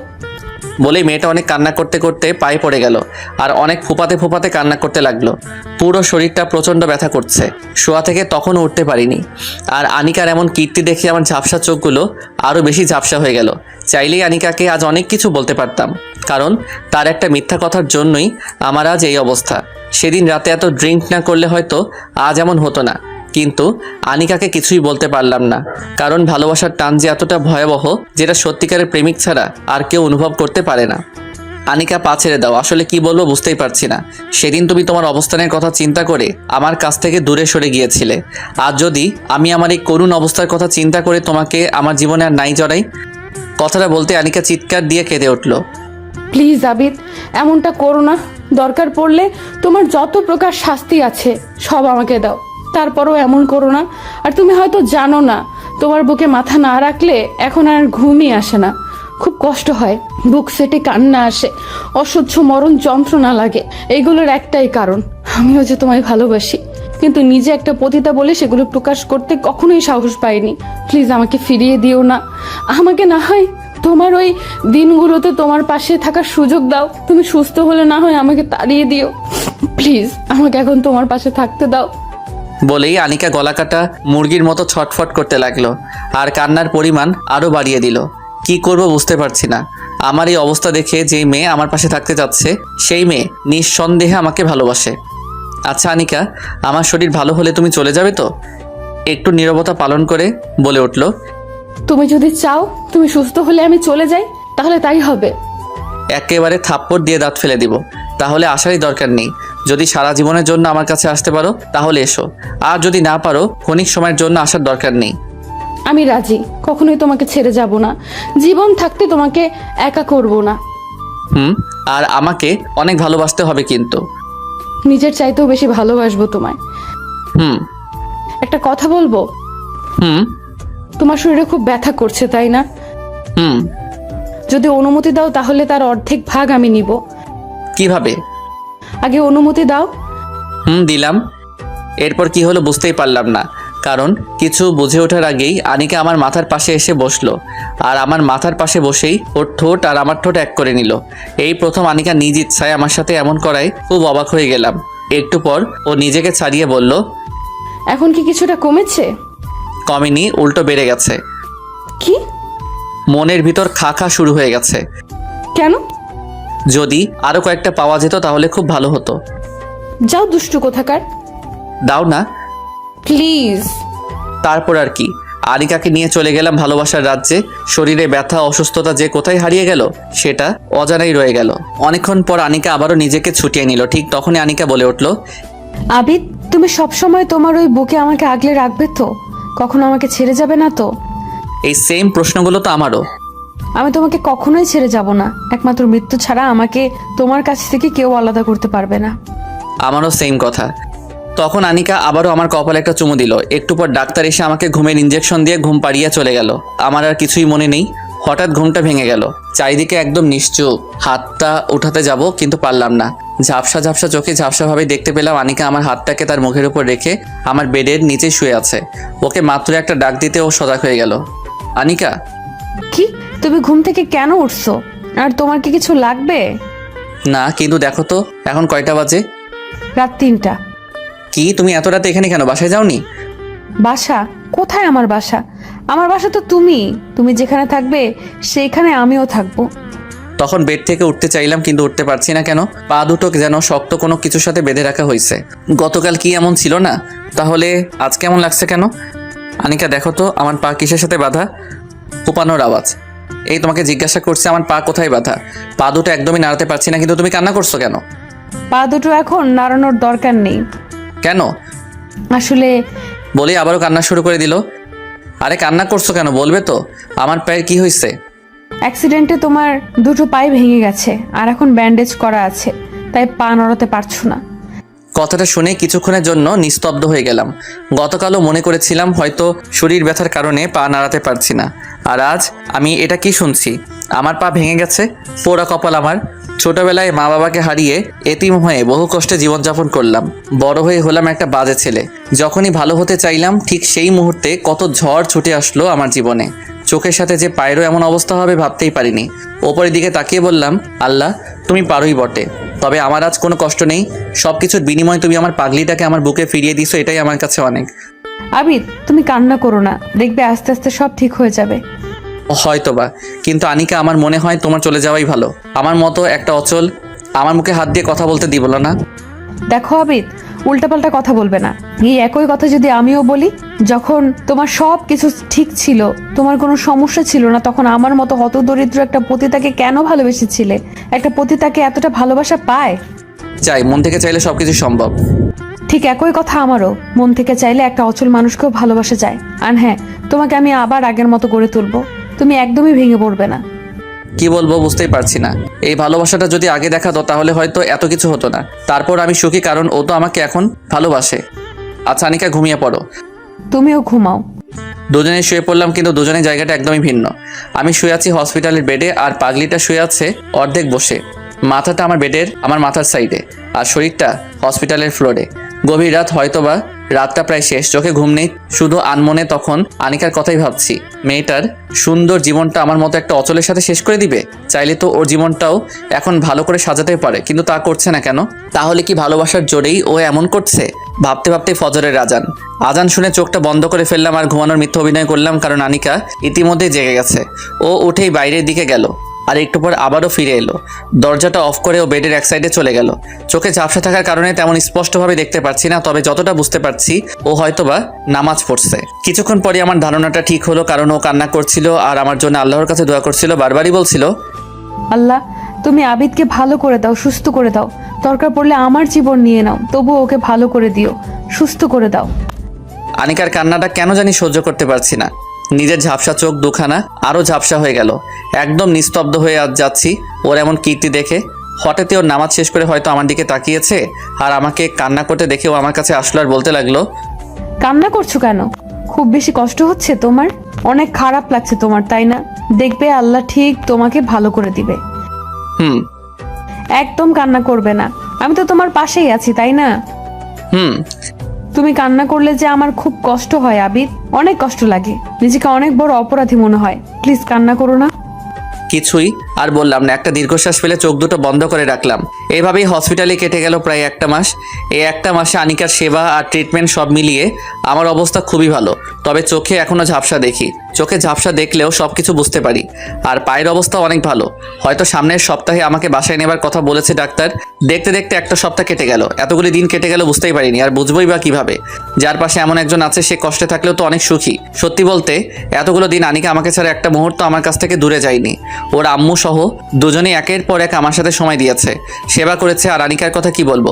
বলেই মেয়েটা অনেক কান্না করতে করতে পায়ে পড়ে গেল আর অনেক ফোপাতে ফোপাতে কান্না করতে লাগলো। পুরো শরীরটা প্রচণ্ড ব্যথা করছে। শোয়া থেকে তখনও উঠতে পারিনি। আর আনিকার এমন কীর্তি দেখে আমার ঝাপসা চোখগুলো আরও বেশি ঝাপসা হয়ে গেল। চাইলেই আনিকাকে আজ অনেক কিছু বলতে পারতাম, কারণ তার একটা মিথ্যা কথার জন্যই আমার আজ এই অবস্থা। সেদিন রাতে এত ড্রিঙ্ক না করলে হয়তো আজ এমন হতো না। কিন্তু আনিকাকে কিছুই বলতে পারলাম না, কারণ ভালোবাসার টান যে এতটা ভয়াবহ, যেটা সত্যিকারের প্রেমিক ছাড়া আর কেউ অনুভব করতে পারে না। আনিকা, পা ছেড়ে দাও। আসলে কি বলবো বুঝতেই পারছি না। সেদিন তুমি তোমার অবস্থানের কথা চিন্তা করে আমার কাছ থেকে দূরে সরে গিয়েছিলে। আজ যদি আমি আমার এই করুণ অবস্থার কথা চিন্তা করে তোমাকে আমার জীবনে আর নাই জড়াই। কথাটা বলতে আনিকা চিৎকার দিয়ে কেঁদে উঠল। প্লিজ আবিদ, এমনটা করো না। দরকার পড়লে তোমার যত প্রকার শাস্তি আছে সব আমাকে দাও, তারপরও এমন করো না। আর তুমি হয়তো জানো না, তোমার বুকে মাথা না রাখলে এখন আর ঘুমই আসে না। খুব কষ্ট হয়, বুক সেটে কান্না আসে, অসহ্য মরণ যন্ত্রণা লাগে। এইগুলোর একটাই কারণ, আমিও যে তোমায় ভালোবাসি, কিন্তু নিজে একটা পতিতা বলে সেগুলো প্রকাশ করতে কখনোই সাহস পাইনি। প্লিজ আমাকে ফিরিয়ে দিও না। আমাকে না হয় তোমার ওই দিনগুলোতে তোমার পাশে থাকার সুযোগ দাও। তুমি সুস্থ হলে না হয় আমাকে তাড়িয়ে দিও। প্লিজ আমাকে এখন তোমার পাশে থাকতে দাও। বলেই আনিকা গলাকাটা মুরগির মতো ছটফট করতে লাগলো আর কান্নার পরিমাণ আরও বাড়িয়ে দিল। কি করব বুঝতে পারছি না। আমার এই অবস্থা দেখে যেই মেয়ে আমার পাশে থাকতে যাচ্ছে, সেই মেয়ে নিঃসন্দেহে আমাকে ভালোবাসে। আচ্ছা আনিকা, আমার শরীর ভালো হলে তুমি চলে যাবে তো? একটু নীরবতা পালন করে বলে উঠল। তুমি যদি চাও তুমি সুস্থ হলে আমি চলে যাই, তাহলে তাই হবে। একেবারে থাপ্পড় দিয়ে দাঁত ফেলে দিব। তাহলে আসারই দরকার নেই। যদি সারা জীবনের জন্য আমার কাছে আসতে পারো তাহলে এসো, আর যদি না পারো ক্ষণিক সময়ের জন্য আসার দরকার নেই। আমি রাজি, কখনোই তোমাকে ছেড়ে যাব না। জীবন থাকতে তোমাকে একা করব না। আর আমাকে অনেক ভালোবাসতে হবে কিন্তু। নিজের চাইতেও বেশি ভালোবাসবো তোমায়। একটা কথা বলবো? তোমার শরীরে খুব ব্যথা করছে তাই না? যদি অনুমতি দাও তাহলে তার অর্ধেক ভাগ আমি নিব। কিভাবে? আগে অনুমতি দাও। দিলাম। এরপর কি হলো বুঝতেই পারলাম না, কারণ কিছু বুঝে ওঠার আগেই আনিকা আমার মাথার পাশে এসে বসলো। আর আমার মাথার পাশে বসেই ওর ঠোঁট আর আমার ঠোঁট এক করে নিল। এই প্রথম আনিকা নিজ ইচ্ছায় আমার সাথে এমন করায় খুব অবাক হয়ে গেলাম। একটু পর ও নিজেকে ছাড়িয়ে বলল, এখন কি কিছুটা কমেছে? কমেনি, উল্টো বেড়ে গেছে। কি? মনের ভিতর খা খা শুরু হয়ে গেছে। কেন? যদি আরো কয়েকটা পাওয়া যেত তাহলে খুব ভালো হতো। যাও দুষ্টু কোথাকার। দাও না প্লিজ। তারপর আর কি, আনিকাকে নিয়ে চলে গেলাম ভালোবাসার রাজ্যে। শরীরে ব্যথা অসুস্থতা যে কোথায় হারিয়ে গেল সেটা অজানাই রয়ে গেল। অনেকক্ষণ পর আনিকা আবারও নিজেকে ছুটিয়ে নিল। ঠিক তখনই আনিকা বলে উঠল, আবিদ, তুমি সবসময় তোমার ওই বুকে আমাকে আগলে রাখবে তো? কখনো আমাকে ছেড়ে যাবে না তো? এই সেম প্রশ্নগুলো তো আমারও। আমি তোমাকে কখনোই ছেড়ে যাব না। একমাত্র মৃত্যু ছাড়া আমাকে তোমার কাছ থেকে কেউ আলাদা করতে পারবে না। আমারও সেম কথা। তখন আনিকা আবারও আমার কপালে একটা চুমু দিল। একটু পর ডাক্তার এসে আমাকে ঘুমের ইঞ্জেকশন দিয়ে ঘুম পাড়িয়ে চলে গেল। আমার আর কিছুই মনে নেই। হঠাৎ ঘুমটা ভেঙে গেল। চারিদিকে একদম নিশ্চুপ। হাতটা উঠাতে যাব কিন্তু পারলাম না। ঝাপসা ঝাপসা চোখে ঝাপসাভাবে দেখতে পেলাম আনিকা আমার হাতটাকে তার মুখের উপর রেখে আমার বেডের নিচে শুয়ে আছে। ওকে মাত্র একটা ডাক দিতে ও সজাগ হয়ে গেল। আনিকা। কি? তুমি ঘুম থেকে কেন উঠছো? আর তোমার কি কিছু লাগবে? না, কিন্তু দেখো তো এখন কয়টা বাজে? রাত 3টা। কি, তুমি এত রাতে এখানে কেন? বাসায় যাওনি? বাসা? কোথায় আমার বাসা? আমার বাসা তো তুমি। তুমি যেখানে থাকবে সেইখানে আমিও থাকবো। তখন বেড থেকে উঠতে চাইলাম কিন্তু উঠতে পারছি না। কেন? পা দুটো যেন শক্ত কোনো কিছুর সাথে বেঁধে রাখা হয়েছে। গতকাল কি এমন ছিল না? তাহলে আজ কেমন লাগছে কেন? আনিকা দেখো তো আমার পা কিসের সাথে বাঁধা? কোপানোর আওয়াজ। এই তোমাকে জিজ্ঞাসা করছে আমার পা কোথায় বাঁধা। পা দুটো একদমই নাড়াতে পারছি না, কিন্তু তুমি কান্না করছো কেন? পা দুটো এখন নাড়ানোর দরকার নেই। কেন? আসলে বলে আবারও কান্না শুরু করে দিল। আরে কান্না করছো কেন বলবে তো? আমার পায়ের কি হয়েছে? অ্যাক্সিডেন্টে তোমার দুটো পায়ে ভেঙে গেছে আর এখন ব্যান্ডেজ করা আছে, তাই পা নড়াতে পারছো না। কথাটা শুনে কিছুক্ষণের জন্য নিস্তব্ধ হয়ে গেলাম। গতকালও মনে করেছিলাম হয়তো শরীর ব্যথার কারণে পা নাড়াতে পারছি না, আর আজ আমি এটা কি শুনছি, আমার পা ভেঙে গেছে। পোড়া কপাল আমার। ছোটবেলায় মা বাবাকে হারিয়ে এতিম হয়ে বহু কষ্টে জীবনযাপন করলাম। বড় হয়ে হলাম একটা বাজে ছেলে। যখনই ভালো হতে চাইলাম ঠিক সেই মুহূর্তে কত ঝড় ছুটে আসলো আমার জীবনে। চোখের সাথে যে পায়েরও এমন অবস্থা হবে ভাবতেই পারিনি। ওপরের দিকে তাকিয়ে বললাম, আল্লাহ তুমি পারোই বটে, তবে আমার আজ কোনো কষ্ট নেই। সব কিছুর বিনিময়ে তুমি আমার পাগলিটাকে আমার বুকে ফিরিয়ে দিছো, এটাই আমার কাছে অনেক। আবিদ, তুমি কান্না করো না, দেখবে আস্তে আস্তে সব ঠিক হয়ে যাবে। হয়তোবা, কিন্তু আনিকা আমার মনে হয় তোমার চলে যাওয়াই ভালো। আমার মতো একটা অচল আমার মুখে হাত দিয়ে কথা বলতে দিব না। দেখো আবিদ, উল্টাপাল্টা কথা বলবে না। এই একই কথা যদি আমিও বলি, যখন তোমার সব কিছু ঠিক ছিল, তোমার কোনো সমস্যা ছিল না, তখন আমার মতো হতদরিদ্র একটা পতিতাকে কেন ভালোবেসেছিলে? একটা পতিতাকে এতটা ভালোবাসা পায়? চাই, মন থেকে চাইলে সবকিছু সম্ভব। ঠিক একই কথা আমারও, মন থেকে চাইলে একটা অচল মানুষকেও ভালোবাসা যায়। আর হ্যাঁ, তোমাকে আমি আবার আগের মতো গড়ে তুলবো, তুমি একদমই ভেঙে পড়বে না। কি বলবো বুঝতেই পারছি না। এই ভালোবাসাটা যদি আগে দেখাতো তাহলে হয়তো এত কিছু হতো না। তারপর আমি সুখী, কারণ ও তো আমাকে এখন ভালোবাসে। আচ্ছা আনিকা, ঘুমিয়ে পড়ো। তুমিও ঘুমাও। দুজনে শুয়ে পড়লাম, কিন্তু দুজনের জায়গাটা একদমই ভিন্ন। আমি শুয়ে আছি হসপিটালের বেডে, আর পাগলিটা শুয়ে আছে অর্ধেক বসে। মাথাটা আমার বেডের আমার মাথার সাইডে, আর শরীরটা হসপিটালের ফ্লোরে। গভীর রাত, হয়তোবা রাতটা প্রায় শেষ, চোখে ঘুম নেই, শুধু আনমনে তখন আনিকার কথাই ভাবছি। মেয়েটার সুন্দর জীবনটা আমার মতো একটা অচলের সাথে শেষ করে দিবে। চাইলে তো ওর জীবনটাও এখন ভালো করে সাজাতে পারে, কিন্তু তা করছে না কেন? তাহলে কি ভালোবাসার জোরেই ও এমন করছে? ভাবতে ভাবতে ফজরের আজান শুনে চোখটা বন্ধ করে ফেললাম আর ঘুমানোর মিথ্যা অভিনয় করলাম, কারণ আনিকা ইতিমধ্যে জেগে গেছে। ও উঠেই বাইরের দিকে গেল, আর একটু পর আবারও ফিরে এলো। দরজাটা অফ করে ও বেডের এক সাইডে চলে গেল। চোখে ঝাপসা থাকার কারণে তেমন স্পষ্টভাবে দেখতে পাচ্ছি না, তবে যতটা বুঝতে পারছি ও হয়তোবা নামাজ পড়ছে। কিছুক্ষণ পরে আমার ধারণাটা ঠিক হলো, কারণ ও কান্না করছিল আর আমার জন্য আল্লাহর কাছে দোয়া করছিল। বারবারই বলছিল, আল্লাহ তুমি আবিদকে ভালো করে দাও, সুস্থ করে দাও, দরকার পড়লে আমার জীবন নিয়ে নাও, তবু ওকে ভালো করে দিও, সুস্থ করে দাও। আনিকার কান্নাটা কেন জানি সহ্য করতে পারছি না। নিজের ঝাপসা চোখ দুখানা আরও ঝাপসা হয়ে গেল। একদম নিস্তব্ধ হয়ে আজ যাচ্ছি ওর এমন কীর্তি দেখে। হঠাৎই ওর নামাজ শেষ করে হয়তো আমার দিকে তাকিয়েছে, আর আমাকে কান্না করতে দেখে ও আমার কাছে আসলো আর বলতে লাগলো, কান্না করছো কেন? খুব বেশি কষ্ট হচ্ছে তোমার? অনেক খারাপ লাগছে তোমার, তাই না? দেখবে আল্লাহ ঠিক তোমাকে ভালো করে দিবে। হুম একদম কান্না করবে না, আমি তো তোমার পাশেই আছি, তাই না? হুম তুমি কান্না করলে যে আমার খুব কষ্ট হয় আবিদ, অনেক কষ্ট লাগে, নিজেকে অনেক বড় অপরাধী মনে হয়। প্লিজ কান্না করো না। কিছুই আর বললাম না, একটা দীর্ঘশ্বাস ফেলে চোখ দুটো বন্ধ করে রাখলাম। এভাবেই হসপিটালে কেটে গেল প্রায় একটা মাস। এই একটা মাসে আনিকার সেবা আর ট্রিটমেন্ট সব মিলিয়ে আমার অবস্থা খুবই ভালো, তবে চোখে এখনও ঝাপসা দেখি। চোখে ঝাপসা দেখলেও সব কিছু বুঝতে পারি। আর পায়ের অবস্থা অনেক ভালো, হয়তো সামনের সপ্তাহে আমাকে বাসায় নেবার কথা বলেছে ডাক্তার। দেখতে দেখতে একটা সপ্তাহ কেটে গেল, এতগুলি দিন কেটে গেল বুঝতেই পারিনি। আর বুঝবই বা কিভাবে? যার পাশে এমন একজন আছে সে কষ্টে থাকলেও তো অনেক সুখী। সত্যি বলতে এতগুলো দিন আনিকা আমাকে ছাড়া একটা মুহূর্ত আমার কাছ থেকে দূরে যায়নি। ওর আম্মু সহ দুজনেই একের পর এক আমার সাথে সময় দিয়েছে, সেবা করেছে। আর আনিকার কথা কি বলবো,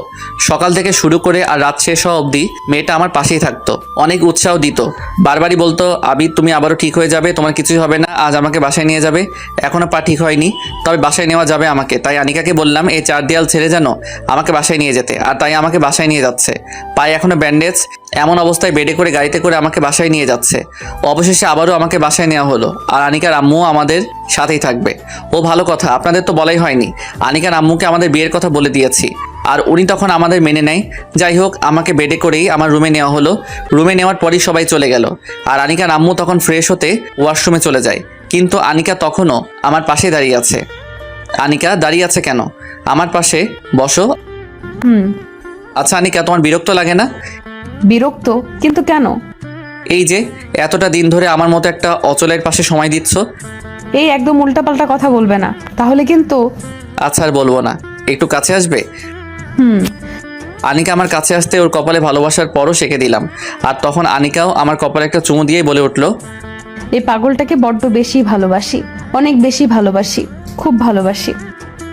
সকাল থেকে শুরু করে আর রাত শেষ হওয়া অবধি মেয়েটা আমার পাশেই থাকতো, অনেক উৎসাহ দিত। বারবারই বলতো, আবিদ তুমি আবারও ঠিক হয়ে যাবে, তোমার কিছুই হবে না, আজ আমাকে বাসায় নিয়ে যাবে। এখনো পা ঠিক হয়নি, তবে বাসায় নেওয়া যাবে আমাকে। তাই আনিকাকে বললাম এই 4 দেয়াল ছেড়ে যেন আমাকে বাসায় নিয়ে যেতে, আর তাই আমাকে বাসায় নিয়ে যাচ্ছে। পায়ে এখনো ব্যান্ডেজ, এমন অবস্থায় বেডে করে গাড়িতে করে আমাকে বাসায় নিয়ে যাচ্ছে। অবশেষে আবারও আমাকে বাসায় নেওয়া হলো, আর আনিকার আম্মুও আমাদের সাথেই থাকবে। ও ভালো কথা, আপনাদের তো বলাই হয়নি, আনিকার আম্মুকে আমাদের বিয়ের কথা বলে দিয়েছি, আর উনি তখন আমাদের মেনে নেয়। যাই হোক, আমাকে বেডে করেই আমার রুমে নেওয়া হলো। রুমে নেওয়ার পরই সবাই চলে গেল, আর আনিকার আম্মু তখন ফ্রেশ হতে ওয়াশরুমে চলে যায়। কিন্তু আনিকা তখনও আমার পাশে দাঁড়িয়ে আছে। আনিকা দাঁড়িয়ে আছে কেন? আমার পাশে বসো। আচ্ছা আনিকা, তোমার বিরক্ত লাগে না? বিরক্ত? কিন্তু কেন? এই যে এতটা দিন ধরে আমার মতো একটা অচলের পাশে সময় দিচ্ছ। এই একদম উল্টাপাল্টা কথা বলবে না, তাহলে কিন্তু। আচ্ছা আর বলবো না, একটু কাছে আসবে? আনিকা আমার কাছে আসতে ওর কপালে ভালোবাসার পরও সেঁকে দিলাম, আর তখন আনিকাও আমার কপালে একটা চুমু দিয়েই বলে উঠলো, এই পাগলটাকে বড্ড বেশি ভালোবাসি, অনেক বেশি ভালোবাসি, খুব ভালোবাসি।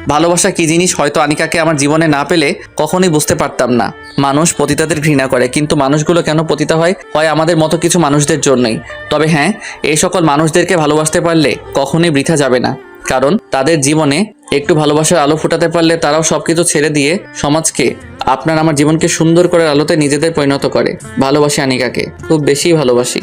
ভালোবাসা কি জিনিস হয়তো আনিকাকে আমার জীবনে না পেলে কখনোই বুঝতে পারতাম না। মানুষ পতিতাদের ঘৃণা করে, কিন্তু মানুষগুলো কেন পতিতা হয়? হয় আমাদের মতো কিছু মানুষদের জন্যই। তবে হ্যাঁ, এই সকল মানুষদেরকে ভালোবাসতে পারলে কখনোই বৃথা যাবে না, কারণ তাদের জীবনে একটু ভালোবাসার আলো ফোটাতে পারলে তারাও সবকিছু ছেড়ে দিয়ে সমাজকে, আপনার আমার জীবনকে সুন্দর করে আলোতে নিজেদের পরিণত করে। ভালোবাসি আনিকাকে, খুব বেশি ভালোবাসি।